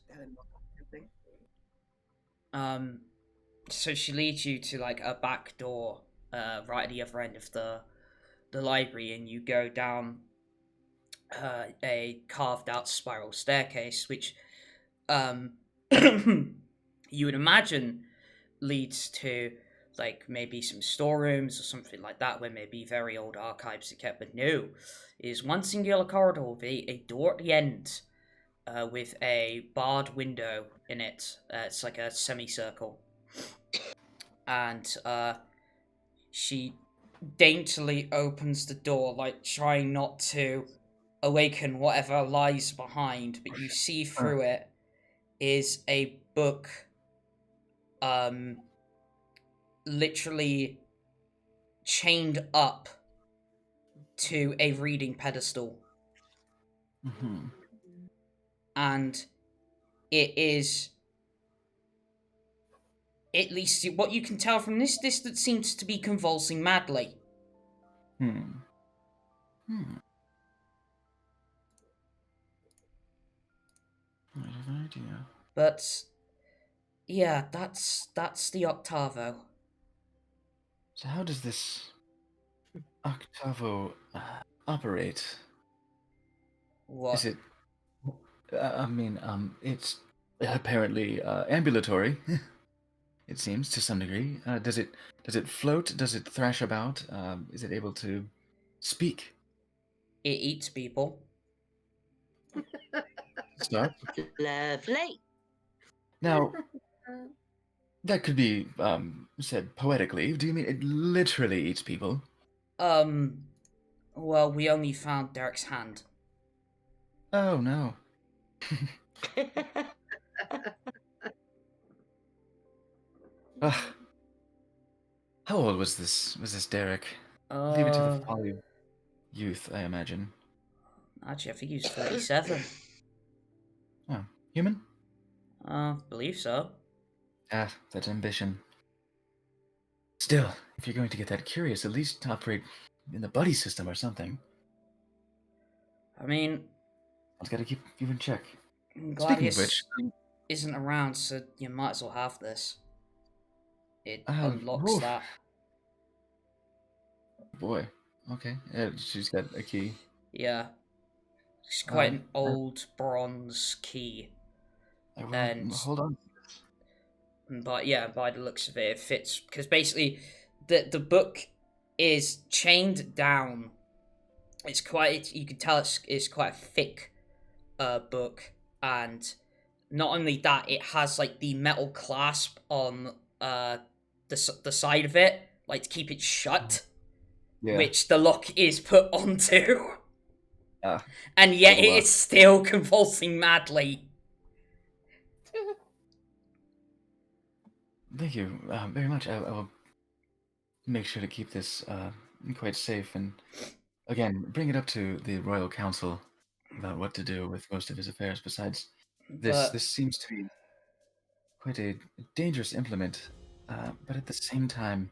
So she leads you to like a back door, right at the other end of the library, and you go down a carved out spiral staircase, which you would imagine leads to like maybe some storerooms or something like that, where maybe very old archives are kept. But no, it is one singular corridor with a door at the end, with a barred window in it. It's like a semicircle. And she daintily opens the door, like trying not to awaken whatever lies behind, but you see through it is a book literally chained up to a reading pedestal. Mm-hmm. And it is, at least what you can tell from this distance, seems to be convulsing madly. I have an idea. But yeah, that's the Octavo. So how does this Octavo operate? What? Is it? It's apparently ambulatory. It seems to some degree. Does it float? Does it thrash about? Is it able to speak? It eats people. Start. Lovely. Now, that could be said poetically. Do you mean it literally eats people? Well, we only found Derek's hand. Oh no. Ugh. How old was this Derek? Leave it to the folly of youth, I imagine. Actually, I think he was 37. Oh, human? Believe so. Ah, that's ambition. Still, if you're going to get that curious, at least operate in the buddy system or something. I mean, I've got to keep you in check. Speaking of Gladius which, isn't around, so you might as well have this. It unlocks oof. that. Boy, okay. She's got a key. Yeah. It's quite an old bronze key. And hold on. but yeah, by the looks of it, it fits, because basically the book is chained down. It's quite, you can tell it's quite a thick book, and not only that, it has like the metal clasp on the side of it, like to keep it shut, which the lock is put onto. And yet it is still convulsing madly. Thank you very much. I will make sure to keep this quite safe, and again, bring it up to the Royal Council about what to do with most of his affairs. Besides, this seems to be quite a dangerous implement, but at the same time,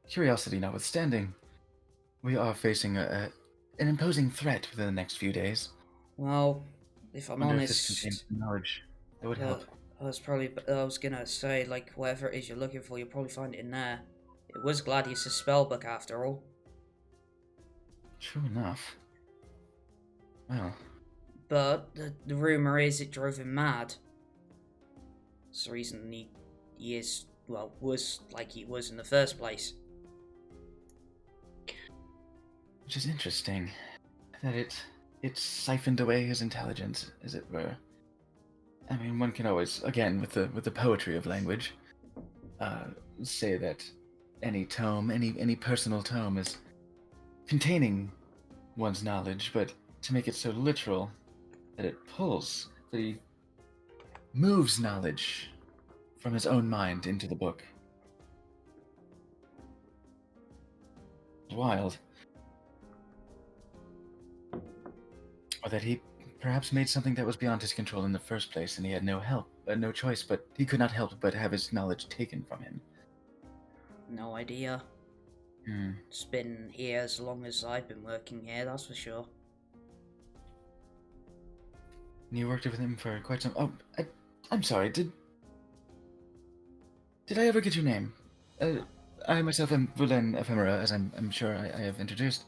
curiosity notwithstanding, we are facing an imposing threat within the next few days. Well, if I'm honest, if this contains knowledge that would help. I was gonna say, like, whatever it is you're looking for, you'll probably find it in there. It was Gladius' spellbook, after all. True enough. Well. But the rumor is it drove him mad. That's the reason he is, well, was like he was in the first place. Which is interesting, that it siphoned away his intelligence, as it were. I mean, one can always, again, with the poetry of language, say that any tome, any personal tome is containing one's knowledge, but to make it so literal that it pulls, that he moves knowledge from his own mind into the book. Wild. Or that he perhaps made something that was beyond his control in the first place, and he had no choice, but he could not help but have his knowledge taken from him. No idea. It's been here as long as I've been working here, that's for sure. You worked with him for quite some... Oh, I'm sorry, did I ever get your name? I myself am Vulen Ephemera, as I'm sure I have introduced.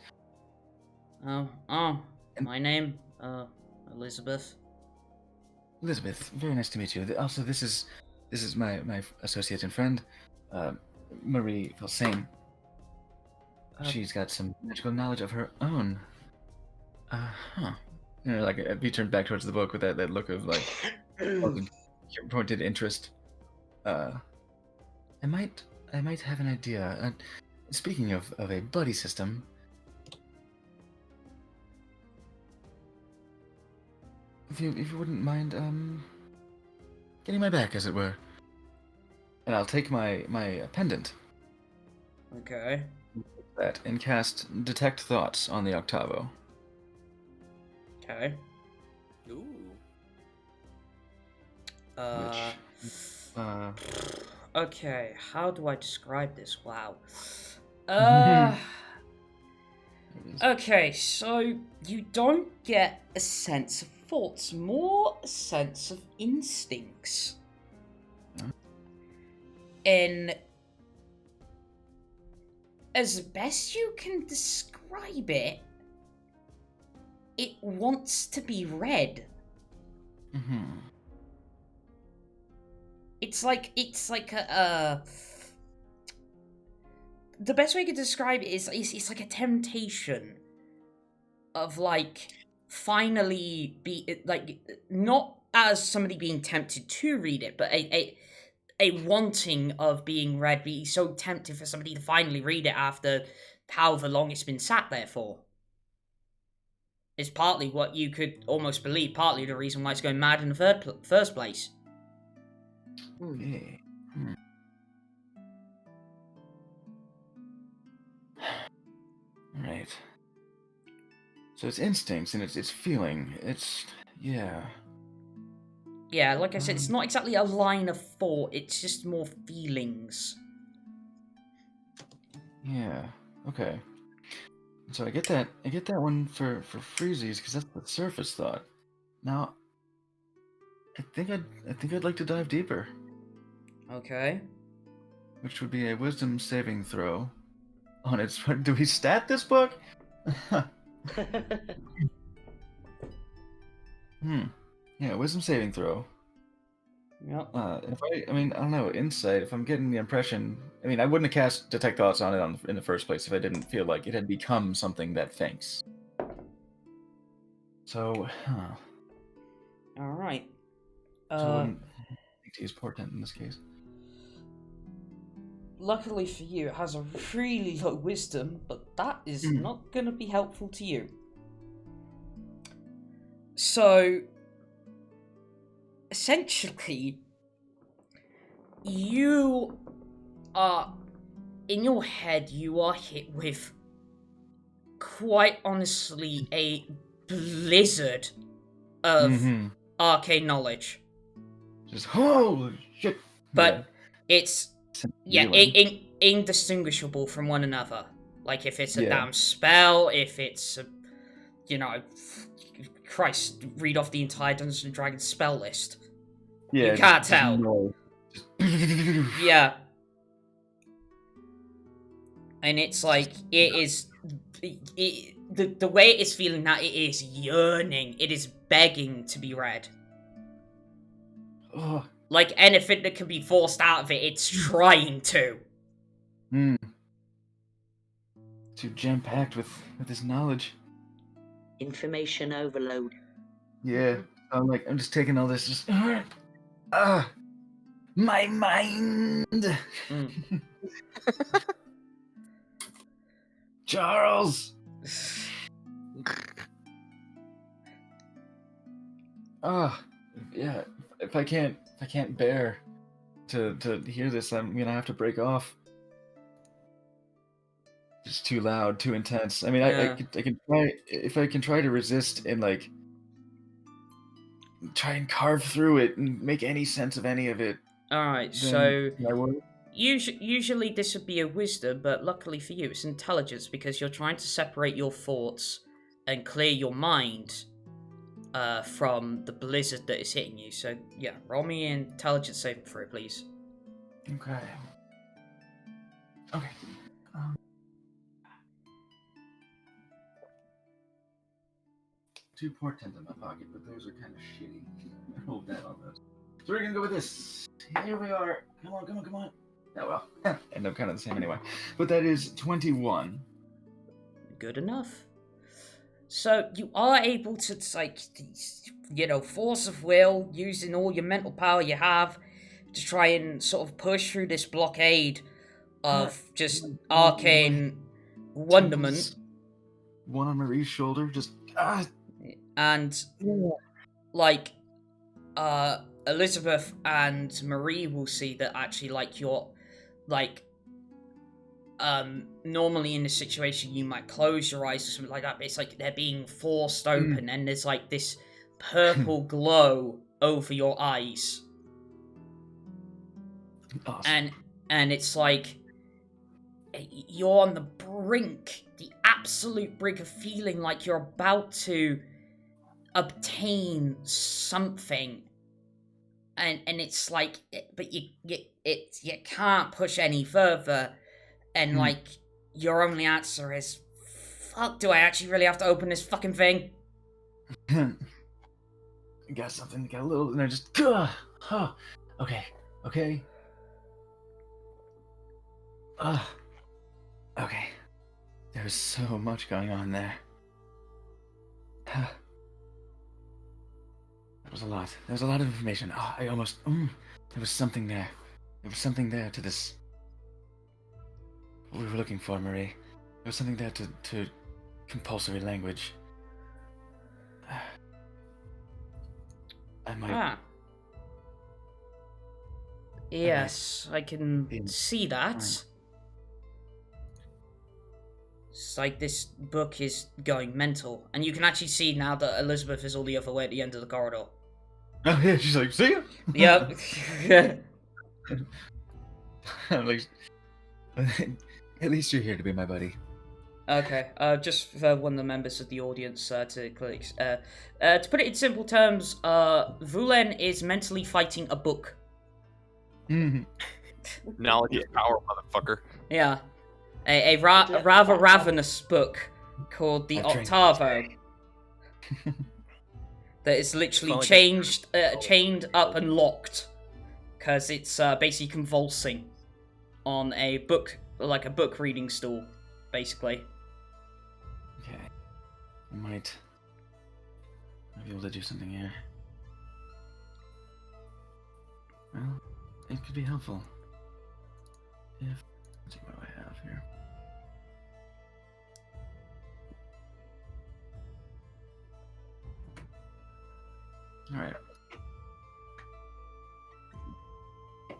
My name, Elizabeth. Elizabeth, very nice to meet you. Also, this is my associate and friend, Marie Felsain. She's got some magical knowledge of her own. like he turned back towards the book with that look of like pointed interest. I might have an idea. Speaking of a buddy system, if you wouldn't mind getting my back, as it were, and I'll take my pendant Okay. that and cast Detect Thoughts on the Octavo. Okay. Ooh. Okay, how do I describe this? Wow. Okay, so you don't get a sense of thoughts, more a sense of instincts. And as best you can describe it, it wants to be read. Mm-hmm. It's like a the best way I could describe it is it's like a temptation of like finally be like not as somebody being tempted to read it, but a wanting of being read, be so tempted for somebody to finally read it after however long it's been sat there for. It's partly what you could almost believe, partly the reason why it's going mad in the first place. Okay. Right. So it's instincts and it's feeling. It's yeah. Yeah, like I said, it's not exactly a line of thought, it's just more feelings. Yeah. Okay. So I get that one for freezies because that's the surface thought. Now, I think I'd like to dive deeper, Okay. which would be a wisdom saving throw on its. Do we stat this book? Yeah, wisdom saving throw. Yep. If I mean, I don't know, insight. If I'm getting the impression, I mean, I wouldn't have cast detect thoughts on it in the first place if I didn't feel like it had become something that thinks. So, All right. So I wouldn't think to use portent in this case. Luckily for you, it has a really low wisdom, but that is not going to be helpful to you. So, essentially, you are, in your head, you are hit with, quite honestly, a blizzard of arcane knowledge. Just holy shit. But it's Yeah. indistinguishable from one another. Like if it's a Yeah. damn spell, if it's a, Christ, read off the entire Dungeons and Dragons spell list. Yeah, You can't tell. Yeah. And it's like the way it is feeling now, it is yearning. It is begging to be read. Oh. Like anything that can be forced out of it, it's trying to. Too jam-packed with this knowledge. Information overload. Yeah. I'm just taking all this, just my mind. Charles. Yeah. If I can't bear to hear this, I'm gonna have to break off. It's too loud, too intense. I mean, I can try, if I can try to resist and like try and carve through it and make any sense of any of it. Alright, so usually this would be a wisdom, but luckily for you, it's intelligence because you're trying to separate your thoughts and clear your mind from the blizzard that is hitting you. So yeah, roll me an intelligence saving throw, please. Okay. Two portent in my pocket, but those are kind of shitty. I rolled that on those. So we're gonna go with this. Here we are. Come on. Oh well. End up kind of the same anyway. But that is 21. Good enough. So you are able to, like, force of will, using all your mental power you have to try and sort of push through this blockade of just arcane wonderment. Temples. One on Marie's shoulder, just And like Elizabeth and Marie will see that actually, like, you're like normally in this situation you might close your eyes or something like that, but it's like they're being forced open and there's like this purple glow over your eyes. Awesome. And it's like you're on the brink, the absolute brink of feeling like you're about to obtain something, and it's like, but you can't push any further, and like your only answer is, fuck, do I actually really have to open this fucking thing? Got something, got a little, and I just okay. Okay. There's so much going on there. There was a lot. There was a lot of information. I almost... there was something there. There was something there to this... What we were looking for, Marie. There was something there to compulsory language. I might... Yes, I can see that. It's like this book is going mental. And you can actually see now that Elizabeth is all the other way at the end of the corridor. Oh yeah, she's like, see ya? Yep. I'm like, at least you're here to be my buddy. Okay, just for one of the members of the audience to click. To put it in simple terms, Vulen is mentally fighting a book. Knowledge is power, motherfucker. Yeah. A rather ravenous book called the Octavo that is literally chained up and locked because it's basically convulsing on a book, like a book reading stool, basically. Okay, I might be able to do something here. Well, it could be helpful if... Let's see what I have here. Alright. I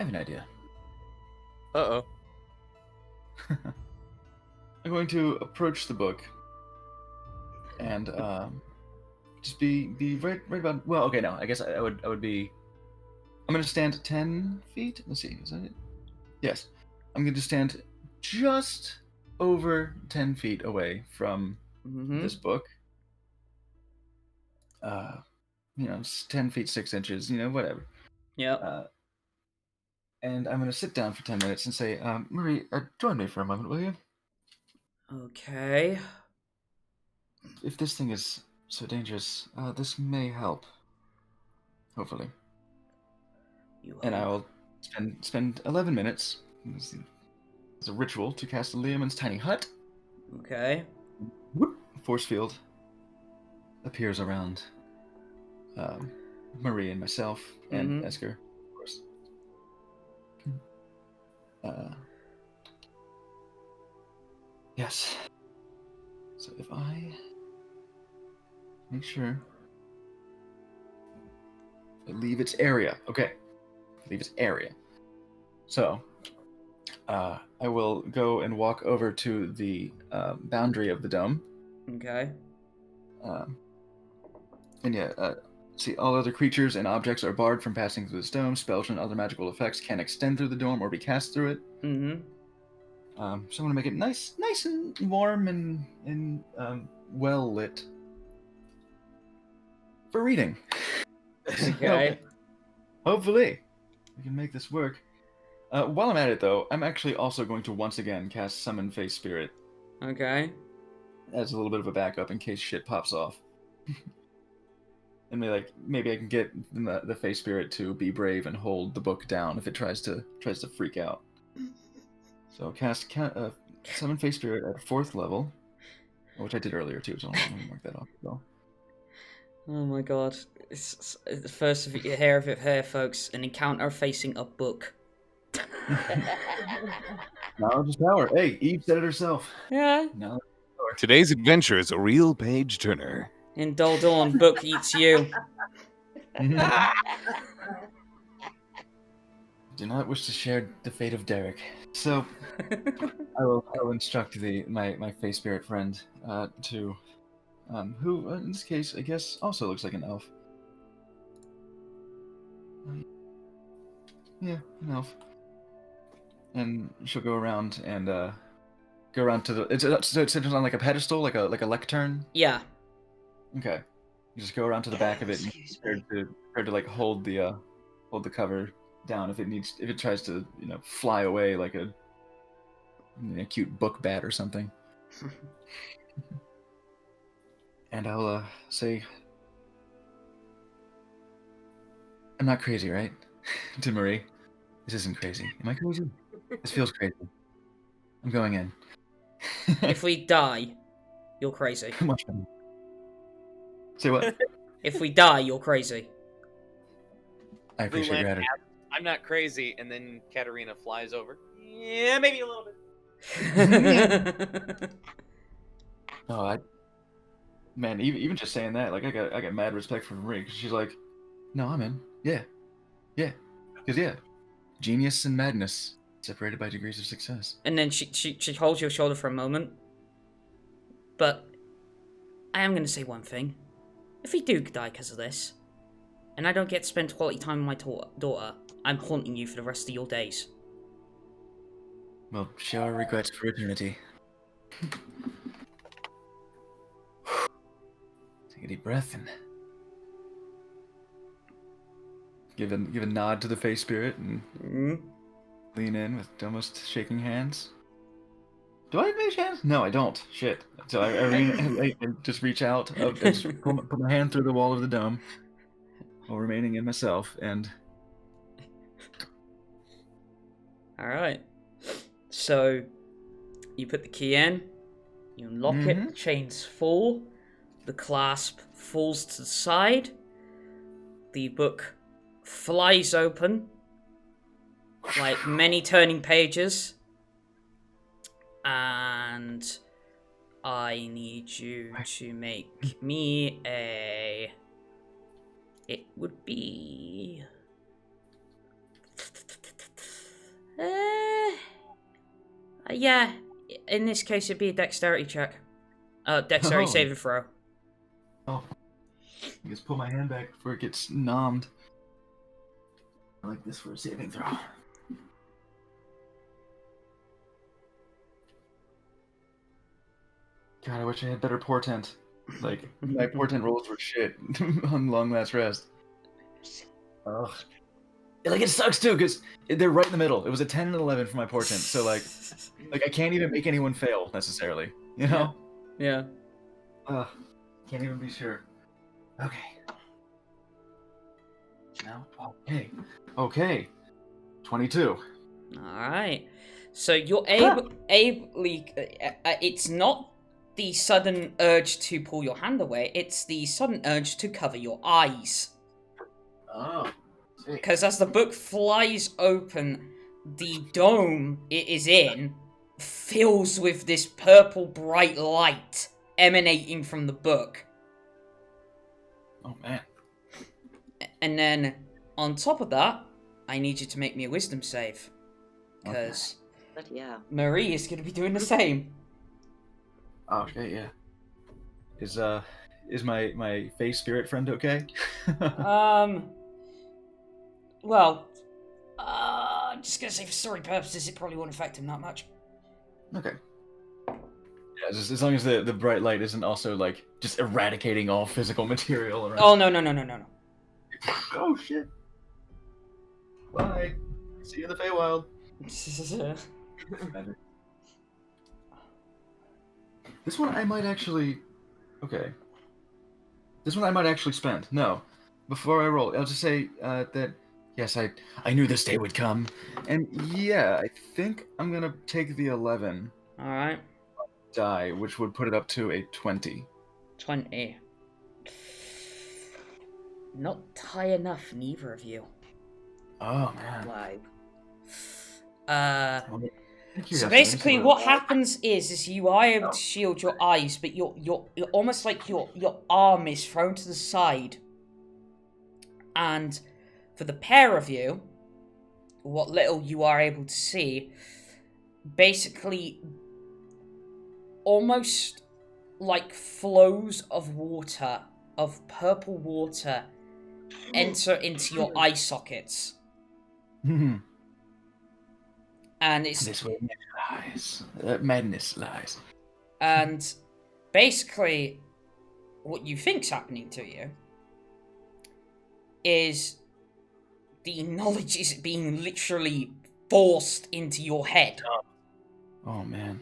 have an idea. Uh-oh. I'm going to approach the book and just be right about, well, okay, no, I guess I would be, I'm going to stand 10 feet. Let's see, is that it? Yes. I'm going to stand just over 10 feet away from this book. 10 feet 6 inches, whatever. Yeah. And I'm going to sit down for 10 minutes and say, Marie, join me for a moment, will you? Okay. If this thing is so dangerous, this may help. Hopefully. And I will spend 11 minutes as a ritual to cast Liamon's tiny hut. Okay. Whoop, force field appears around Marie and myself and Esker, of course. Yes. So if I make sure I leave its area. Okay. Leave its area. So I will go and walk over to the boundary of the dome. Okay. See, all other creatures and objects are barred from passing through this dome. Spells and other magical effects can extend through the dome or be cast through it. So I'm gonna make it nice and warm and well lit for reading. Okay. Hopefully, we can make this work. While I'm at it, though, I'm actually also going to once again cast Summon Face Spirit. Okay. As a little bit of a backup in case shit pops off. And maybe I can get the Face Spirit to be brave and hold the book down if it tries to freak out. So cast Summon Face Spirit at 4th level. which I did earlier too, so let me mark that off. So. Oh my god. It's the first of you hear of it here, folks. An encounter facing a book. Knowledge is power. Hey, Eve said it herself. Yeah. No. Today's adventure is a real page turner. In Dulldawn, book eats you. Do not wish to share the fate of Derek. So, I will instruct my face spirit friend to, who in this case I guess also looks like an elf. Yeah, an elf. And she'll go around and go around to the. It's on like a pedestal, like a lectern. Yeah. Okay. You just go around to the back of it and prepare to like hold the cover down if it tries to fly away like a cute book bat or something. And I'll say, I'm not crazy, right? To Marie, this isn't crazy. Am I crazy? This feels crazy. I'm going in. If we die, you're crazy. Much better. Say what? If we die, you're crazy. I appreciate your attitude. I'm not crazy, and then Katterina flies over. Yeah, maybe a little bit. No, man, even just saying that, like I got mad respect for Marie because she's like, no, I'm in. Yeah, because genius and madness separated by degrees of success. And then she holds your shoulder for a moment. But I am going to say one thing. If we do die because of this, and I don't get to spend quality time with my daughter, I'm haunting you for the rest of your days. Well, share our regrets for eternity. Take a deep breath and give a nod to the face spirit and lean in with almost shaking hands. Do I have mage hands? No, I don't. Shit. So I just reach out, just put my hand through the wall of the dome, while remaining in myself, and. All right. So you put the key in, you unlock it, the chains fall, the clasp falls to the side, the book flies open, like many turning pages, and I need you to make me a... It would be... yeah, in this case it'd be a dexterity check. Dexterity saving throw. Oh. I just pull my hand back before it gets nommed. I like this for a saving throw. God, I wish I had better portent. Like, my portent rolls were shit on long last rest. Ugh. Like, it sucks too, because they're right in the middle. It was a 10 and 11 for my portent, so like I can't even make anyone fail, necessarily. You know? Yeah. Ugh. Can't even be sure. Okay. Now, okay. 22. Alright. So you're able... it's not the sudden urge to pull your hand away, it's the sudden urge to cover your eyes. Oh. Because as the book flies open, the dome it is in fills with this purple bright light emanating from the book. Oh, man. And then, on top of that, I need you to make me a wisdom save. Because Marie is going to be doing the same. Oh, okay, yeah. Is my face spirit friend okay? Well, I'm just going to say for story purposes, it probably won't affect him that much. Okay. Yeah, just as long as the bright light isn't also, like, just eradicating all physical material around. Oh, no. Oh, shit. Bye. See you in the Feywild. This one I might actually... Okay. This one I might actually spend. No. Before I roll, I'll just say that... Yes, I knew this day would come. And yeah, I think I'm gonna take the 11. Alright. die, which would put it up to a 20. 20. Not high enough, neither of you. Oh man. Wow. So basically, what happens is you are able to shield your eyes, but you're almost like your arm is thrown to the side, and for the pair of you, what little you are able to see, basically, almost like flows of water, of purple water, enter into your eye sockets. And it's This way lies. Madness lies. and basically what you think's happening to you is the knowledge is being literally forced into your head. Oh man.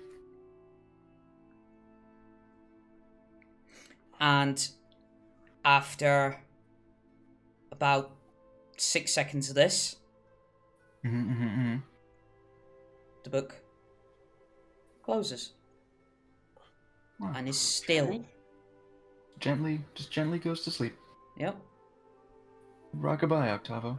And after about 6 seconds of this, the book closes and is still. Just gently goes to sleep. Yep. Rockabye, Octavo.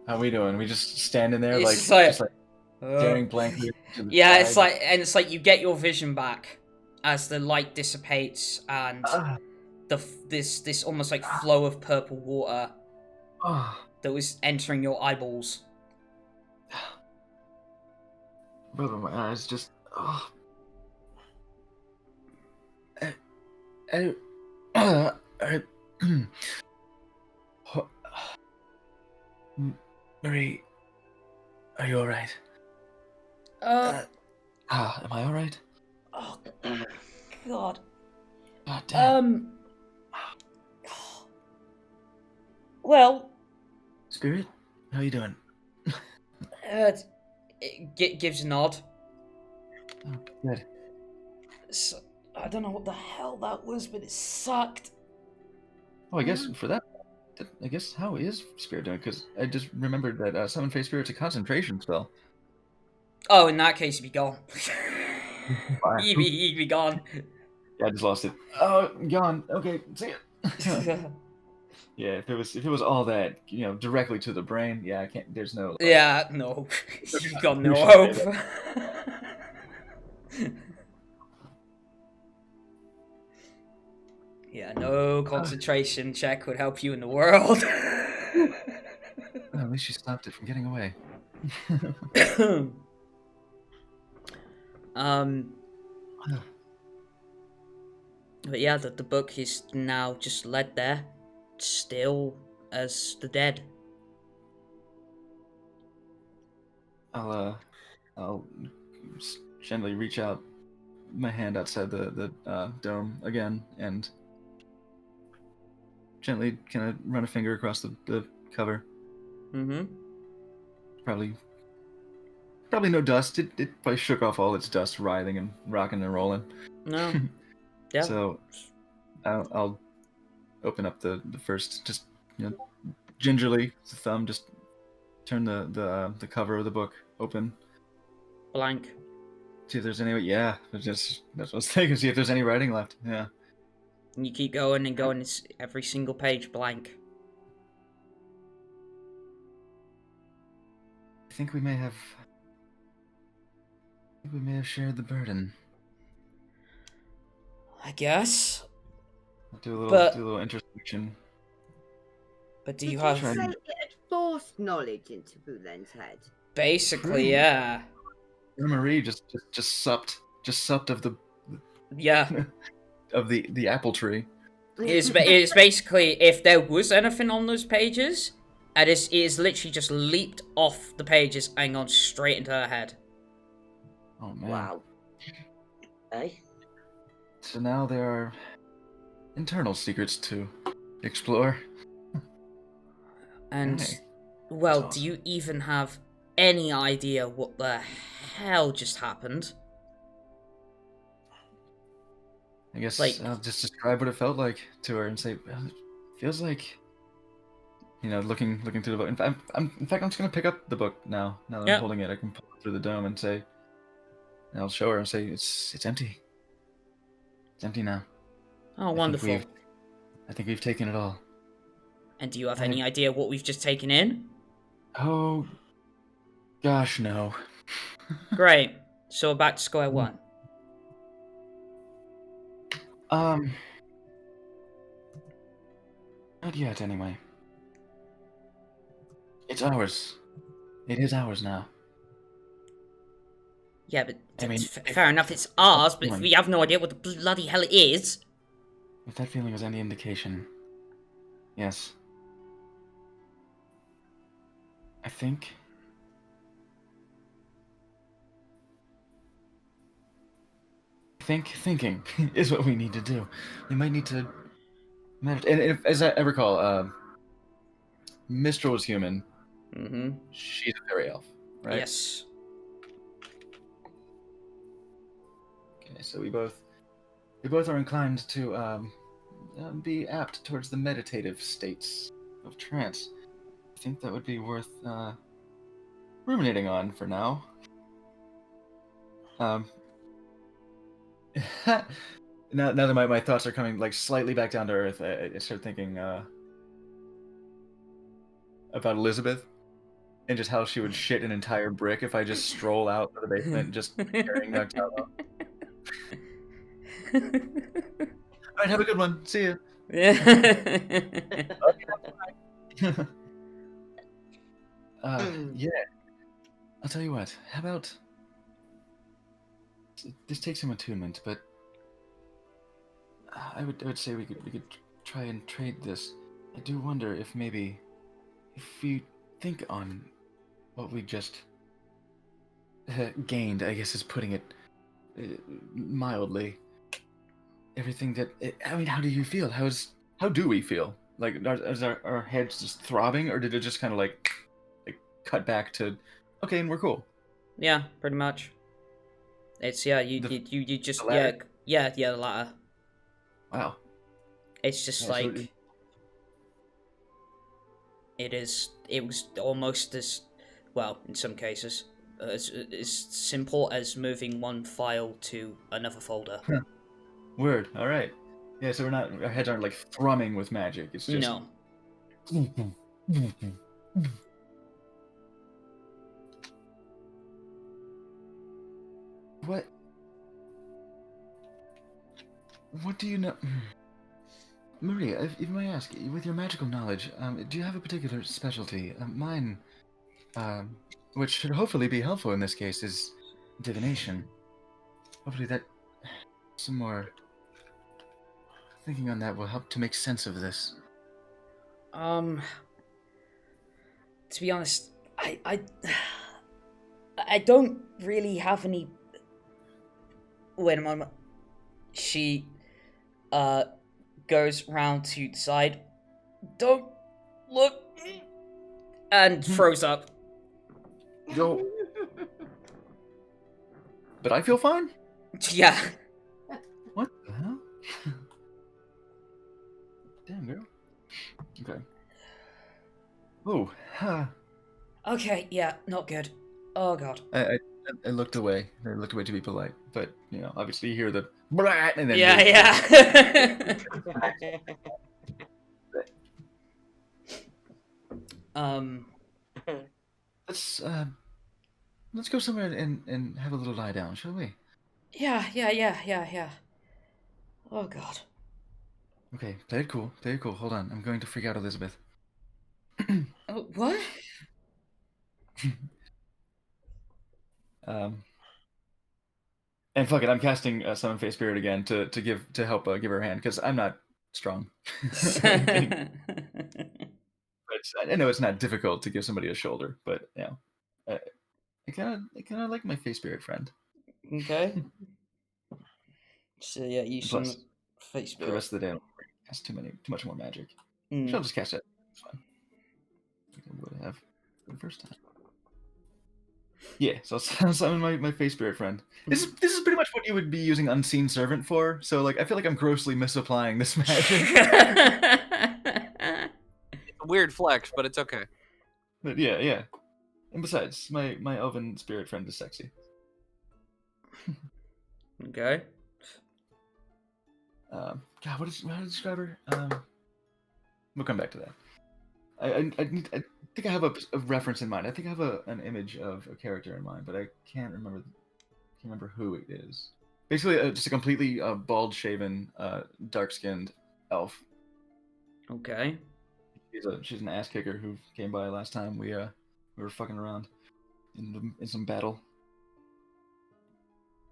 How we doing? We just standing there It's like, just like, staring blankly to the yeah, side. it's like you get your vision back as the light dissipates and this almost like flow of purple water that was entering your eyeballs. Brother, my eyes just. Marie, are you alright? Am I alright? Oh, God. God damn. Well, Spirit, how you doing? it gives a nod. Oh, good. So, I don't know what the hell that was, but it sucked. Oh, I guess for that, I guess how is Spirit doing? Because I just remembered that Summon Face Spirit's a concentration spell. Oh, in that case, he'd be gone. he'd be gone. Yeah, I just lost it. Oh, gone. Okay, see ya. Yeah, if it was all that, directly to the brain, yeah, I can't. There's no. Yeah, no, you've got no hope. Yeah, no concentration check would help you in the world. Well, at least you stopped it from getting away. But yeah, the book is now just led there, still as the dead. I'll gently reach out my hand outside the dome again and gently kind of run a finger across the cover. Mm-hmm. Probably no dust. It probably shook off all its dust, writhing and rocking and rolling. No. Yeah. So I'll open up the first, just gingerly, with the thumb, just turn the cover of the book open. Blank. See if there's any. Yeah, that's what I was thinking. See if there's any writing left. Yeah. And you keep going and going. It's every single page blank. I think we may have shared the burden. I guess. I'll do a little introspection. But do you Did have? you say it had forced knowledge into Vulen's head? Basically, yeah. Marie just supped of the of the apple tree. It's basically if there was anything on those pages, it is literally just leaped off the pages and gone straight into her head. Oh man! Wow. Hey. So now there are internal secrets to explore. And Hey, well, that's do you even have any idea what the hell just happened? I guess Like- I'll just describe what it felt like to her and say, well, it feels like looking through the book. In fact, I'm just gonna pick up the book now. Now that Yeah. I'm holding it, I can pull it through the dome and say, and I'll show her and say, it's empty. It's empty now. Oh, wonderful. I think we've taken it all. And do you have any idea what we've just taken in? Oh, gosh, no. Great. So we're back to square one. Not yet, anyway. It's ours. It is ours now. Yeah, but I mean, fair enough, it's ours, but if we have no idea what the bloody hell it is... If that feeling is any indication, yes. I think... Thinking is what we need to do. We might need to meditate. And if, as I recall, Mistral was human. Mm-hmm. She's a fairy elf, right? Yes. Okay, so we both are inclined to be apt towards the meditative states of trance. I think that would be worth ruminating on for now. Now that my thoughts are coming like slightly back down to earth, I start thinking about Elizabeth and just how she would shit an entire brick if I just stroll out of the basement just carrying that towel. Alright, have a good one. See you. Yeah. Yeah. I'll tell you what. How about this takes some attunement, but I would say we could try and trade this. I do wonder if maybe if we think on what we just gained, I guess is putting it mildly. Everything that I mean, how do you feel? How do we feel? Like, is our heads just throbbing, or did it just kind of like cut back to okay, and we're cool? Yeah, pretty much. It's you just the latter? the latter. Wow. It's just Yeah, so like it was almost as well in some cases as simple as moving one file to another folder. Word. All right. Yeah. So our heads aren't like thrumming with magic. It's just No. What do you know? Maria, if I may ask, with your magical knowledge, do you have a particular specialty? Mine, which should hopefully be helpful in this case, is divination. Hopefully that some more thinking on that will help to make sense of this. To be honest, I don't really have any. Wait a moment. She goes round to the side. Don't look, and throws up. Yo. But I feel fine. Yeah. What the hell? Damn, girl. Okay. Oh, Okay, yeah, not good. Oh god. I looked away. I looked away to be polite, but obviously you hear the brat and then Yeah. Let's go somewhere and have a little lie down, shall we? Yeah. Oh god. Okay, play it cool. Hold on, I'm going to freak out Elizabeth. Oh, what? And fuck it, I'm casting Summon Face Spirit again to help give her a hand because I'm not strong. But I know it's not difficult to give somebody a shoulder, but I kind of like my Face Spirit friend. Okay. So yeah, you some Plus, face for the rest of the day, I don't cast too much more magic. Mm. I'll just cast it. It's fine. Like I would have for the first time. Yeah, so I'll summon my Face Spirit friend. This is pretty much what you would be using Unseen Servant for. So like, I feel like I'm grossly misapplying this magic. It's a weird flex, but it's okay. But yeah. And besides, my elven spirit friend is sexy. Okay. God, how to describe her? We'll come back to that. I think I have a reference in mind. I think I have an image of a character in mind, but I can't remember who it is. Basically, just a completely bald-shaven, dark-skinned elf. Okay. She's an ass kicker who came by last time we were fucking around in some battle.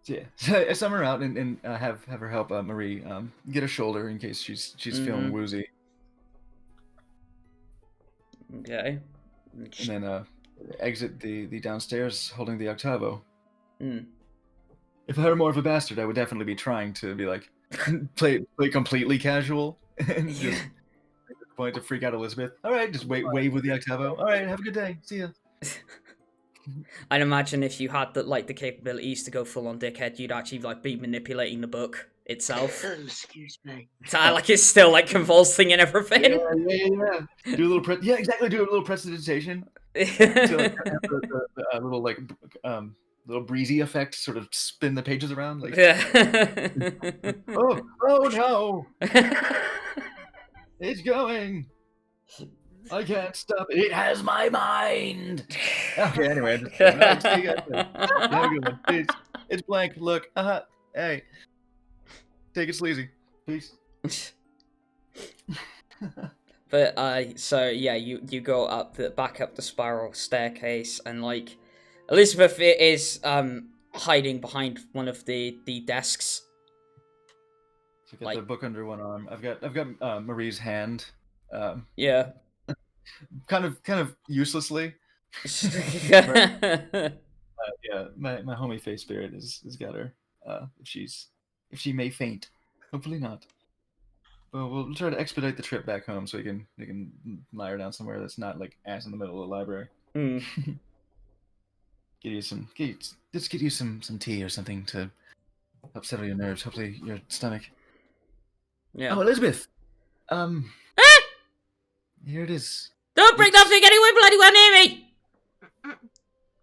So yeah, so I sum her out and have her help Marie get a shoulder in case she's feeling woozy. Okay. And then exit the downstairs holding the octavo. If I were more of a bastard, I would definitely be trying to be like play completely casual and just point to freak out Elizabeth. All right, just wave with the octavo. All right, have a good day. See ya. I'd imagine if you had the capabilities to go full on dickhead, you'd actually be manipulating the book itself. Excuse me. So it's still convulsing and everything. Yeah. Do a little exactly. Do a little prestidigitation. To have the little breezy effect, sort of spin the pages around. Oh no! It's going. I can't stop it. It has my mind. Okay, anyway, see you guys. Have a good one. It's blank. Look. Hey. Take it sleazy. Peace. But so yeah, you go back up the spiral staircase, and Elizabeth is hiding behind one of the desks. So I got the book under one arm. I've got Marie's hand. Yeah. Kind of uselessly. Yeah, my homie face spirit has got her. If she may faint, hopefully not. But we'll try to expedite the trip back home so we can lie her down somewhere that's not ass in the middle of the library. Get you some tea or something to help settle your nerves. Hopefully your stomach. Yeah. Oh, Elizabeth. Here it is. Don't bring nothing anywhere bloody well near me!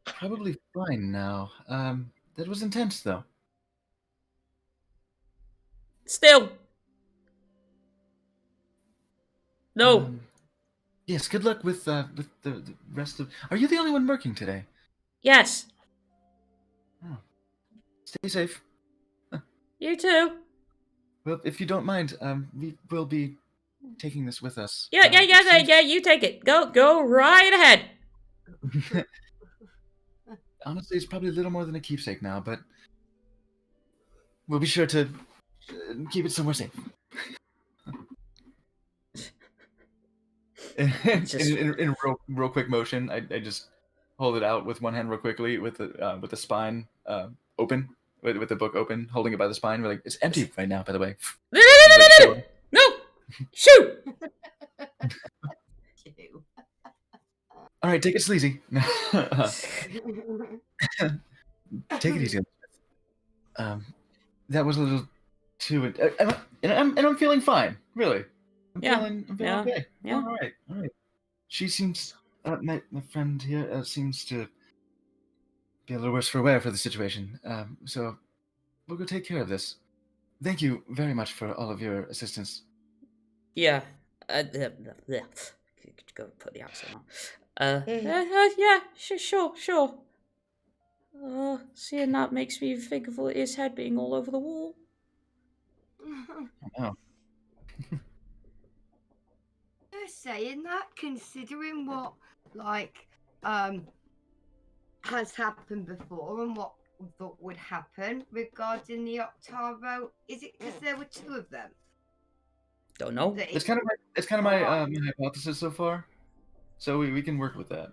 Probably fine now. That was intense though. Still. No. Yes, good luck with the rest of... Are you the only one working today? Yes. Oh. Stay safe. You too. Well, if you don't mind, we will be taking this with us. Yeah, you take it. Go right ahead. Honestly, it's probably a little more than a keepsake now, but we'll be sure to keep it somewhere safe. in real quick motion, I just hold it out with one hand real quickly with the spine open, with the book open, holding it by the spine. We're like, it's empty right now, by the way. No! Shoot! All right, take it sleazy. Take it easy. That was a little too. I'm feeling fine, really. I'm feeling okay. Yeah. All right. She seems, my friend here seems to be a little worse for wear for the situation. So we'll go take care of this. Thank you very much for all of your assistance. Yeah. Go put the accent on. Yeah, sure. Seeing that makes me think of his head being all over the wall. Oh. Saying that, considering what has happened before and what we thought would happen regarding the Octavo, is it because there were two of them? Don't know. It's kind of my hypothesis so far. So we can work with that.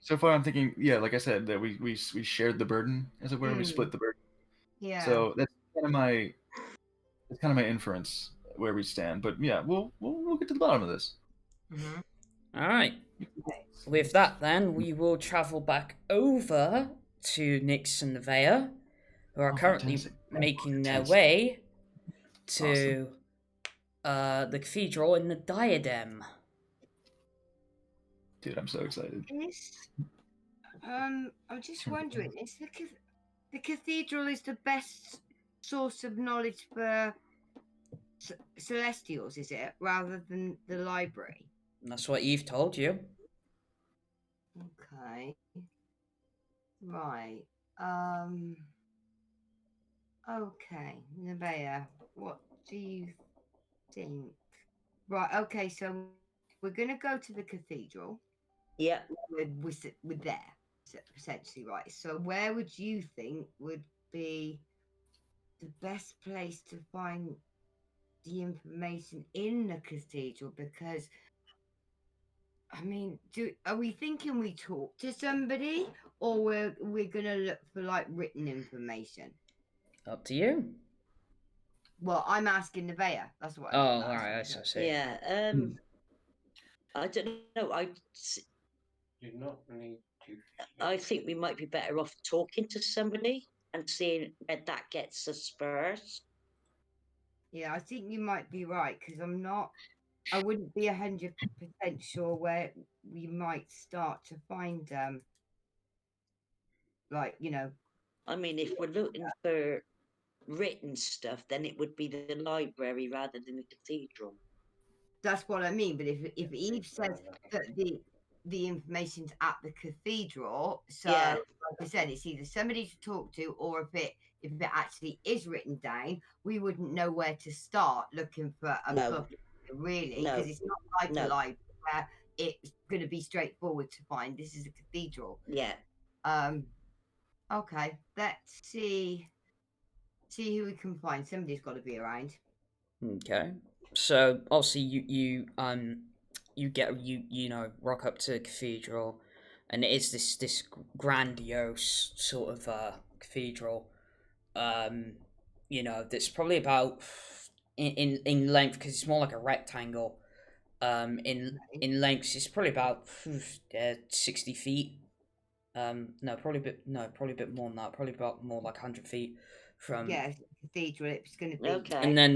So far, I'm thinking, yeah, like I said, that we shared the burden, as it were. We split the burden. Yeah. So that's kind of my inference where we stand. But yeah, we'll get to the bottom of this. All right. With that, then we will travel back over to Nyx and Nevaeh, who are currently making their way to the cathedral in the Diadem. Dude, I'm so excited. I'm just wondering, is the cathedral is the best source of knowledge for celestials, is it, rather than the library? That's what Eve told you. Okay. Right. Okay, Nevaeh, what do you think? Right. Okay. So we're gonna go to the cathedral. Yeah. We're there, essentially, right? So where would you think would be the best place to find the information in the cathedral? Because I mean, are we thinking we talk to somebody, or we're gonna look for like written information? Up to you. Well, I'm asking Nevaeh. That's what. Oh, all right. I see. Yeah. I don't know. I think we might be better off talking to somebody and seeing where that gets us first. Yeah, I think you might be right, because I wouldn't be 100% sure where we might start to find like, I mean, if we're looking for written stuff, then it would be the library rather than the cathedral. that's what I mean. But if Eve says that the information's at the cathedral, so Yeah. like I said, it's either somebody to talk to, or if it actually is written down, we wouldn't know where to start looking for a No. book, really, No. because it's not like No. a library where it's going to be straightforward to find. This is a cathedral. Yeah. Okay, let's see who we can find. Somebody's got to be around. Okay. So obviously you rock up to the cathedral, and it is this grandiose sort of cathedral. That's probably about in length, because it's more like a rectangle. In length, it's probably about 60 feet. Probably a bit more than that. Probably about more like 100 feet from. Yeah, cathedral. It's going to be Okay. And then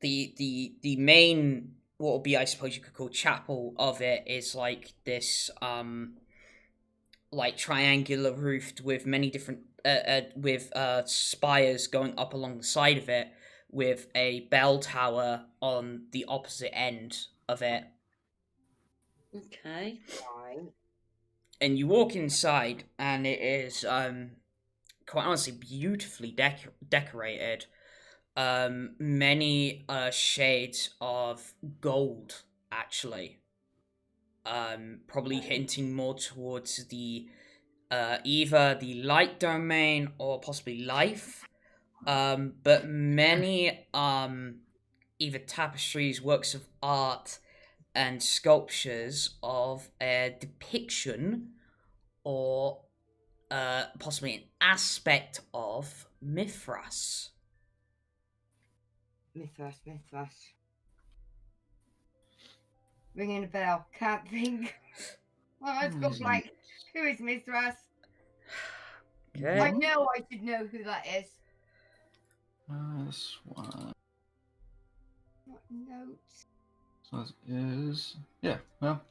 the main, what would be, I suppose you could call, chapel of it is like this like triangular roofed with many different spires going up along the side of it, with a bell tower on the opposite end of it. Okay. fine. And you walk inside, and it is quite honestly beautifully decorated. Many shades of gold, actually. Probably hinting more towards the either the light domain or possibly life. But many either tapestries, works of art, and sculptures of a depiction or possibly an aspect of Mithras. Mithras. Ringing a bell. Can't think. Well, I've got like, who is Mithras? Okay. I know I should know who that is. This one. What notes? So this is, yeah, well,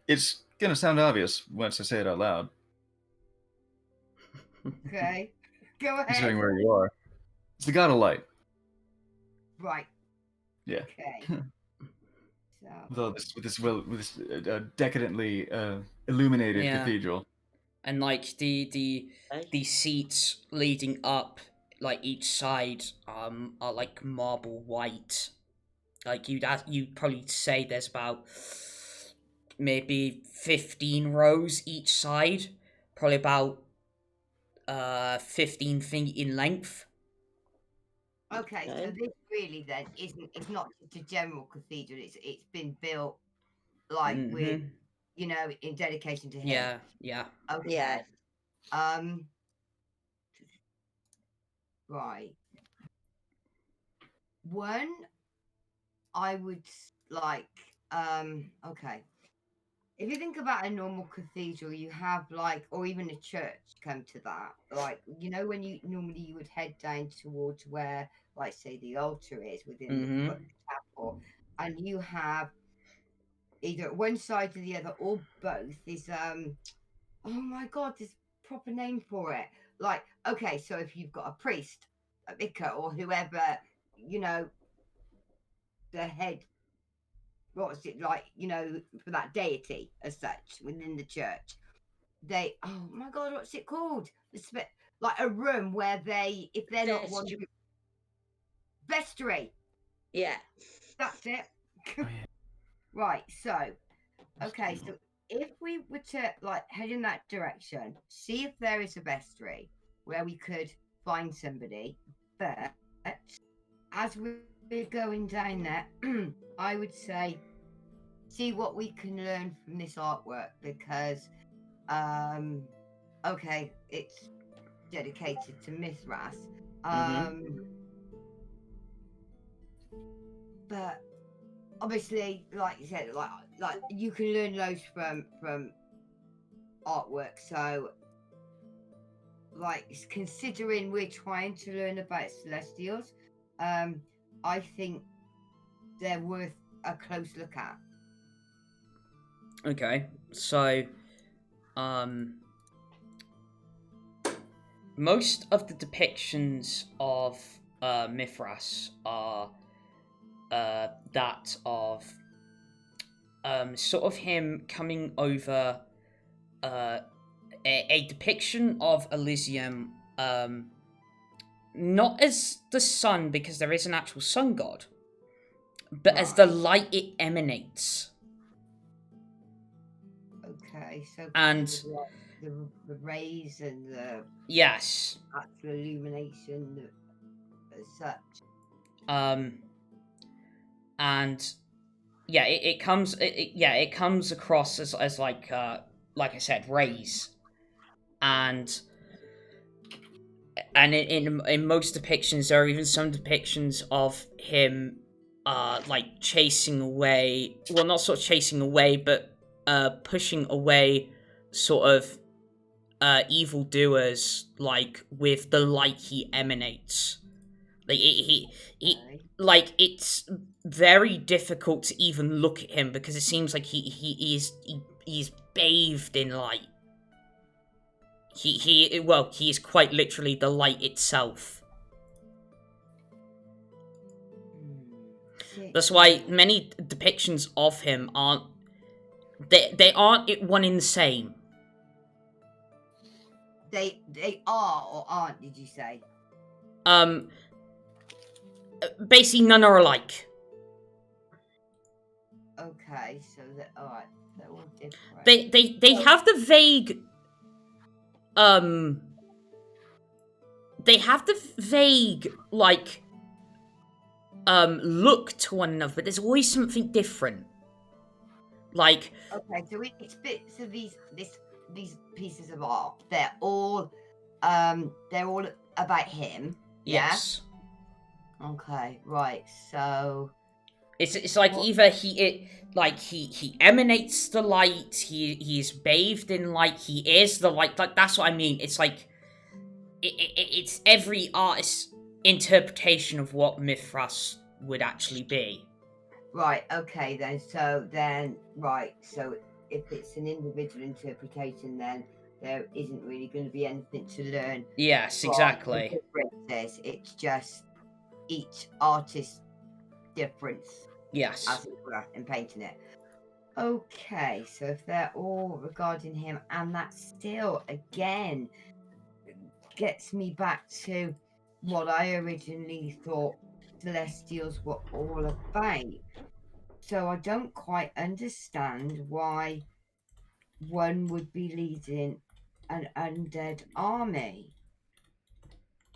it's gonna sound obvious once I say it out loud, Okay. Go ahead. considering where you are. It's the god of light. Right. Yeah. Okay. So. With this decadently illuminated Yeah. cathedral. And like the seats leading up, like each side, are like marble white. Like you'd probably say there's about maybe 15 rows each side, probably about 15 feet in length. Okay, so this really then it's not just a general cathedral. It's been built like with, in dedication to him. Yeah. Okay. Yeah. Right. One, I would like, okay. If you think about a normal cathedral, you have like, or even a church, come to that. Like, when you would head down towards where, like, say, the altar is within the chapel, and you have either one side or the other or both is oh my god, there's a proper name for it. Like, okay, so if you've got a priest, a vicar, or whoever, you know, the head, what's it like, you know, for that deity as such within the church, they, oh my god, what's it called? Like a room where they, if they're not one, vestry. Yeah. That's it. Oh, yeah. Right, so okay, so if we were to like head in that direction, see if there is a vestry where we could find somebody, but as we're going down there, I would say see what we can learn from this artwork, because okay, it's dedicated to Mithras. But obviously, like you said, like you can learn loads from artwork. So, like, considering we're trying to learn about Celestials, I think they're worth a close look at. Okay, so most of the depictions of Mithras are that of sort of him coming over a depiction of Elizium, not as the sun, because there is an actual sun god, but as the light it emanates. Okay, so And the rays and the yes, actual illumination as such. And yeah, it comes across as like I said, rays, and in most depictions there are even some depictions of him like chasing away, well, not sort of chasing away, but pushing away sort of evildoers, like with the light he emanates. Like he like, it's very difficult to even look at him because it seems like he's bathed in light. He is quite literally the light itself. That's why many depictions of him aren't one in the same. They are or aren't, did you say? Basically none are alike. Okay, so that, alright, they're all different. They have the vague like look to one another, but there's always something different. Like, okay, so each bits of these pieces of art, they're all about him. yes. Yeah? Okay, right. So It's like either he emanates the light, he is bathed in light, he is the light. Like, that's what I mean. It's like it's every artist's interpretation of what Mithras would actually be. right, okay then. So if it's an individual interpretation, then there isn't really going to be anything to learn. Yes, exactly. Differences. It's just each artist's difference. Yes. As it were, in painting it. Okay, so if they're all regarding him, and that still, again, gets me back to what I originally thought Celestials were all about. So I don't quite understand why one would be leading an undead army.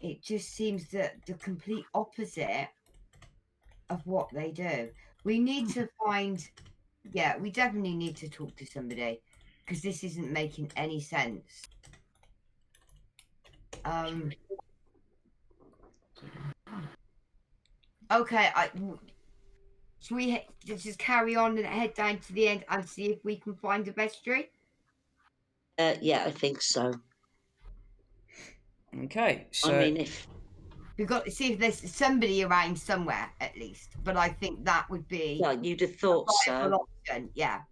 It just seems that the complete opposite of what they do. We need to find, we definitely need to talk to somebody, because this isn't making any sense. Okay, should we just carry on and head down to the end and see if we can find a vestry? Yeah, I think so. Okay, so I mean, if We've got to see if there's somebody around somewhere at least. But I think that would be Well, you'd have thought a so. viable option. Yeah.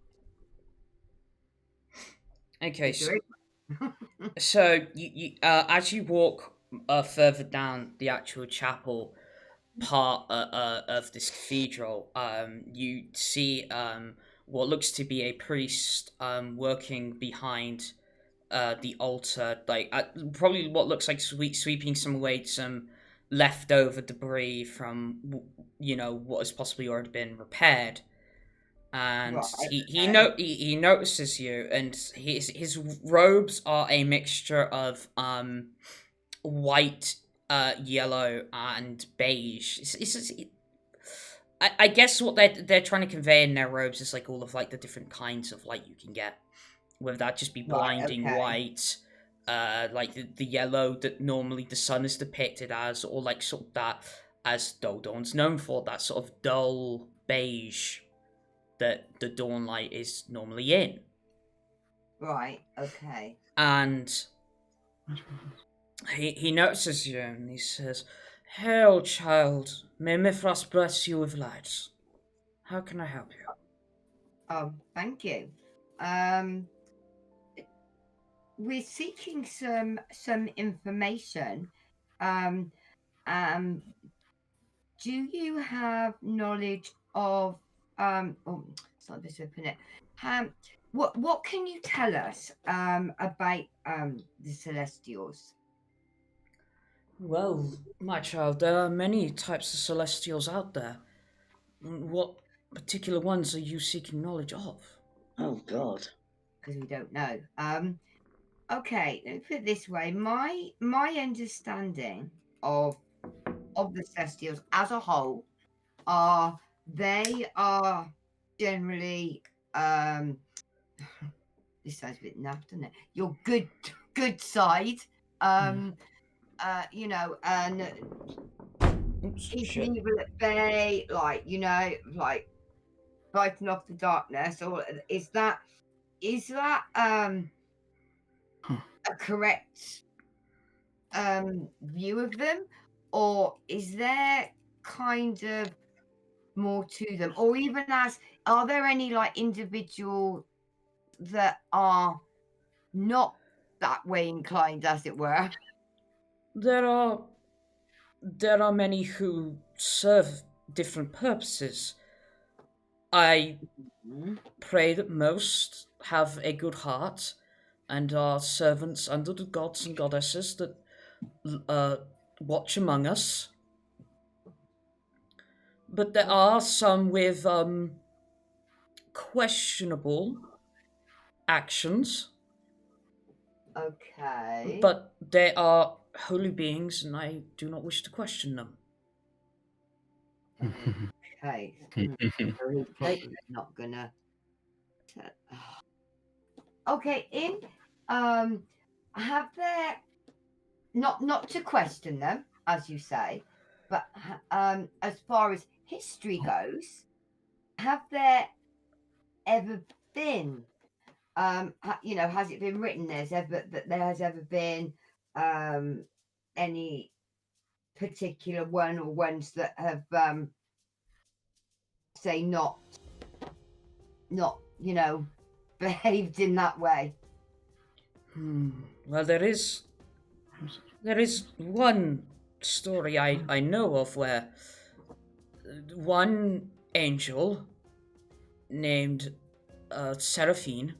Okay, Is so, there so you as you walk further down the actual chapel part of this cathedral, you see what looks to be a priest working behind the altar, like probably what looks like sweeping some leftover debris from what has possibly already been repaired. And Right, he notices you, and his robes are a mixture of white, yellow, and beige. I guess what they're trying to convey in their robes is like all of like the different kinds of light you can get, whether that just be blinding okay. white, like the yellow that normally the sun is depicted as, or like sort of that as Dulldawn's known for, that sort of dull beige that the dawn light is normally in. Right, okay. And he notices you and he says, "Hail, child, may Mithras bless you with light. How can I help you?" Oh, thank you. We're seeking some information. Do you have knowledge of oh, it's not this open it. What can you tell us about the Celestials? Well, my child, there are many types of celestials out there. What particular ones are you seeking knowledge of? Oh, God. Because we don't know. Okay, let me put it this way. My understanding of the Celestials as a whole are they are generally this sounds a bit naff, doesn't it? Your good side. You know, and keeping evil at bay, like, you know, like fighting off the darkness, or is that a correct view of them, or is there kind of more to them, or even are there any like individual that are not that way inclined, as it were? There are many who serve different purposes. I pray that most have a good heart and are servants under the gods and goddesses that watch among us. But there are some with questionable actions. Okay. But they are holy beings, and I do not wish to question them. Okay. Not gonna. Okay. Have there not to question them, as you say, but as far as history goes, have there ever been has it been written that there has ever been any particular one or ones that have say not behaved in that way? Well, there is one story I know of where one angel named Seraphine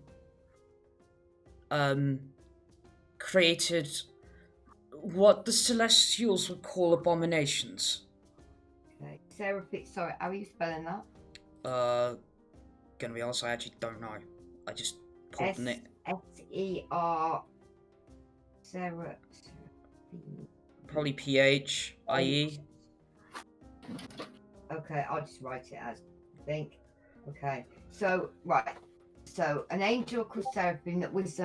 created what the Celestials would call abominations. Okay. Seraphine, sorry, how are you spelling that? Gonna be honest, I actually don't know. I just pulled the name. S-E-R Seraphine. Probably P-H-I-E. Okay, I'll just write it as I think. Okay, so right, so an angel called Seraphine that was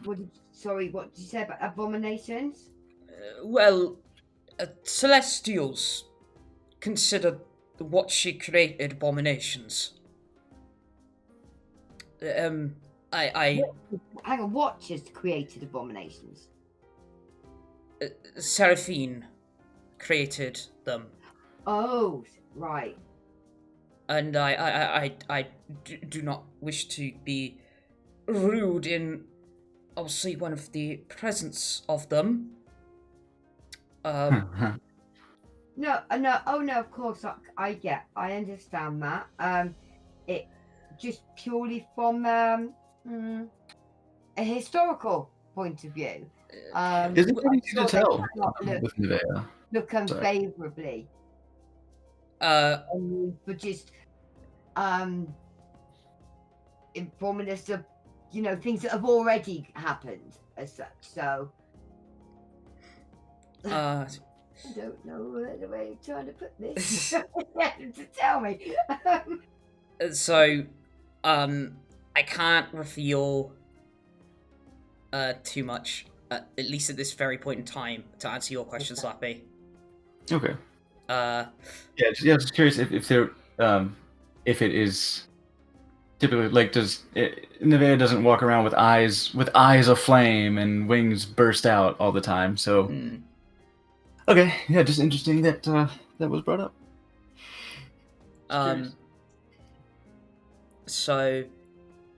what did you say about abominations? Celestials consider what she created abominations. Hang on, what just created abominations? Seraphine created them. Oh, right. And I do not wish to be rude in, obviously, one of the presence of them. No, no, oh no, of course, I understand that. It just purely from a historical point of view. Is it pretty easy to they tell cannot with Nevaeh? look Sorry. unfavorably. But just informing us of, things that have already happened as such. So I don't know the way of trying to put this to tell me. So, I can't reveal too much, at least at this very point in time, to answer your question, Slappy. Okay. Yeah, Just curious if there, if it is typically like Nevaeh doesn't walk around with eyes aflame and wings burst out all the time. So okay, yeah, just interesting that that was brought up. So,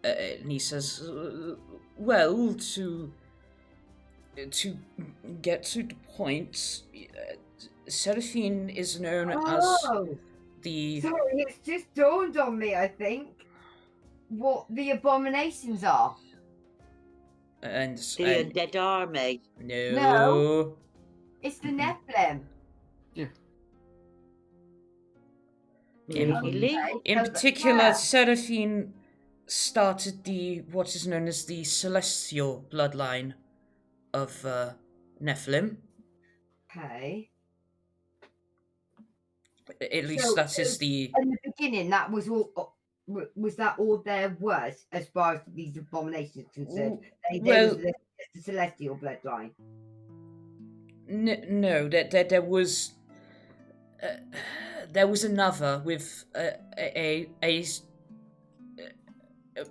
and he says, well, to get to the point, Seraphine is known as the... Sorry, it's just dawned on me, I think, what the abominations are. And The Undead Army. No. It's the Nephilim. Yeah. Really? In particular, Seraphine started what is known as the celestial bloodline of Nephilim. Okay. At least that is the... In the beginning, that was all... Was that all there was, as far as these abominations concerned? There was the celestial bloodline. No, there was... there was another with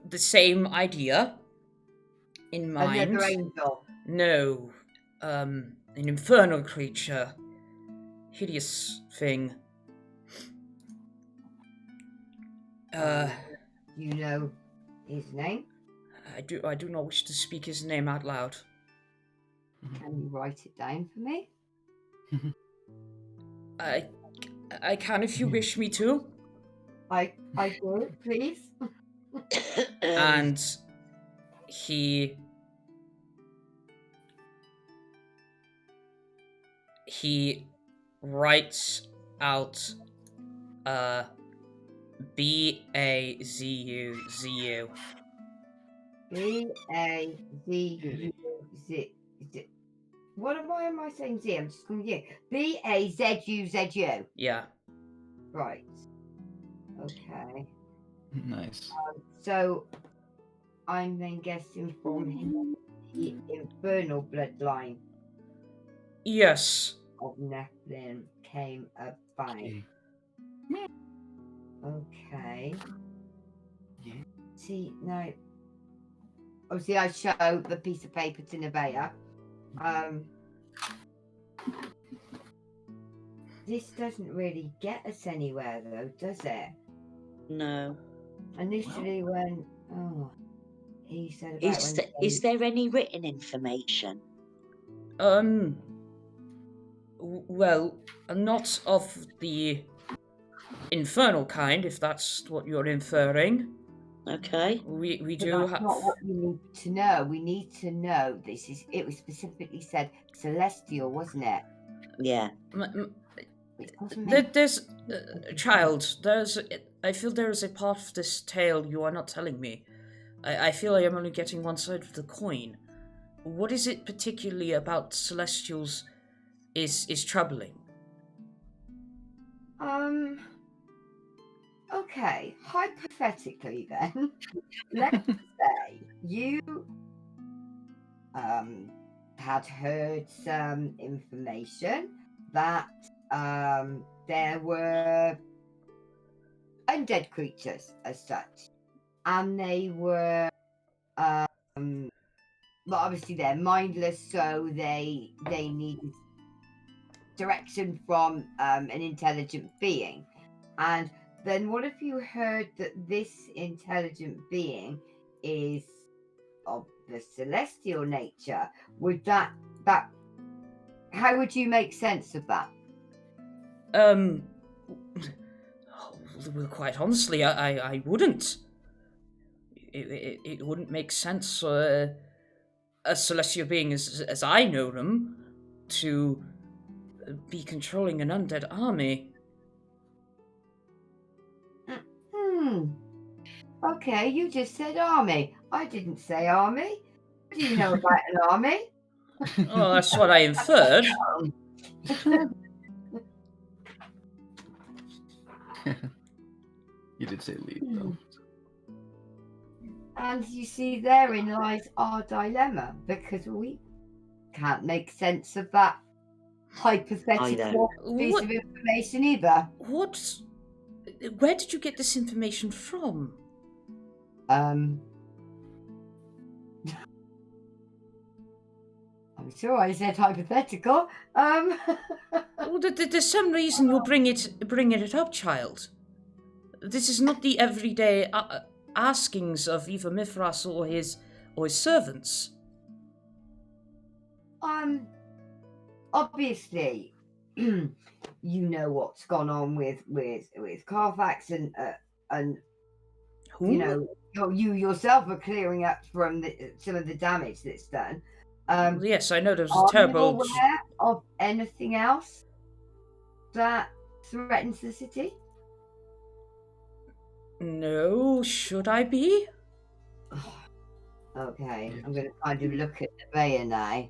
the same idea in mind. Another angel. No, an infernal creature, hideous thing. You know his name? I do not wish to speak his name out loud. Can you write it down for me? I can if you wish me to. I do, please. And he writes out B-A-Z-U-Z-U. B-A-Z-U-Z. Why am I saying Z? I'm just going to B-A-Z-U-Z-U. Yeah. Right. Okay. Nice. So I'm then guessing from him the infernal bloodline. Yes. Of Nephilim came about. Okay. See, now, obviously I show the piece of paper to Nevaeh. This doesn't really get us anywhere, though, does it? No. Initially, when he said about is there any written information? Well, not of the infernal kind, if that's what you're inferring. Okay. We But do that's have... not what we need to know. We need to know it was specifically said celestial, wasn't it? Yeah. There's child. I feel there is a part of this tale you are not telling me. I feel I am only getting one side of the coin. What is it particularly about celestials is troubling? Okay. Hypothetically, then, let's say you had heard some information that there were undead creatures as such, and they were but obviously they're mindless, so they need direction from an intelligent being. And then what if you heard that this intelligent being is of the celestial nature? Would that how would you make sense of that? Well, quite honestly, I wouldn't. It wouldn't make sense for a celestial being as I know them to be controlling an undead army. Okay, you just said army. I didn't say army. What do you know about an army? Oh, that's what I inferred. You did say lead, though. And you see, therein lies our dilemma, because we can't make sense of that hypothetical piece What- of information either. Where did you get this information from? I'm sure I said hypothetical. Well, there's some reason you're bringing it up, child. This is not the everyday askings of either Mithras or his servants. Obviously, you know what's gone on with Carfax and Who? you know you yourself are clearing up from some of the damage that's done. Yes, I know there was Are a terrible. you aware of anything else that threatens the city? No, should I be? Okay, I'm going to kind of look at Nevaeh now.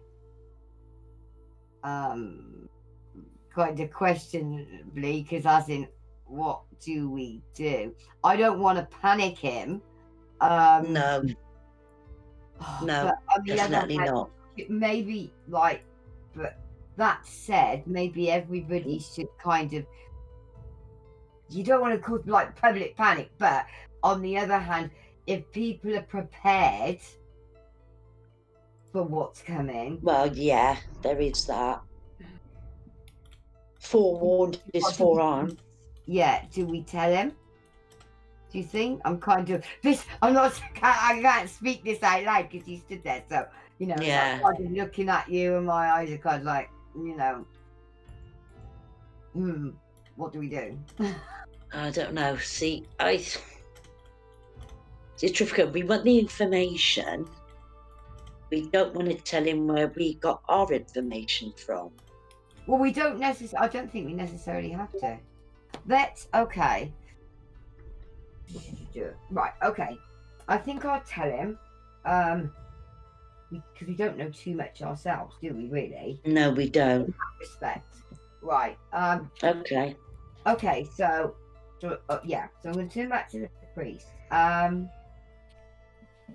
Kind of questionably, because as in, what do we do? I don't want to panic him. No, But on the other definitely hand, not. maybe but that said, maybe everybody should kind of. You don't want to cause public panic, but on the other hand, if people are prepared for what's coming, Well, yeah, there is that. Forewarned is forearmed. Yeah, do we tell him? Do you think? I'm kind of this. I'm not. I can't speak this out loud because you stood there. So Yeah. I'm kind of looking at you, and my eyes are kind of like, what do we do? I don't know. See, Trifka, we want the information. We don't want to tell him where we got our information from. Well, we don't necessarily. I don't think we necessarily have to. That's okay. Right. Okay. I think I'll tell him. Because we don't know too much ourselves, do we? Really? No, we don't. In that respect. Right. Okay. Okay. So yeah. So I'm going to turn back to the priest.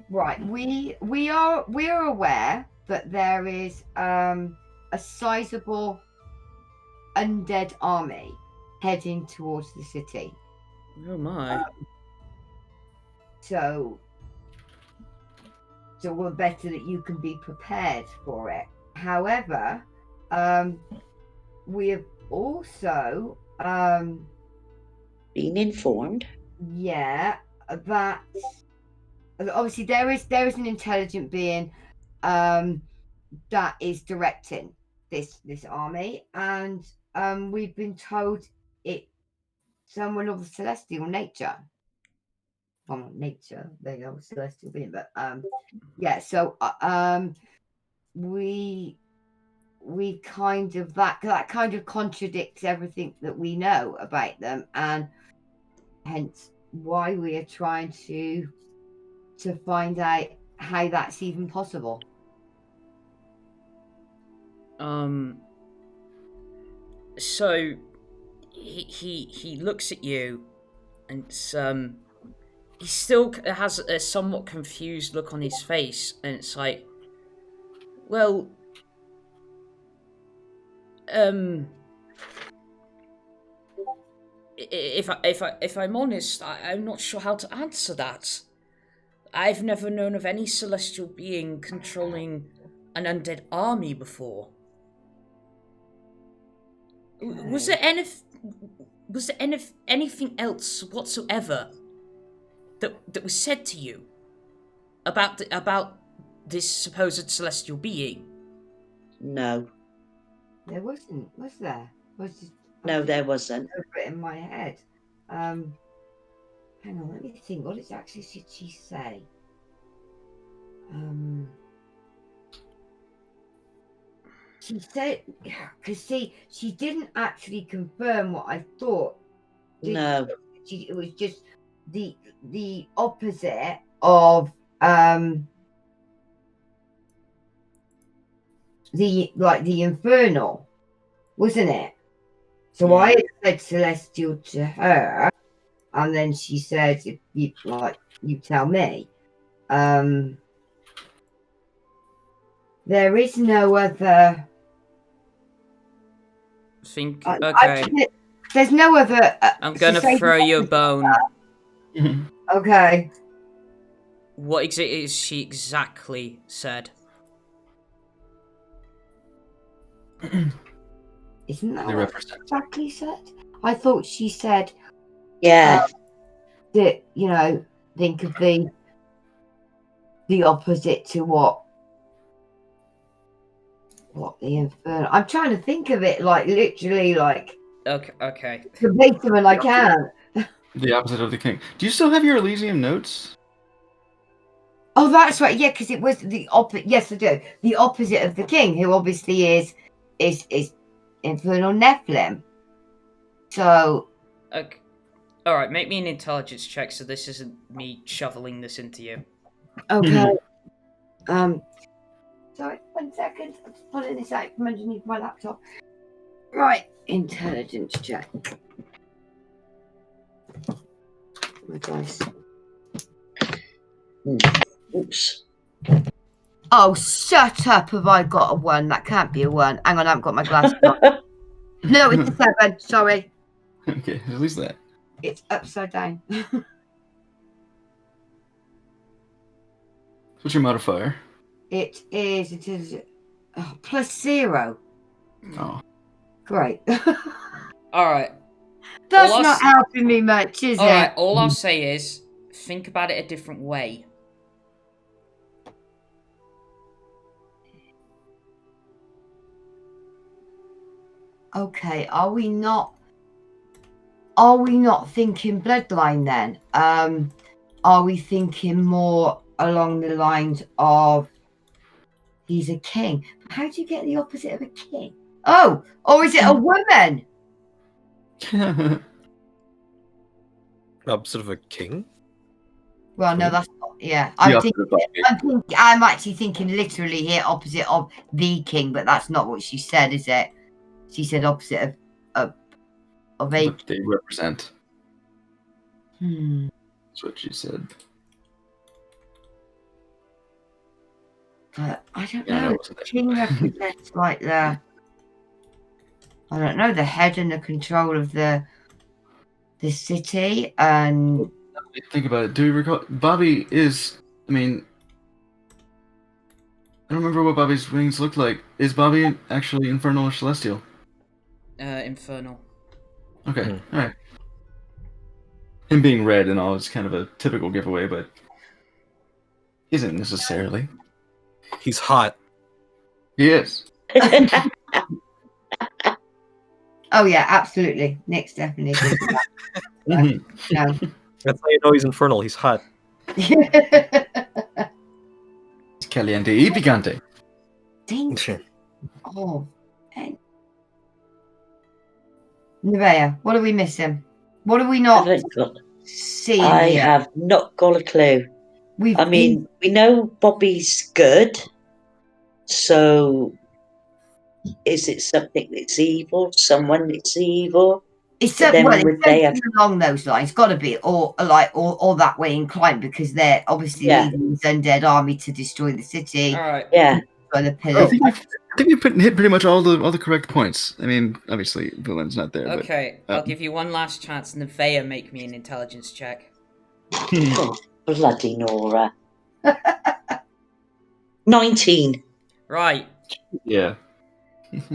Right. We are aware that there is a sizable undead army heading towards the city. Oh my. So we're better that you can be prepared for it. However, we have also been informed. Yeah, that obviously there is an intelligent being that is directing this army, and we've been told it's someone of celestial nature. Well, not nature, they are celestial being, but yeah. So we kind of that kind of contradicts everything that we know about them, and hence why we are trying to find out how that's even possible. So he looks at you, and he still has a somewhat confused look on his face, and it's like, well, if I'm honest, I'm not sure how to answer that. I've never known of any celestial being controlling an undead army before. Was there anything else whatsoever that was said to you about this supposed celestial being? No. There wasn't, was there? No, there wasn't. Over it in my head. Hang on, let me think. What exactly did she say? She said, because see, she didn't actually confirm what I thought. No. It was just the opposite of the infernal, wasn't it? So I had said celestial to her, and then she said, "If you you tell me." There is no other. There's no other. I'm gonna throw you a bone. Okay. What is she exactly said? Isn't that what she exactly said? I thought she said. Yeah. That think of the opposite to what the infernal. I'm trying to think of it literally Okay. verbatim, and I can't. The opposite of the king. Do you still have your Elizium notes? Oh, that's right. Yeah, because it was the opposite. Yes, I do. The opposite of the king, who obviously is infernal Nephilim. So. Okay. All right. Make me an intelligence check, so this isn't me shoveling this into you. Okay. Sorry, 1 second. I'm just pulling this out from underneath my laptop. Right, intelligence check. My dice. Oops. Oh, shut up! Have I got a 1? That can't be a 1. Hang on, I haven't got my glasses on. No, it's a 7. Sorry. Okay, at least that. It's upside down. What's your modifier? It is +0. Oh. Great. Alright. That's not helping me much, is it? Alright, all I'll say is, think about it a different way. Okay, are we not thinking bloodline then? Are we thinking more along the lines of he's a king? How do you get the opposite of a king? Oh, or is it a woman? Opposite of a king? Well, no, that's not. Yeah, I'm actually thinking literally here, opposite of the king, but that's not what she said, is it? She said opposite of a. What they represent. That's what she said. But I don't know. King represents the head and the control of the city. And think about it. Do you recall Bobby is? I mean, I don't remember what Bobby's wings look like. Is Bobby actually infernal or celestial? Infernal. Okay, alright. Him being red and all is kind of a typical giveaway, but isn't necessarily. He's hot. He is. Oh yeah, absolutely. Nick's definitely. No. That's how you know he's infernal. He's hot. Caliente y picante. Oh. Nevaeh, what are we missing? What are we not seeing? I have not got a clue. We know Bobby's good. So, is it something that's evil? Someone that's evil? It's something along those lines. It's got to be or that way inclined, because they're obviously leading this undead army to destroy the city. All right. Yeah. The pillars. I think you hit pretty much all the correct points. I mean, obviously, Vulen's not there. Okay, but, I'll give you one last chance. Nevaeh, make me an intelligence check. Oh, bloody Nora. 19. Right. Yeah.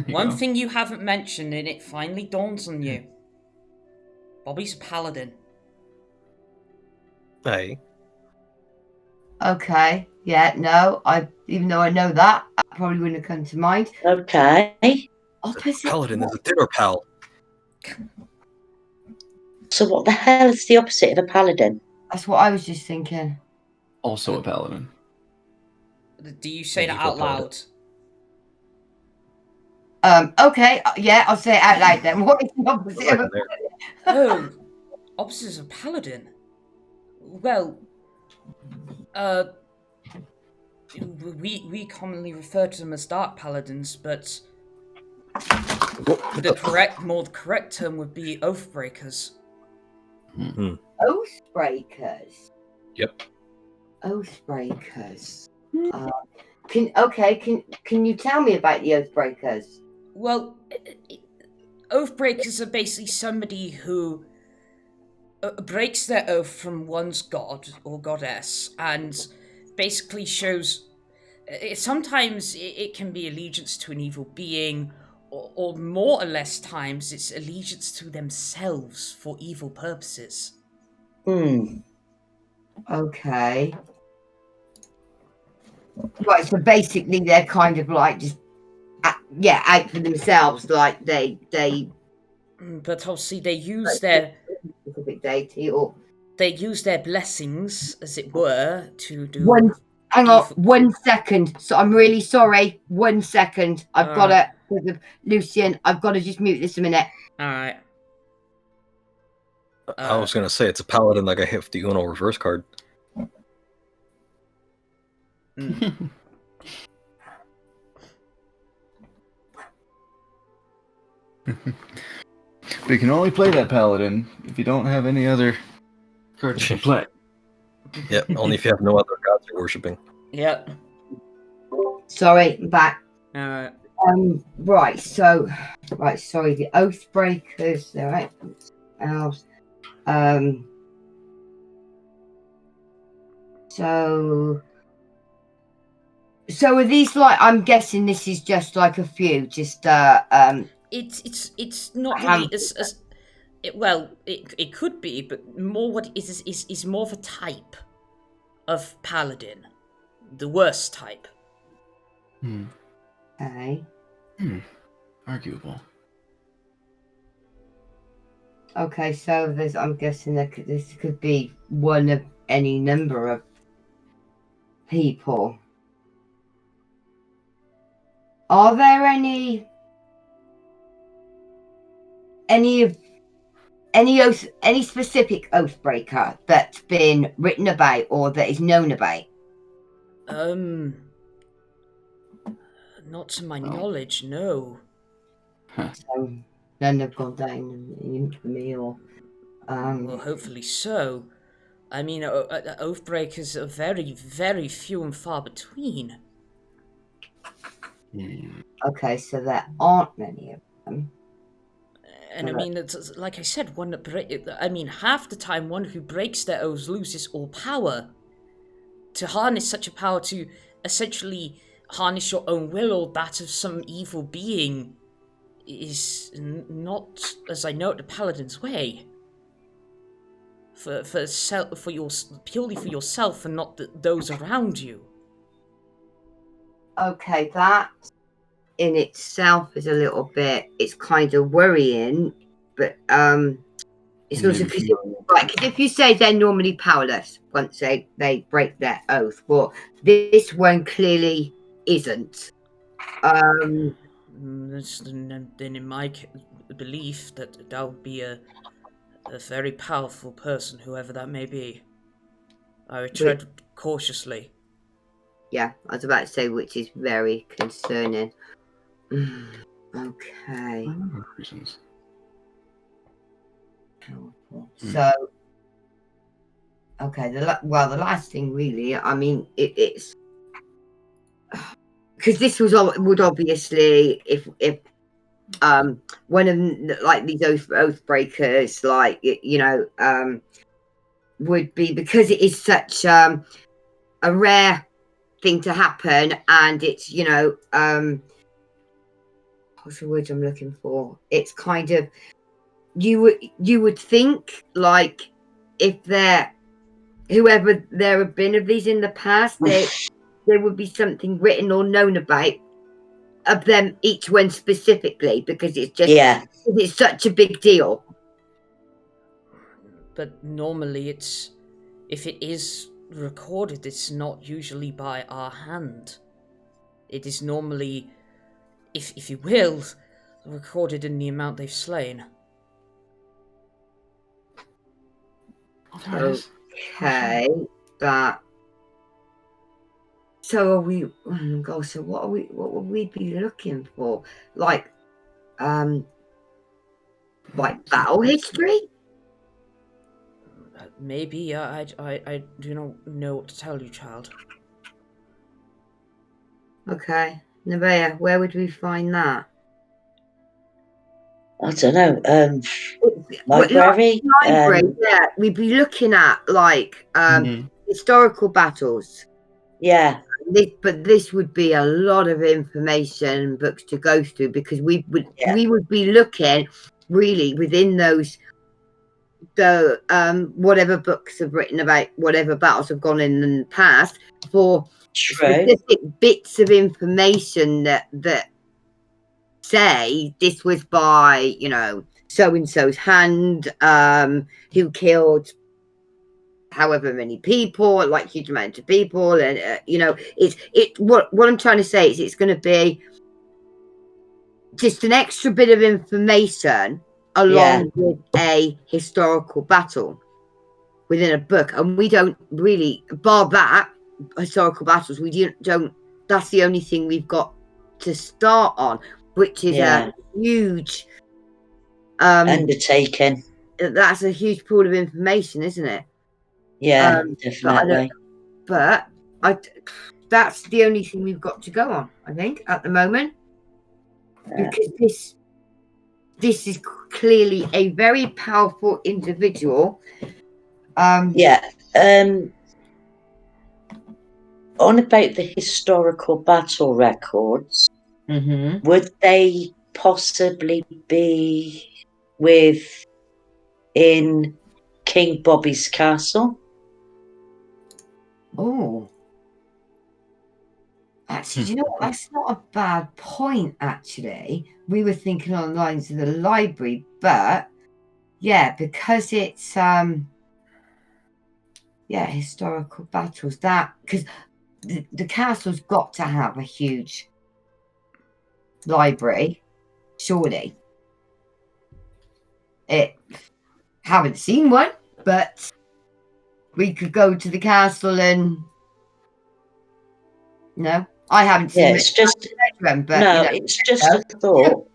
One thing you haven't mentioned, and it finally dawns on you. Bobby's a paladin. Hey. Okay. Yeah. No. Even though I know that probably wouldn't have come to mind. Okay. Opposite. Paladin is a dinner pal. So what the hell is the opposite of a paladin? That's what I was just thinking. Also a paladin. Do you say that Evil out loud? Okay. Yeah, I'll say it out loud then. What is the opposite of a There. Oh, opposite of a paladin. Well, we commonly refer to them as dark paladins, but the correct term would be oathbreakers. Oathbreakers? Yep. Oathbreakers. Can you tell me about the Oathbreakers? Well, oathbreakers are basically somebody who breaks their oath from one's god or goddess and basically shows. Sometimes it can be allegiance to an evil being, or more or less times it's allegiance to themselves for evil purposes. Okay. Right, so basically they're kind of like just out for themselves, like they But obviously they use their specific deity or they use their blessings, as it were, to do. Hang on 1 second. So I'm really sorry. 1 second. I've got to Lucian, I've got to just mute this a minute. Alright. I was gonna say it's a paladin like I hit with the Uno reverse card. But you can only play that paladin if you don't have any other cards to play. Yeah, only if you have no other gods you're worshipping. Yep. Sorry, I'm back. Alright. Sorry, the Oathbreakers, all right. Else. So are these like? I'm guessing this is just like a few, just It's not really as it could be, but more what it is more of a type of paladin, the worst type. Okay. Arguable. Okay, so I'm guessing this could be one of any number of people. Are there any specific oathbreaker that's been written about or that is known about? Not to my knowledge, no. So none have gone down in infamy or. Well, hopefully so. I mean, oathbreakers are very, very few and far between. Okay, so there aren't many of them. And I mean, it's, like I said, half the time, one who breaks their oaths loses all power. To harness such a power to essentially harness your own will or that of some evil being is not, as I know it, the paladin's way. Purely for yourself and not those around you. Okay, that in itself is a little bit. It's kind of worrying, but it's also because if you say they're normally powerless once they break their oath, well, this one clearly isn't. Then in my belief that would be a very powerful person, whoever that may be. I would tread cautiously. Yeah, I was about to say, which is very concerning. Okay. Reasons. So, okay. The last thing, really. I mean, it's because this would obviously if one of them, like these oath breakers, like would be because it is such a rare thing to happen, and it's what's the word I'm looking for? It's kind of you would think like if whoever there have been of these in the past, there would be something written or known about of them, each one specifically, because it's just it's such a big deal. But normally if it is recorded, it's not usually by our hand. It is normally, if you will, recorded in the amount they've slain. Okay, but so are we? Oh God, so what would we be looking for? Like battle history? Maybe. I do not know what to tell you, child. Okay, Nevaeh, where would we find that? I don't know. Library. Yeah, we'd be looking at like historical battles. Yeah. But this would be a lot of information and books to go through, because we would be looking really within those whatever books have written about whatever battles have gone in the past for specific bits of information that say this was by so and so's hand, who killed however many people, like huge amount of people, and what I'm trying to say is it's going to be just an extra bit of information along with a historical battle within a book, and we don't really, bar that historical battles, we don't that's the only thing we've got to start on, which is a huge undertaking. That's a huge pool of information, isn't it? Yeah, definitely. But that's the only thing we've got to go on, I think, at the moment, because this is clearly a very powerful individual. On about the historical battle records, would they possibly be in King Bobby's castle? Oh, actually, you know what? That's not a bad point. Actually, we were thinking on the lines of the library, but because it's historical battles, that because the castle's got to have a huge library, surely. Haven't seen one, but we could go to the castle and I haven't seen it. It's just it's just a thought,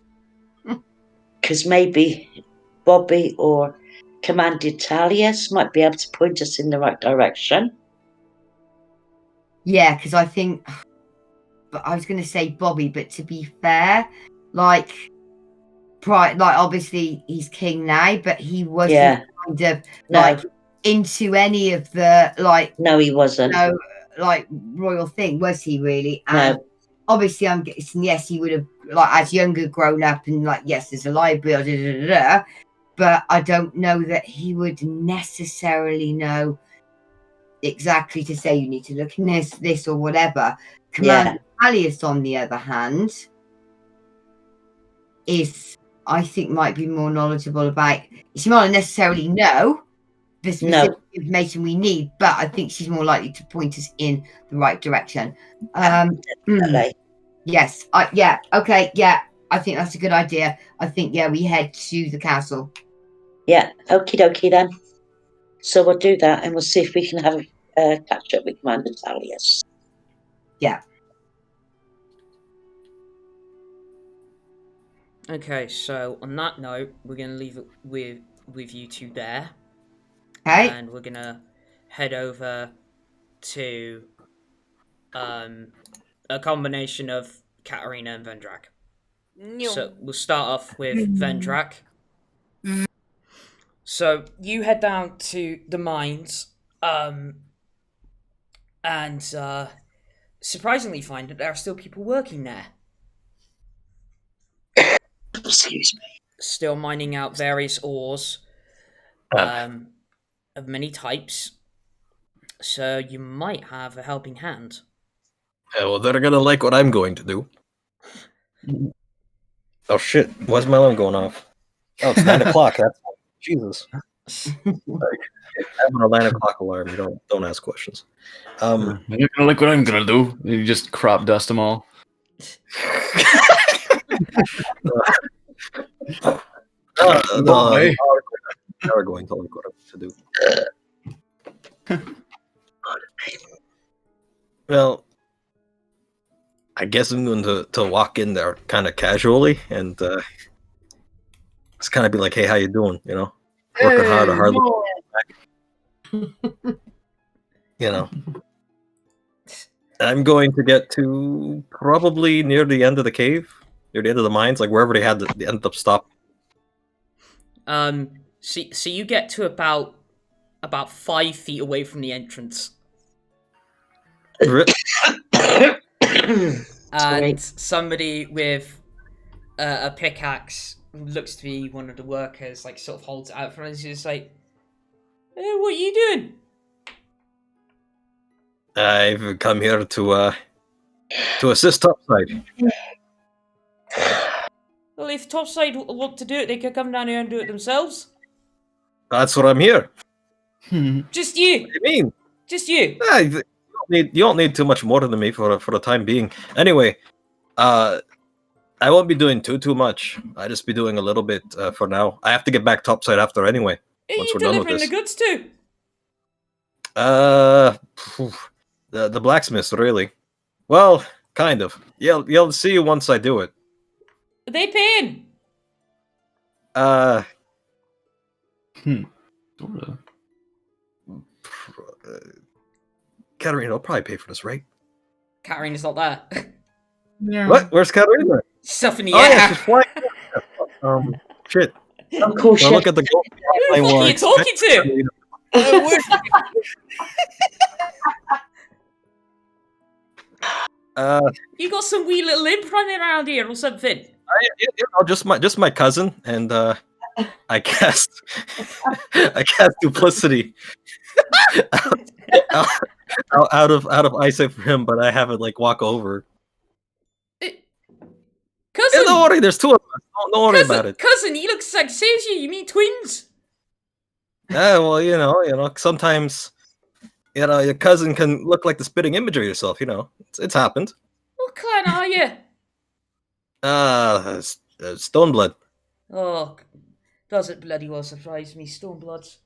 because maybe Bobby or Commander Talius might be able to point us in the right direction. Yeah, because I think, but I was going to say Bobby, but to be fair, obviously he's king now, but he wasn't kind of into any of the No, he wasn't. Royal thing, was he really? And obviously, I'm guessing yes, he would have as younger grown up and yes, there's a library, but I don't know that he would necessarily know exactly to say you need to look in this or whatever. Commander Alias, on the other hand, I think might be more knowledgeable about. She might not necessarily know the specific information we need, but I think she's more likely to point us in the right direction. Definitely. Yes. Okay. Yeah. I think that's a good idea. I think we head to the castle. Yeah. Okie dokie then. So we'll do that, and we'll see if we can have a catch up with Commander Talius. Yeah. Okay, so on that note, we're gonna leave it with you two there. Okay. And we're gonna head over to a combination of Katterina and Vendrak. So we'll start off with Vendrak. So you head down to the mines. and surprisingly find that there are still people working there. Excuse me. Still mining out various ores of many types. So you might have a helping hand. Yeah, well, they're gonna like what I'm going to do. Oh shit! Why's my alarm going off? Oh, it's 9 o'clock. That's Jesus. Like, I have an 9 o'clock alarm. You don't ask questions. You're gonna like what I'm gonna do. You just crop dust them all. They are going to like what I'm to do. Well, I guess I'm going to walk in there kind of casually and just kind of be like, "Hey, how you doing?" You know, working hard or hardly. You know, I'm going to get to probably near the end of the cave, near the end of the mines, like wherever they had the end up stop. So you get to about 5 feet away from the entrance. And somebody with a pickaxe, who looks to be one of the workers, like sort of holds it out for us. He's just like, "Hey, what are you doing?" I've come here to assist topside. Well, if Topside want to do it, they could come down here and do it themselves. That's what I'm here. Just you. What do you mean? Just you. You don't need too much more than me for the time being. Anyway, I won't be doing too much. I'll just be doing a little bit for now. I have to get back topside after anyway. Are Once you we're done with delivering the goods too? The blacksmiths, really. Well, kind of. You'll see once I do it. Are they paying? Katterina will probably pay for this, right? Katterina's not there. Yeah. What? Where's Katterina? She's up in the Oh air. yeah, she's flying. Shit. Of course, Well, look at the gold. Who the fuck are you talking to? You got some wee little imp running around here or something. Just my cousin, and I cast duplicity out of eyesight for him, but I have it like walk over. Cousin, Yeah, don't worry, there's two of us. Don't worry about it. Cousin, he looks like says you. You mean twins? Yeah, well, you know, sometimes, your cousin can look like the spitting image of yourself. You know, it's happened. What kind are you? Stoneblood. Oh, doesn't bloody well surprise me, Stonebloods.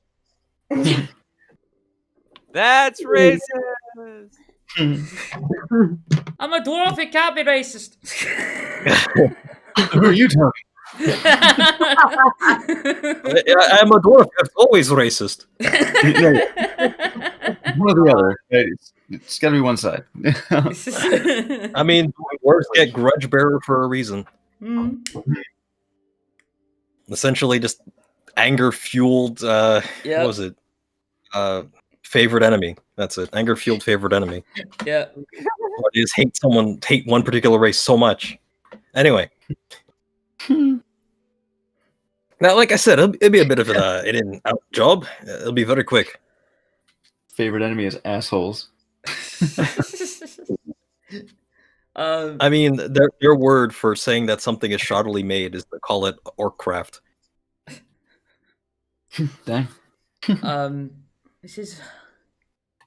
That's racist. I'm a dwarf, it can't be racist. Who are you talking? I'm a dwarf. That's always racist. One or the other. It's got to be one side. I mean, dwarves get grudge bearer for a reason. Essentially, just anger fueled. What was it? Favorite enemy. That's it. Anger fueled favorite enemy. Yeah. Or you just hate one particular race so much. Anyway. Now, like I said, it'll be a bit of an in and out job. It'll be very quick. Favorite enemy is assholes. I mean, their word for saying that something is shoddily made is to call it orccraft. Dang. This is.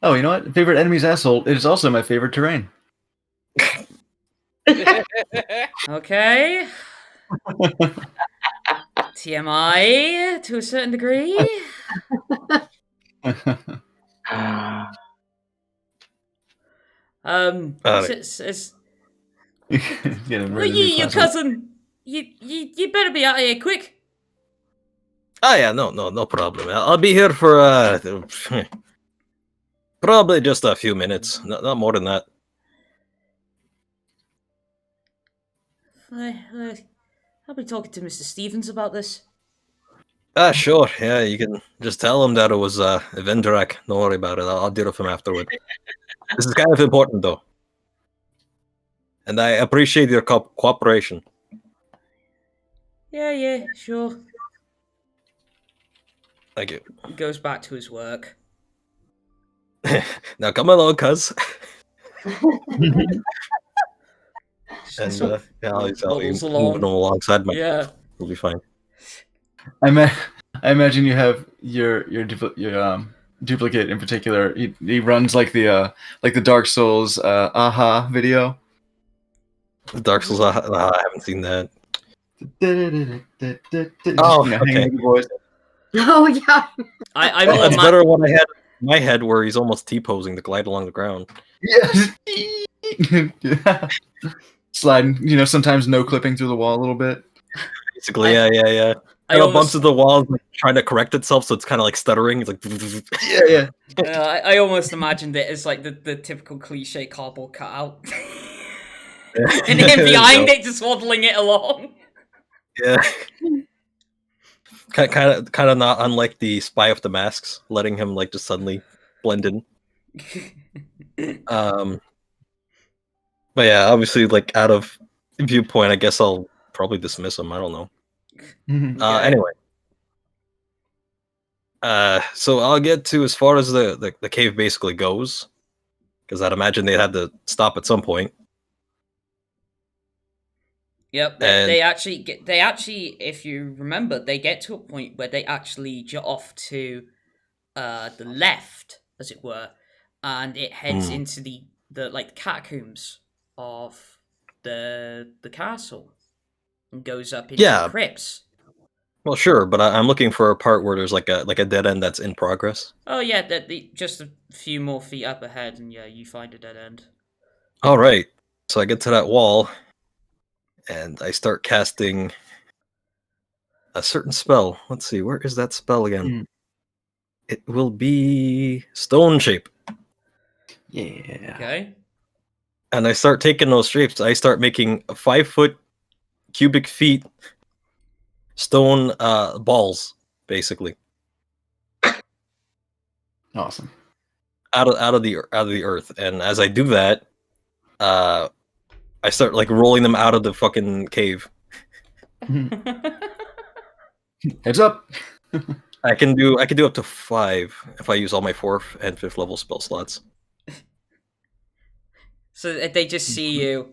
Oh, you know what? Favorite enemy's asshole. It is also my favorite terrain. Okay. TMI to a certain degree. It's well, your cousin. You better be out of here quick. Oh yeah, no problem. I'll be here for probably just a few minutes, not more than that. I'll be talking to Mr. Stevens about this. Sure. Yeah, you can just tell him that it was Vendrak. Don't worry about it. I'll deal with him afterward. This is kind of important, though. And I appreciate your cooperation. Yeah, sure. Thank you. He goes back to his work. Now come along, cuz. And Sort of I'll waddles move along. them alongside my. Yeah. We'll be fine. I imagine you have your duplicate in particular. He runs like the Dark Souls aha video. Dark Souls. I haven't seen that. Oh, okay. hanging the voice. Oh yeah. I Well, more it's better what I had in my head, where he's almost T-posing to glide along the ground. Yes. Yeah. Sliding, sometimes no clipping through the wall a little bit. Basically, yeah. I Kind of almost, bumps into the wall, like, trying to correct itself, so it's kind of like stuttering. It's like. Yeah. I almost imagined it as like the typical cliche cardboard cutout. And him behind it just waddling it along. Yeah. kind of not unlike the Spy of the Masks, letting him like just suddenly blend in. But yeah, obviously, like out of viewpoint, I guess I'll probably dismiss him. I don't know. Anyway, so I'll get to as far as the cave basically goes, because I'd imagine they'd have to stop at some point. Yep, And- they actually, if you remember, they get to a point where they actually jut off to the left, as it were, and it heads into the catacombs of the castle and goes up into the crypts. Well, sure, but I'm looking for a part where there's like a dead end that's in progress. Oh yeah, just a few more feet up ahead, and yeah, you find a dead end. All right, so I get to that wall, and I start casting a certain spell. Let's see, where is that spell again? It will be Stone Shape. Yeah. Okay. And I start taking those shapes. I start making 5 foot cubic feet stone balls, basically, Awesome. out of the earth. And as I do that, I start like rolling them out of the fucking cave. Heads up. I can do up to 5 if I use all my 4th and 5th level spell slots. So they just see you,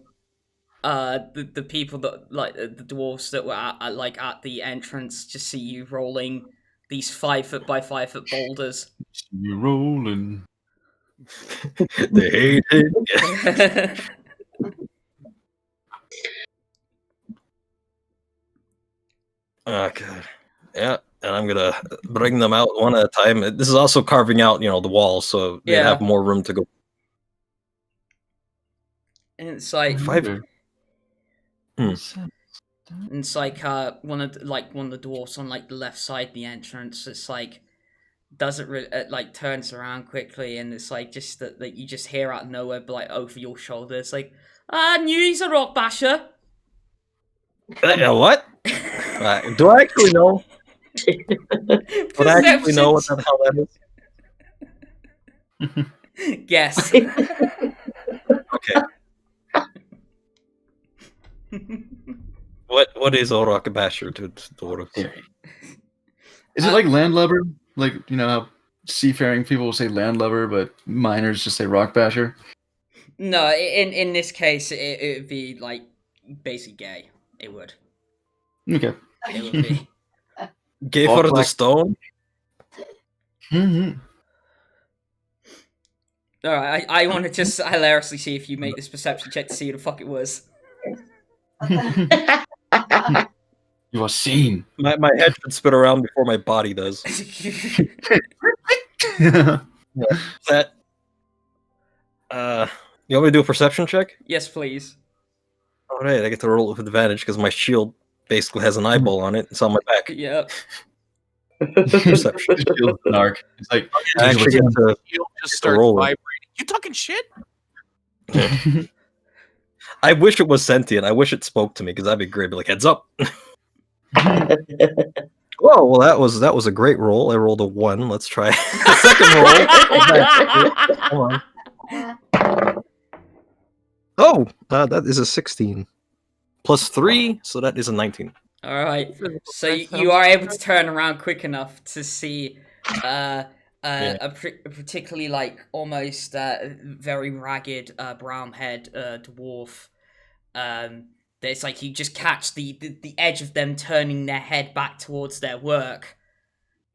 the people that the dwarves that were at the entrance just see you rolling these 5 foot by 5 foot boulders. You're rolling. They hate it. Oh god. Yeah, and I'm gonna bring them out one at a time. This is also carving out, the walls, so they have more room to go. And it's like 5. It's like one of the dwarfs on like the left side of the entrance. It's like doesn't really turns around quickly, and it's like just that you just hear out of nowhere, like over your shoulder. It's like, knew he's a rock basher. What? Do I actually know? Would I actually know what the hell that is? Guess. Okay. What is a rock basher to dwarves? Is it like landlubber? Like, how seafaring people will say landlubber, but miners just say rock basher? No, in this case, it would be like basically gay. It would. Okay. It would be. Gay for the stone? Mm-hmm. Alright, I want to just hilariously see if you make this perception check to see who the fuck it was. You are seen. My head should spin around before my body does. That. You want me to do a perception check? Yes, please. All right, I get to roll with advantage because my shield basically has an eyeball on it. It's on my back. Yep. Perception. Narc. It's like I actually get to Just start roll it. vibrating. You talking shit? I wish it was sentient. I wish it spoke to me because that'd be great. Be like, heads up. Whoa, well that was a great roll. I rolled a 1. Let's try the second roll. Come on. Oh, that is a 16. Plus 3, so that is a 19. All right. Physical So strength you sounds are able to turn around quick enough to see a particularly like almost very ragged brown head dwarf. It's like you just catch the edge of them turning their head back towards their work,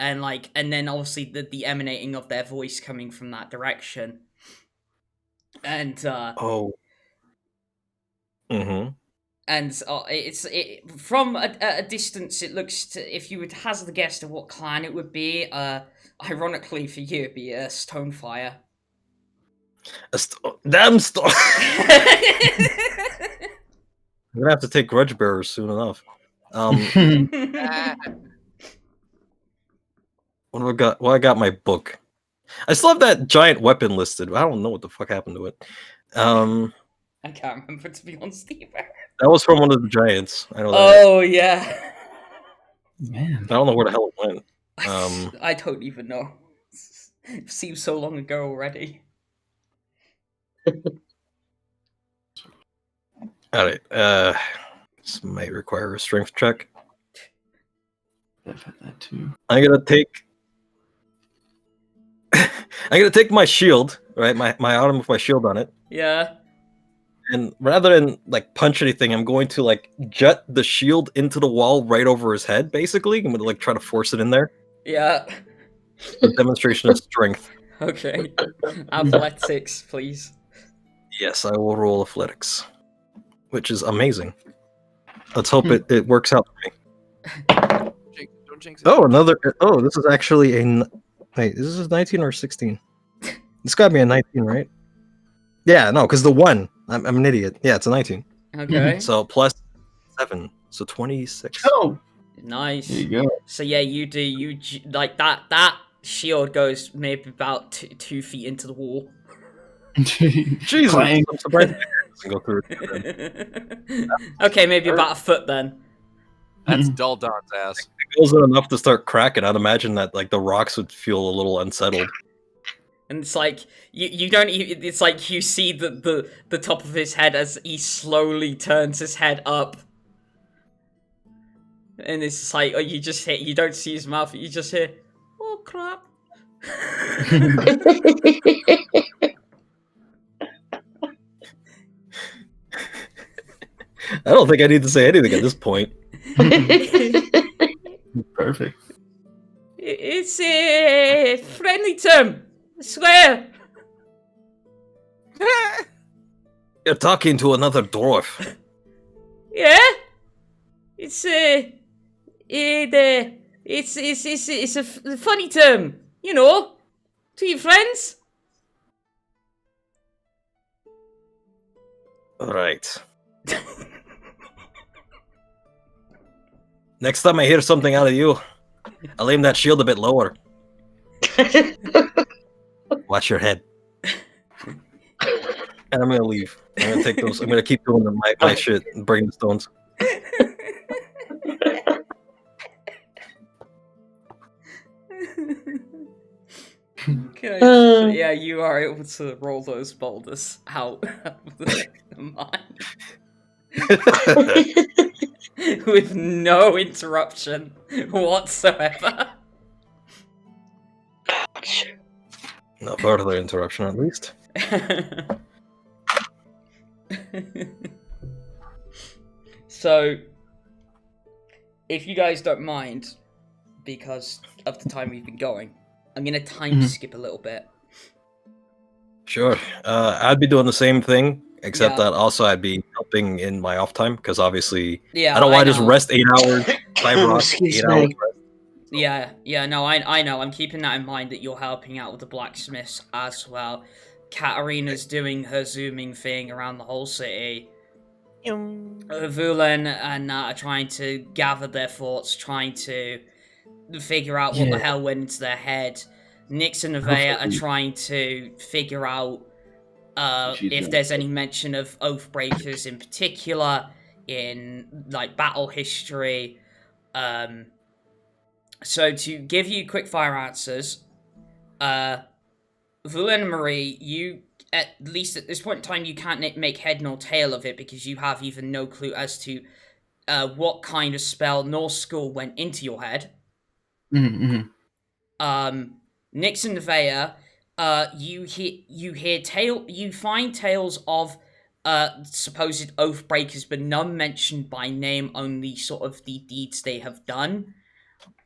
and then obviously the emanating of their voice coming from that direction. And Oh. Mm-hmm. and from a distance, it looks if you would hazard a guess of what clan it would be, ironically for you, it'd be a Stonefire. Damn storm! I'm gonna have to take Grudge Bearers soon enough. What have I got? Well, I got my book. I still have that giant weapon listed. I don't know what the fuck happened to it. I can't remember, to be honest either. That was from one of the giants. I know that. Oh yeah. Man. I don't know where the hell it went. I don't even know. It seems so long ago already. Alright, this might require a strength check. I've had that too. I'm gonna take my shield, right? My arm with my shield on it. Yeah. And rather than like punch anything, I'm going to like jet the shield into the wall right over his head, basically. I'm gonna like try to force it in there. Yeah. A demonstration of strength. Okay. Athletics, please. Yes, I will roll athletics. Which is amazing. Let's hope it works out for me. Don't jinx it. Oh, this is actually wait, is this 19 or 16? This gotta be a 19, right? Yeah, no, because the 1. I'm an idiot. Yeah, it's a 19. Okay. So plus 7, so 26. Oh, Nice. there you go. So yeah, you like that shield goes maybe about 2 feet into the wall. Jesus, Clang. I'm surprised it doesn't go through it. Okay, maybe about a foot then. That's Dulldawn's ass. It goes in enough to start cracking. I'd imagine that like the rocks would feel a little unsettled. And it's like you don't even, it's like you see the top of his head as he slowly turns his head up. And it's just like, you don't see his mouth, you just hear, oh crap. I don't think I need to say anything at this point. Perfect. It's a friendly term, I swear. You're talking to another dwarf. Yeah? It's a funny term, you know, to your friends. Alright. Next time I hear something out of you, I'll aim that shield a bit lower. Watch your head. And I'm gonna leave. I'm gonna take those. I'm gonna keep doing my shit and bring the stones. Okay, so yeah, you are able to roll those boulders out of the mine with no interruption whatsoever. No further interruption, at least. So, if you guys don't mind, because of the time we've been going, I'm gonna time skip a little bit. Sure. I'd be doing the same thing, except Yeah. that also I'd be helping in my off time, because obviously Yeah, I don't want to just know. rest 8 hours. 5 rocks, Excuse 8 me. hours rest. Yeah, no, I know. I'm keeping that in mind that you're helping out with the blacksmiths as well. Katterina's doing her zooming thing around the whole city. Vulen and Nat are trying to gather their thoughts, trying to figure out what the hell went into their head. Nyx and Nevaeh are trying to figure out if there's any mention of Oathbreakers in particular in like battle history. So to give you quick fire answers, Vulen and Marie, you at least at this point in time, you can't make head nor tail of it because you have even no clue as to what kind of spell nor skill went into your head. Mm-hmm. Nyx and Nevaeh, you find tales of supposed oath breakers, but none mentioned by name, only sort of the deeds they have done.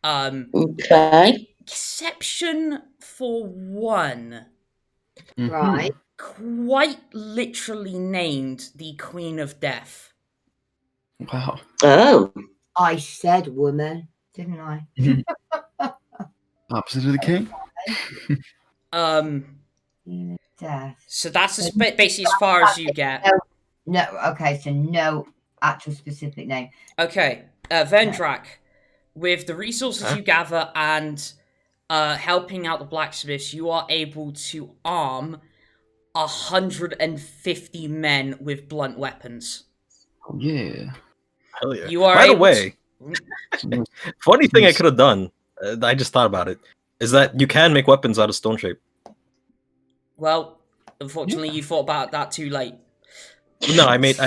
Okay. Exception for one, Mm-hmm. Right. quite literally named the Queen of Death. Wow. Oh. I said woman, didn't I? Opposite of the king. Death. So that's basically as far as you get. No, okay, so no actual specific name. Okay, Vendrak, with the resources you gather and helping out the blacksmiths, you are able to arm 150 men with blunt weapons. Oh, yeah. Hell yeah. You are By the able way, to... funny thing I could have done, I just thought about it, is that you can make weapons out of stone shape. Well, unfortunately, you thought about that too late. No, I made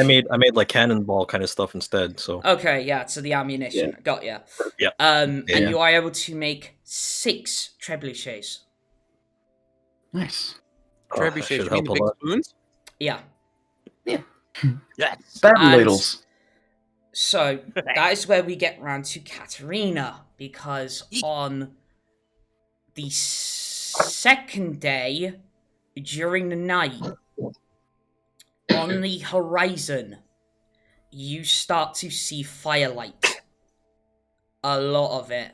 like cannonball kind of stuff instead. So Okay, yeah, so the ammunition. Yeah. Got ya. Yeah. And Yeah. you are able to make 6 trebuchets. Nice. that Trebuchets, should you mean help the a big lot. spoons? Yeah. Yes. Battle And- ladles. So that is where we get round to Katterina, because on the second day, during the night, on the horizon, you start to see firelight. A lot of it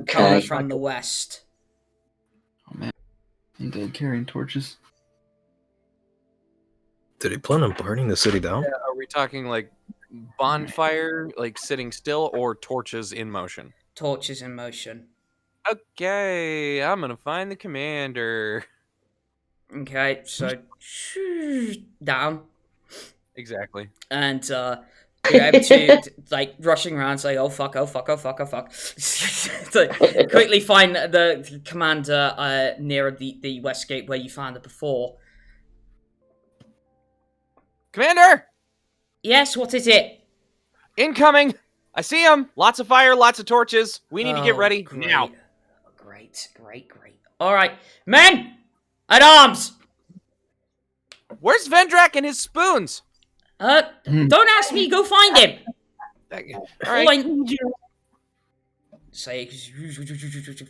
coming Okay. from the west. Oh man. Undead carrying torches. Did he plan on burning the city down? Are we talking like bonfire, like sitting still, or torches in motion? Torches in motion. Okay, I'm gonna find the commander. Okay, so down. Exactly. And you're able to like rushing around, say, "Oh fuck! Oh fuck! Oh fuck! Oh fuck!" So quickly find the commander near the west gate where you found it before. Commander, Yes, what is it? incoming. I see him. Lots of fire, lots of torches. We need to get ready now. Great. All right, men at arms. Where's Vendrak and his spoons? Don't ask me. Go find him. All All right. I need you. Say,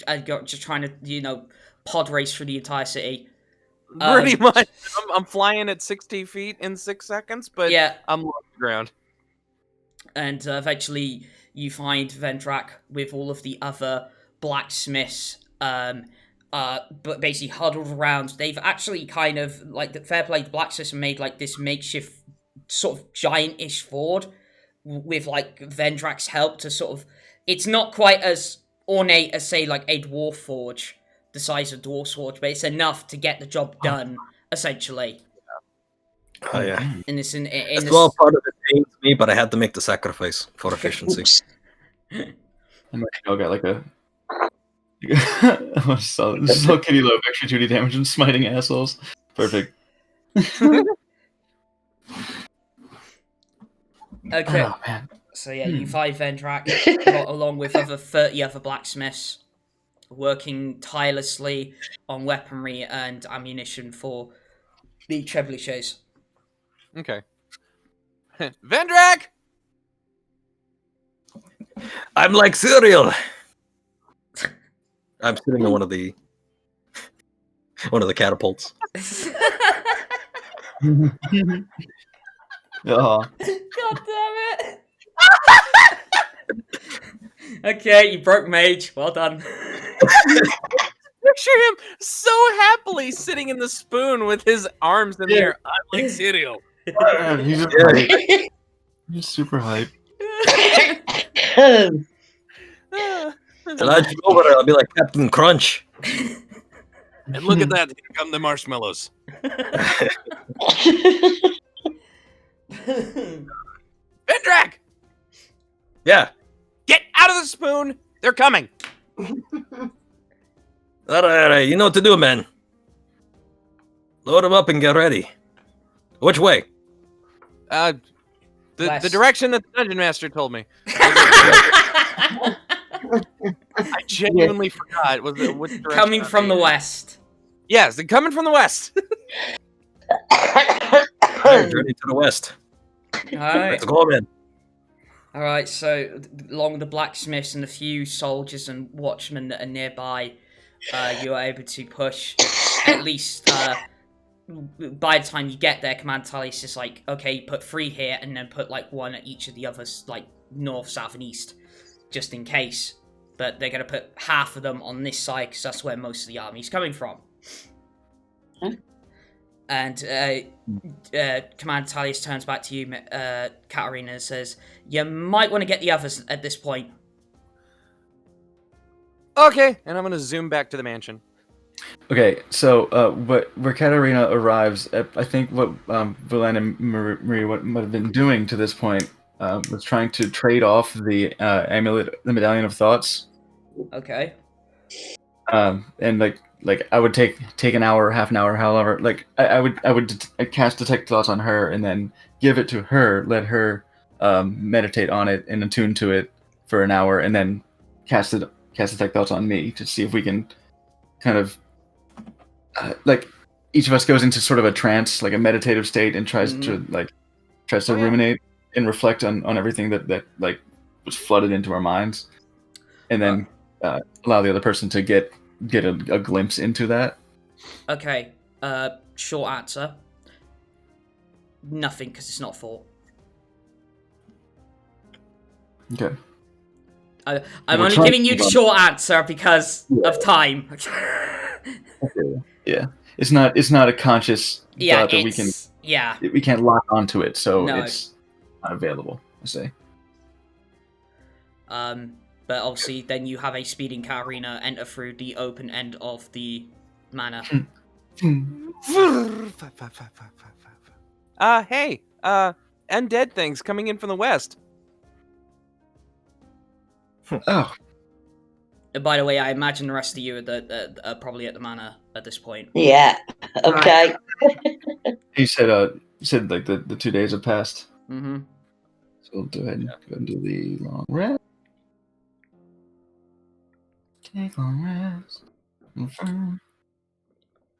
I got just trying to pod race through the entire city. Pretty much. I'm flying at 60 feet in 6 seconds, but Yeah. I'm low to the ground. And eventually you find Vendrak with all of the other blacksmiths, but basically huddled around. They've actually kind of, like, the fair play, the blacksmiths made, like, this makeshift sort of giant-ish ford with, like, Vendrak's help to sort of... It's not quite as ornate as, say, like, a dwarf forge, the size of dwarf forge, but it's enough to get the job done, essentially. Oh yeah. In this, in As this... well, part of it pains me, but I had to make the sacrifice for efficiency. And I got like a. This is how Kitty Low extra 2D damage and smiting assholes. Perfect. Okay. Oh man. So yeah, you find Vendrak along with 30 other blacksmiths working tirelessly on weaponry and ammunition for the trebuchets. Okay. Vendrak! I'm like cereal. I'm sitting in one of the catapults. Oh. God damn it! Okay, you broke Mage. Well done. Picture him so happily sitting in the spoon with his arms in the air. I like cereal. Man, he's just hype. He's super hype. And I'd go over there, I'll be like Captain Crunch. And look at that, here come the marshmallows. Vendrak! Yeah. Get out of the spoon! They're coming! All right, you know what to do, man. Load them up and get ready. Which way? The West. direction that the dungeon master told me. I genuinely forgot. Was it which direction? Coming from the west. Yes, they're coming from the west. Alright, journey to the west. Alright. Let's go, man. Alright, so along the blacksmiths and a few soldiers and watchmen that are nearby, you are able to push at least, by the time you get there, Command Tally is just like, okay, put 3 here and then put like 1 at each of the others, like north, south, and east, just in case. But they're going to put half of them on this side because that's where most of the army's coming from. And Command Talius turns back to you, Katterina, and says, you might want to get the others at this point. Okay, and I'm gonna zoom back to the mansion. Okay, so where Katterina arrives, I think what Vulen and Marie might have been doing to this point was trying to trade off the amulet, the Medallion of Thoughts. Okay. And like I would take an hour, half an hour, however. Like I would cast Detect Thoughts on her and then give it to her, let her meditate on it and attune to it for an hour, and then cast Detect Thoughts on me to see if we can kind of like each of us goes into sort of a trance, like a meditative state, and tries to ruminate and reflect on everything that like was flooded into our minds, and then allow the other person to get a glimpse into that. Okay. Short answer. Nothing, because it's not full. Okay. I'm only giving you the short answer because of time. Yeah. It's not a conscious thought that we can. Yeah. We can't lock onto it, so No. it's not available. I say. But obviously, then you have a speeding Katterina enter through the open end of the manor. Hey, undead things coming in from the west. Oh, By the way, I imagine the rest of you are probably at the manor at this point. Yeah. Okay. he said like the 2 days have passed. Mm-hmm. So we'll go ahead and do the long rest. Take long rest. Confirm.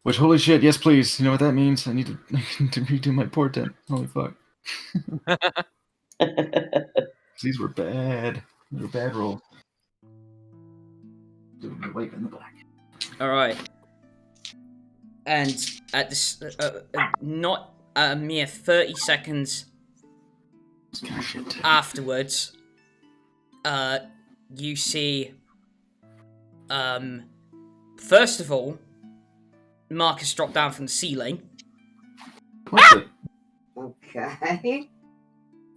Which, holy shit, yes please. You know what that means? I need to redo my portent. Holy fuck. These were bad. They were bad rolls. Doing the white and the black. Alright. And at this, not a mere 30 seconds afterwards, you see, first of all, Marcus drop down from the ceiling. Okay.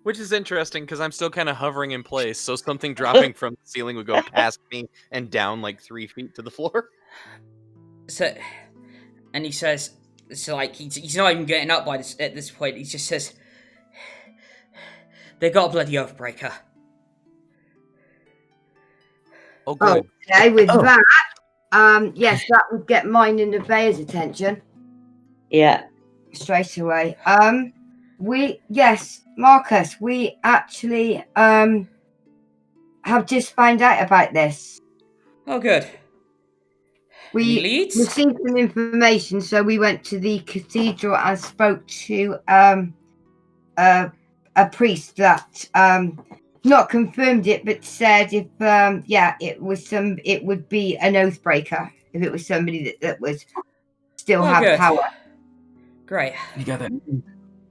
Which is interesting because I'm still kind of hovering in place, so something dropping from the ceiling would go past me and down like 3 feet to the floor. So, and he says, so like he's not even getting up at this point. He just says, "They got a bloody Oathbreaker." Oh, good. Okay, with that, yes, that would get mine and Nevaeh's attention Yeah. straight away. Marcus, we actually have just found out about this. Oh, good. We Any leads? received some information, so we went to the cathedral and spoke to a priest that not confirmed it, but said if it would be an Oathbreaker if it was somebody that would still have good. power. Great. You got that?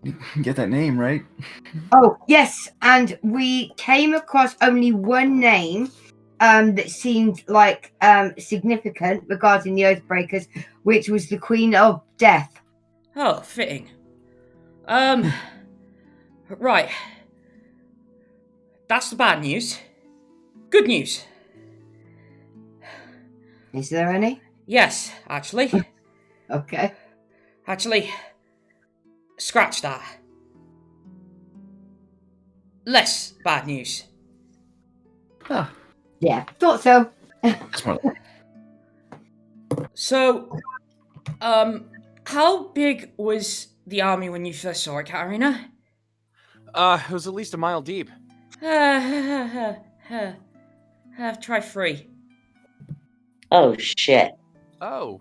You get that name right? Oh yes, and we came across only one name that seemed like significant regarding the Oathbreakers, which was the Queen of Death. Oh, fitting. Right. That's the bad news. Good news. Is there any? Yes, actually. Okay. Actually, scratch that. Less bad news. Ah, Yeah, thought so. that's more like So, How big was the army when you first saw it, Katterina? It was at least a mile deep. Try 3. Oh shit. Oh.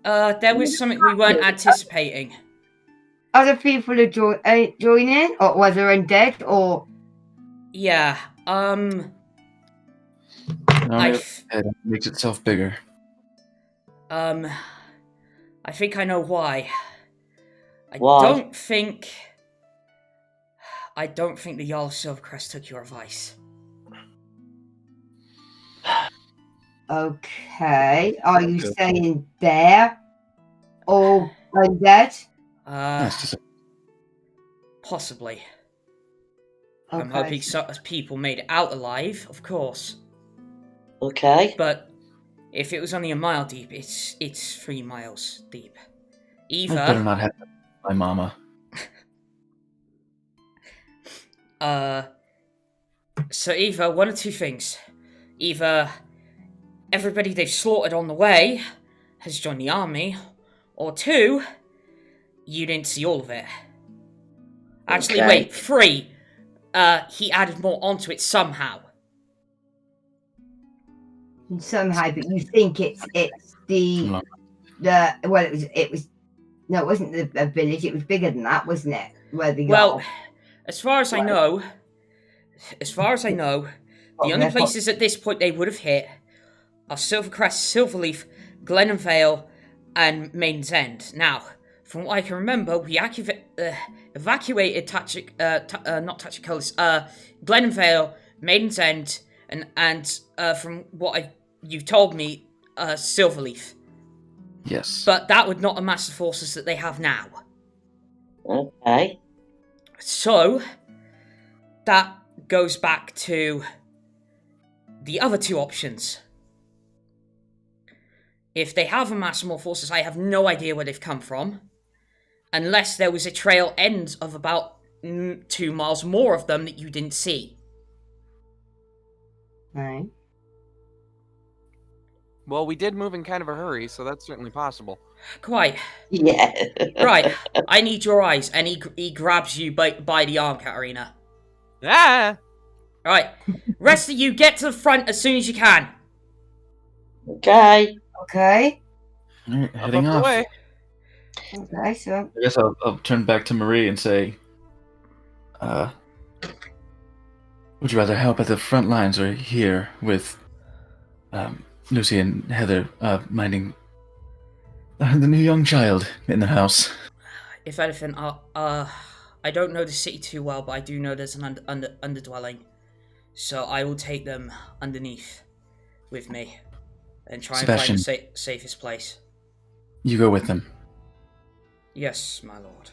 There was something we weren't anticipating. Other people are joining, or whether undead, or Yeah, An army I of f- head makes itself bigger. I think I know why. Why? I don't think the Jarl of Silvercrest took your advice. okay. Are you saying they're all undead? Yes, just Possibly. Okay. I'm hoping people made it out alive, of course. Okay. But if it was only a mile deep, it's 3 miles deep. I better Either not have my mama. so either one of two things. Either everybody they've slaughtered on the way has joined the army, or 2, you didn't see all of it. Actually, Okay. wait, 3. He added more onto it somehow. Somehow, but you think it's the well, it was no, it wasn't a village. It was bigger than that, wasn't it? Where the Well, Jarl- as far as I know, the only places at this point they would have hit are Silvercrest, Silverleaf, Glenvale, and Maiden's End. Now, from what I can remember, we evacuated Glenvale, Maiden's End, and from what you've told me, Silverleaf. Yes. But that would not amass the forces that they have now. Okay. So, that goes back to the other 2 options. If they have amassed more forces, I have no idea where they've come from. Unless there was a trail end of about 2 miles more of them that you didn't see. Right. Well, we did move in kind of a hurry, so that's certainly possible. Quite. Yeah. Right, I need your eyes. And he grabs you by the arm, Katterina. Ah! Right, rest of you get to the front as soon as you can. Okay. Okay. All right, Up heading the off. way. Okay. So I guess I'll turn back to Marie and say, would you rather help at the front lines or here with Lucy and Heather minding the new young child in the house? If anything, I don't know the city too well, but I do know there's an underdwelling. So I will take them underneath with me and try Sebastian. and find the safest place. You go with them. Yes, my lord.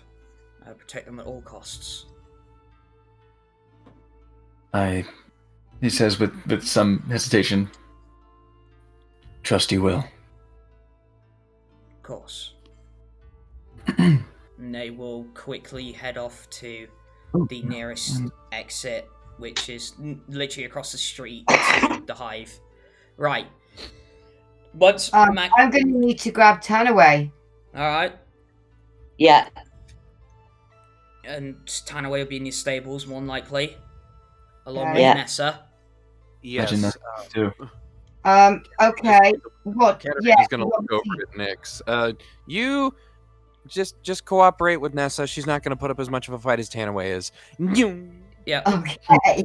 I protect them at all costs. He says with some hesitation, trust you will. Of course. And they will quickly head off to the nearest exit, which is literally across the street to the hive. Right. Once I'm going to need to grab Tanaway. Alright. Yeah. And Tanaway will be in his stables, more than likely. Along Okay. with Yeah. Nessa. Yes. Imagine that too. Okay. What? Katterina's gonna look over at Nyx. You just cooperate with Nessa. She's not gonna put up as much of a fight as Tanaway is. Yeah. Okay.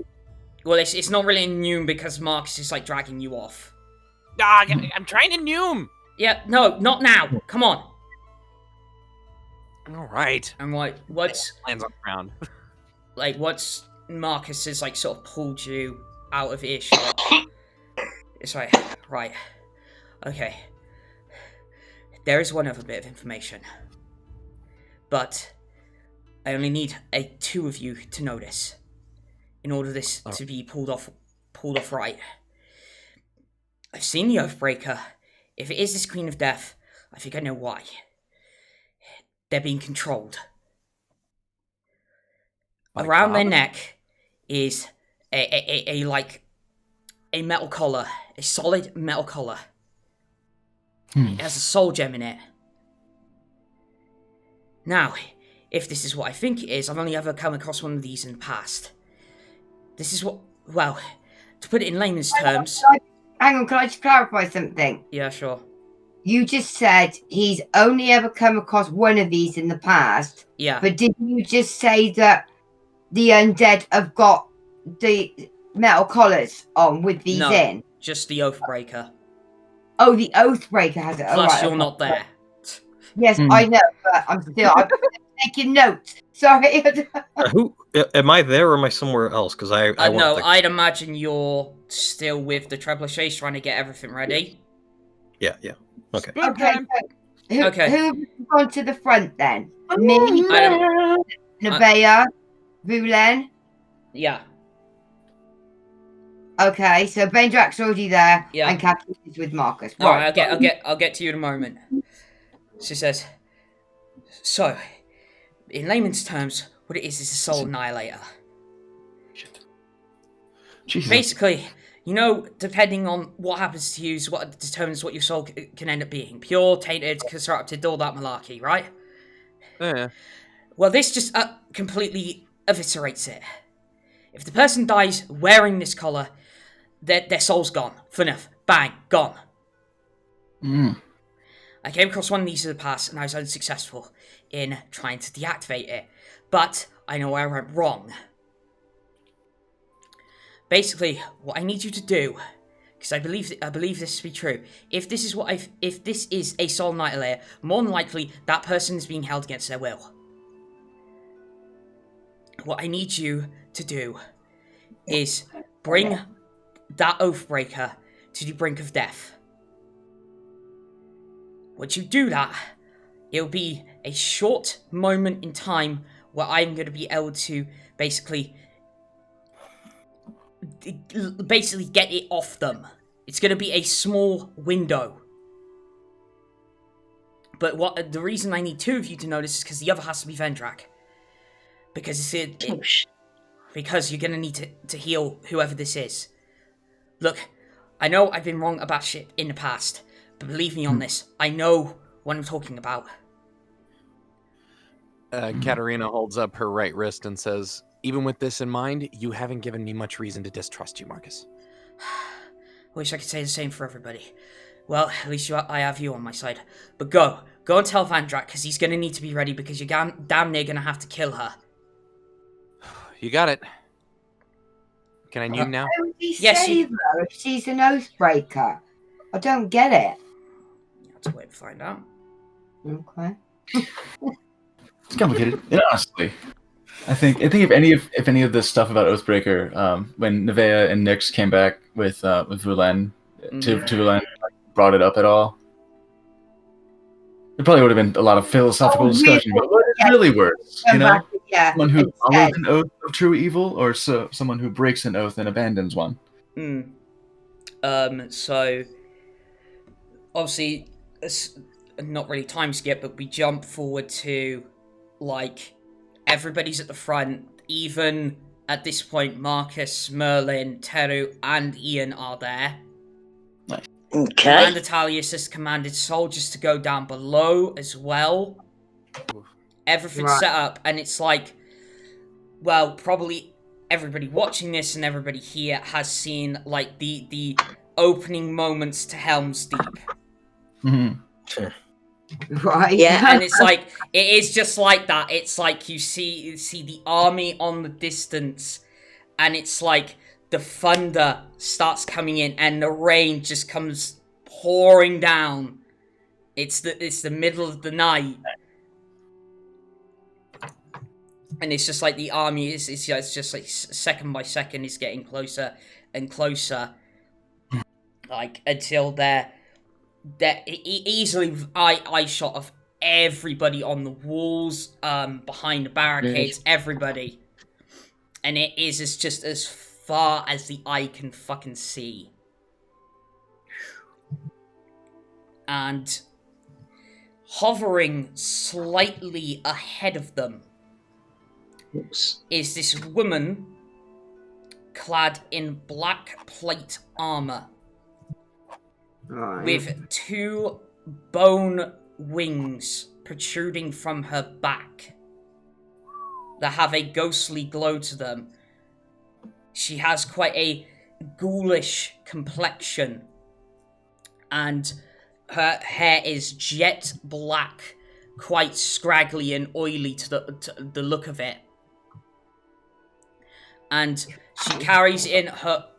Well, it's not really new because Marcus is like dragging you off. Ah, I'm trying to Noom. Yeah, no, not now. Come on. All right. And what's Lands on the ground. once Marcus has like sort of pulled you out of earshot. It's like, right. Okay. There is one other bit of information. But I only need 2 of you to know this. In order this to be pulled off right. I've seen the Oathbreaker. If it is this Queen of Death, I think I know why. They're being controlled. By Around their God? neck is a metal collar, a solid metal collar. It has a soul gem in it. Now, if this is what I think it is, I've only ever come across one of these in the past. This is what, well, to put it in layman's terms... Hang on, can I just clarify something? Yeah, sure. You just said he's only ever come across one of these in the past. Yeah. But did you just say that the undead have got the metal collars on with these in? Just the Oathbreaker. Oh, the Oathbreaker has it. Plus, right, you're not there. Yes, I know, but I'm taking notes. Sorry. Who am I there or am I somewhere else? Because I want no, to... I'd imagine you're still with the trebuchets trying to get everything ready. Yeah. Okay. Okay. Who have gone to the front then? Me, Nevaeh, Vulen. Yeah. Okay, so Vendrak's already there, Yeah. and Katterina's with Marcus. All right, I'll get to you in a moment. She says, so, in layman's terms, what it is a soul annihilator. Jesus. Basically, you know, depending on what happens to you is what determines what your soul can end up being. Pure, tainted, corrupted, all that malarkey, right? Yeah. Well, this just completely eviscerates it. If the person dies wearing this collar, their soul's gone. Enough. Bang. Gone. I came across one of these in the past, and I was unsuccessful in trying to deactivate it. But I know where I went wrong. Basically, what I need you to do, because I believe this to be true. If this is a soul annihilator, more than likely that person is being held against their will. What I need you to do is bring that Oathbreaker to the brink of death. Once you do that, it'll be a short moment in time where I'm going to be able to basically get it off them. It's going to be a small window. But the reason I need two of you to know this is because the other has to be Vendrak. Because because you're going to need to heal whoever this is. Look, I know I've been wrong about shit in the past, but believe me on this, I know what I'm talking about. Katterina holds up her right wrist and says, even with this in mind, you haven't given me much reason to distrust you, Marcus. I wish I could say the same for everybody. Well, at least I have you on my side. But go and tell Vendrak, because he's going to need to be ready, because you're damn near going to have to kill her. You got it. Can I nuke now? Why would he Yes, save her if she's an Oathbreaker? I don't get it. You have to wait to find out. Okay. It's complicated. And honestly, I think if any of this stuff about Oathbreaker, when Nevaeh and Nyx came back with Vulen to Vulen, brought it up at all, there probably would have been a lot of philosophical discussion about what is really worse. You know, someone who follows an oath of true evil, or someone who breaks an oath and abandons one. So obviously, it's not really time skip, but we jump forward to like everybody's at the front. Even at this point, Marcus, Merlin, Teru, and Ian are there. Okay. Commander Talius has commanded soldiers to go down below as well. Everything's set up, and it's like, well, probably everybody watching this and everybody here has seen like the opening moments to Helm's Deep. Sure. Right. Yeah, and it's like it is just like that. It's like you see the army on the distance, and it's like the thunder starts coming in and the rain just comes pouring down. It's the middle of the night. And it's just like the army is just like second by second is getting closer and closer. Like until they're easily eye shot of everybody on the walls, behind the barricades, everybody. And it is just as far as the eye can fucking see. And hovering slightly ahead of them is this woman clad in black plate armor. Right. With two bone wings protruding from her back that have a ghostly glow to them. She has quite a ghoulish complexion, and her hair is jet black, quite scraggly and oily to the look of it. And she carries in her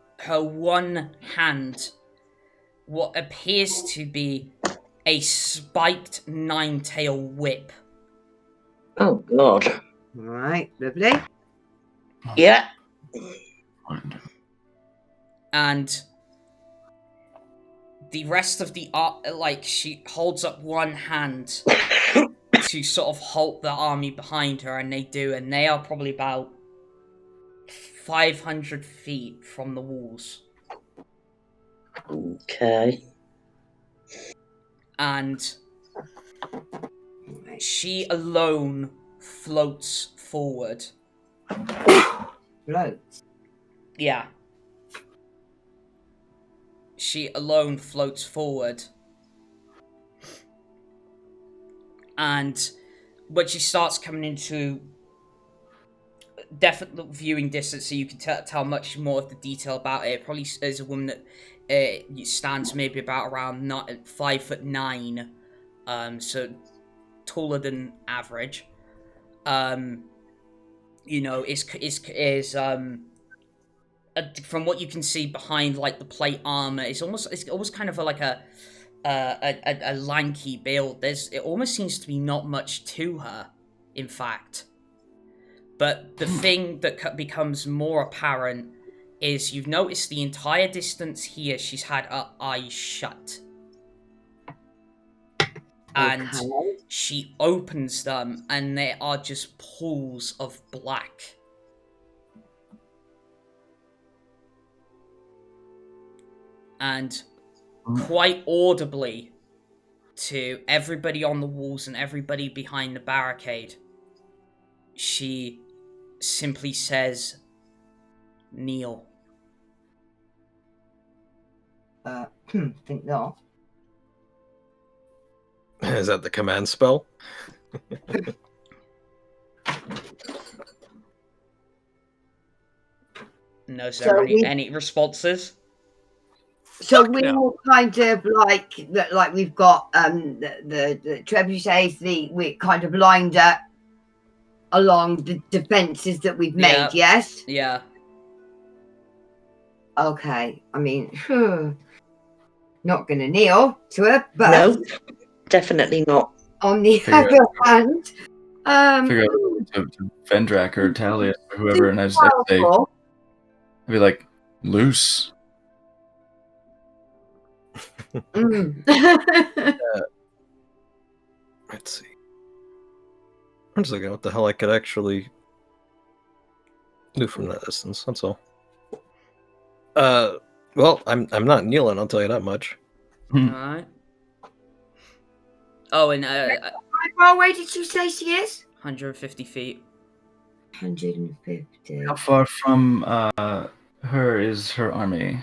one hand what appears to be a spiked nine-tail whip. Oh, God. Right, lovely. Yeah. And the rest of the she holds up one hand to sort of halt the army behind her, and they are probably about 500 feet from the walls. Okay. And she alone floats forward. Floats? Yeah. She alone floats forward. And when she starts coming into definite viewing distance, so you can tell much more of the detail about it. Probably is a woman that stands maybe about around 5'9", so taller than average. Is from what you can see behind like the plate armor, it's almost kind of a lanky build. It almost seems to be not much to her, in fact. But the thing that becomes more apparent is you've noticed the entire distance here she's had her eyes shut. And she opens them and they are just pools of black. And quite audibly to everybody on the walls and everybody behind the barricade, she simply says, "Kneel." Think not. Is that the command spell? No, sir. Any responses? So we all kind of like we've got the trebuchets, we're kind of lined up along the defenses that we've made, yes? Yeah. Okay. I mean, not gonna kneel to her, but No, definitely not. on the other hand, figure out to Vendrak or Talia or whoever, and I'd say, I'd be like, loose. Let's see. I'm just looking at what the hell I could actually do from that distance. That's all. Well, I'm not kneeling. I'll tell you that much. All right. Oh, and how far away did you say she is? 150 feet. 150. How far from her is her army?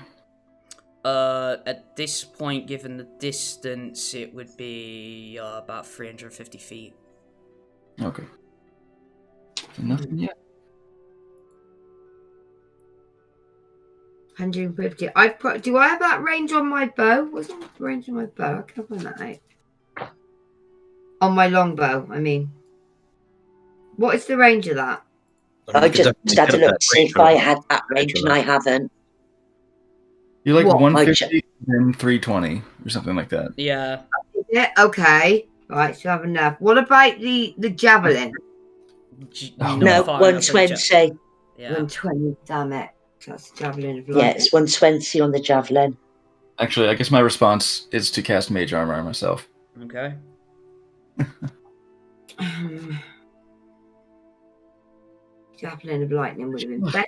At this point, given the distance, it would be about 350 feet. Okay. So nothing yet. 150. Do I have that range on my bow? What's the range on my bow? I can find that out. On my longbow, I mean. What is the range of that? I just had to look to see if I had that range, and I haven't. You're like What? 150 and 320 or something like that. Yeah. Yeah, okay. Right, so I have enough. What about the javelin? No, 120. Yeah. 120, damn it. That's javelin of light. Yeah, it's 120 on the javelin. Actually, I guess my response is to cast mage armor on myself. Okay. Javelin of lightning would have been better.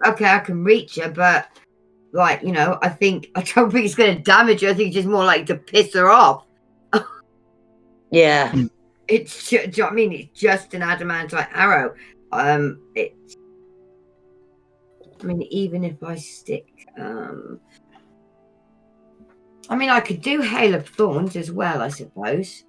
I can reach her, but I don't think it's going to damage her. I think it's just more like to piss her off. Yeah. It's do you know what I mean? It's just an adamantite arrow. Even if I stick I mean, I could do Hail of Thorns as well, I suppose,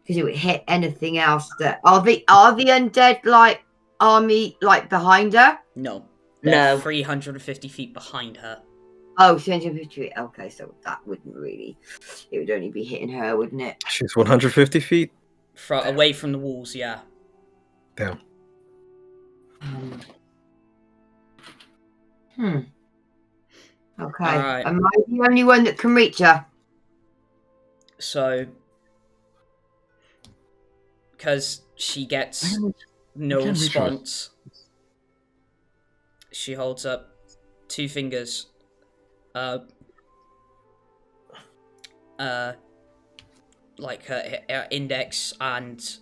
because it would hit anything else that are the undead like army like behind her. No. They're No. 350 feet behind her. Oh, 350. Okay, so that wouldn't really. It would only be hitting her, wouldn't it? She's 150 feet. Away from the walls, yeah. Damn. Okay. Alright. Am I the only one that can reach her? So, because she gets no can reach her. response, she holds up 2 fingers, like her index and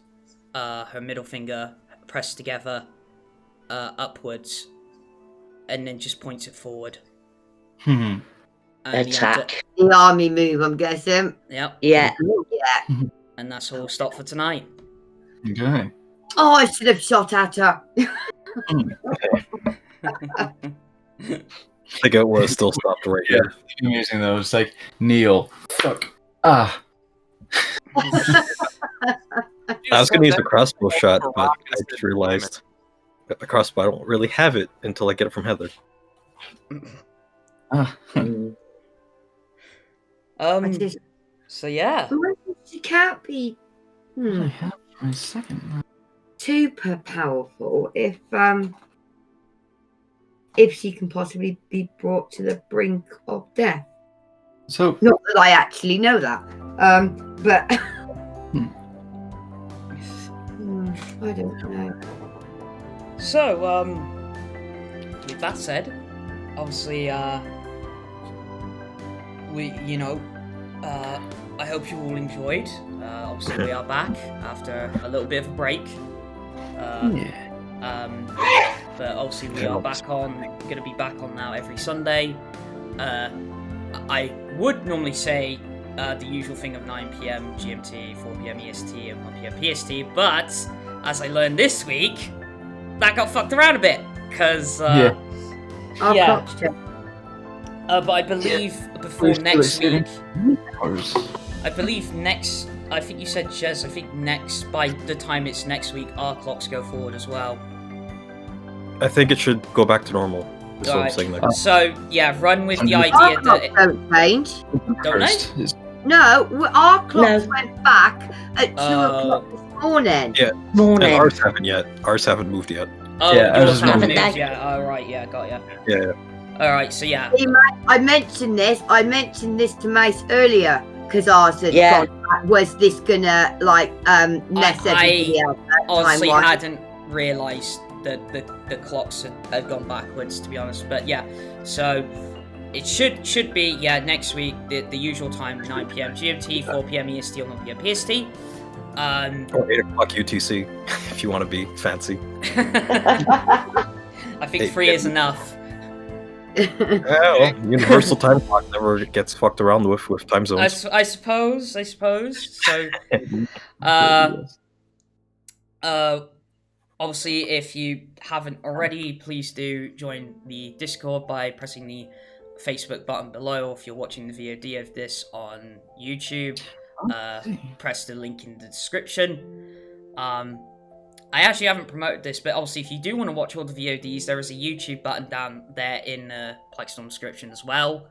her middle finger pressed together, upwards, and then just points it forward. And Attack. The army move, I'm guessing. Yep. Yeah. Yeah. And that's all we'll stop for tonight. Okay. Oh, I should have shot at her. I think it was still stopped right here. Amazing though. It's like Neil. Fuck. Ah. I was gonna use a crossbow shot, but I just realized a crossbow, I don't really have it until I get it from Heather. So yeah. She can't be I have my second. super powerful if she can possibly be brought to the brink of death. So Not that I actually know that, but I don't know. So, with that said, obviously, I hope you all enjoyed. Obviously, we are back after a little bit of a break. But obviously, we are going to be back on now every Sunday. I would normally say the usual thing of 9 PM GMT, 4 PM EST, and 1 PM PST, but as I learned this week, that got fucked around a bit, because, I'll yeah. catch her. But I believe before Please, next please, week, hours. I think you said, Jez, I think by the time it's next week, our clocks go forward as well. I think it should go back to normal. Is what I'm Alright. saying there. So, yeah, run with the Our idea clocks that... don't change. Don't they? First is- No, our clocks No. went back at 2 o'clock this morning. Yeah. Morning. And ours haven't yet. Ours haven't moved yet. Oh, Yeah, I yours was haven't wondering. moved yet. Oh, right, yeah, got ya. Yeah. Alright, so yeah. I mentioned this to Mace earlier because ours had Yeah. gone back. Was this gonna mess everybody else Honestly time-wise? hadn't realised that the clocks had gone backwards, to be honest. But yeah, so it should be, yeah, next week, the usual time, 9 PM GMT, 4 PM EST, or 1 PM PST. Or 8 o'clock UTC, if you want to be fancy. I think 3 is enough. Well, universal time clock never gets fucked around with time zones. I suppose. So, obviously, if you haven't already, please do join the Discord by pressing the Facebook button below. If you're watching the VOD of this on YouTube, press the link in the description. I actually haven't promoted this, but obviously if you do want to watch all the VODs, there is a YouTube button down there in the Plexstorm description as well.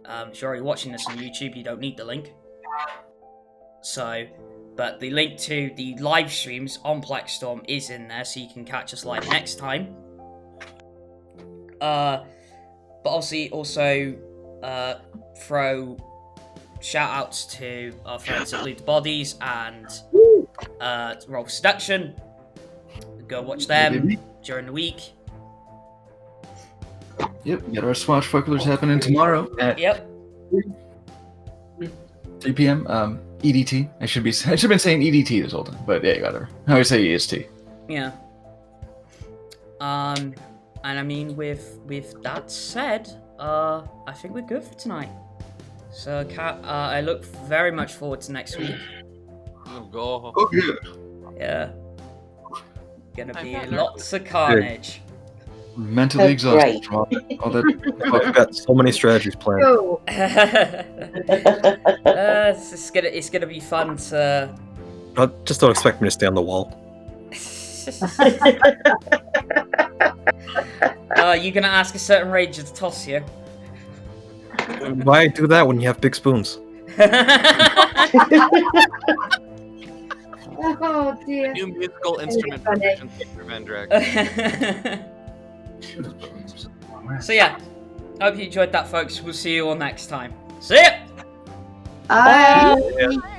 If you're already watching this on YouTube, you don't need the link. So, but the link to the live streams on Plexstorm is in there, so you can catch us live next time. But obviously also throw shout-outs to our friends at Loot the Bodies and Roll for Seduction. Go watch them during the week. Yep, we got our swashbucklers happening tomorrow at Yep. 3 p.m. EDT. I should have been saying EDT this whole time, but yeah, you got her. I always say EST. Yeah. And I mean, with that said, I think we're good for tonight. So, Kat, I look very much forward to next week. Oh, God. Oh yeah. Yeah. Gonna I'm be back. lots of carnage. mentally exhausted great. from all that. I've got so many strategies planned. Oh, It's gonna be fun to. Just don't expect me to stay on the wall. You're gonna ask a certain ranger to toss you. Why do that when you have big spoons? oh dear. New musical instrument funny. proficiency for Vendrak. So yeah, hope you enjoyed that, folks. We'll see you all next time. See ya! Bye.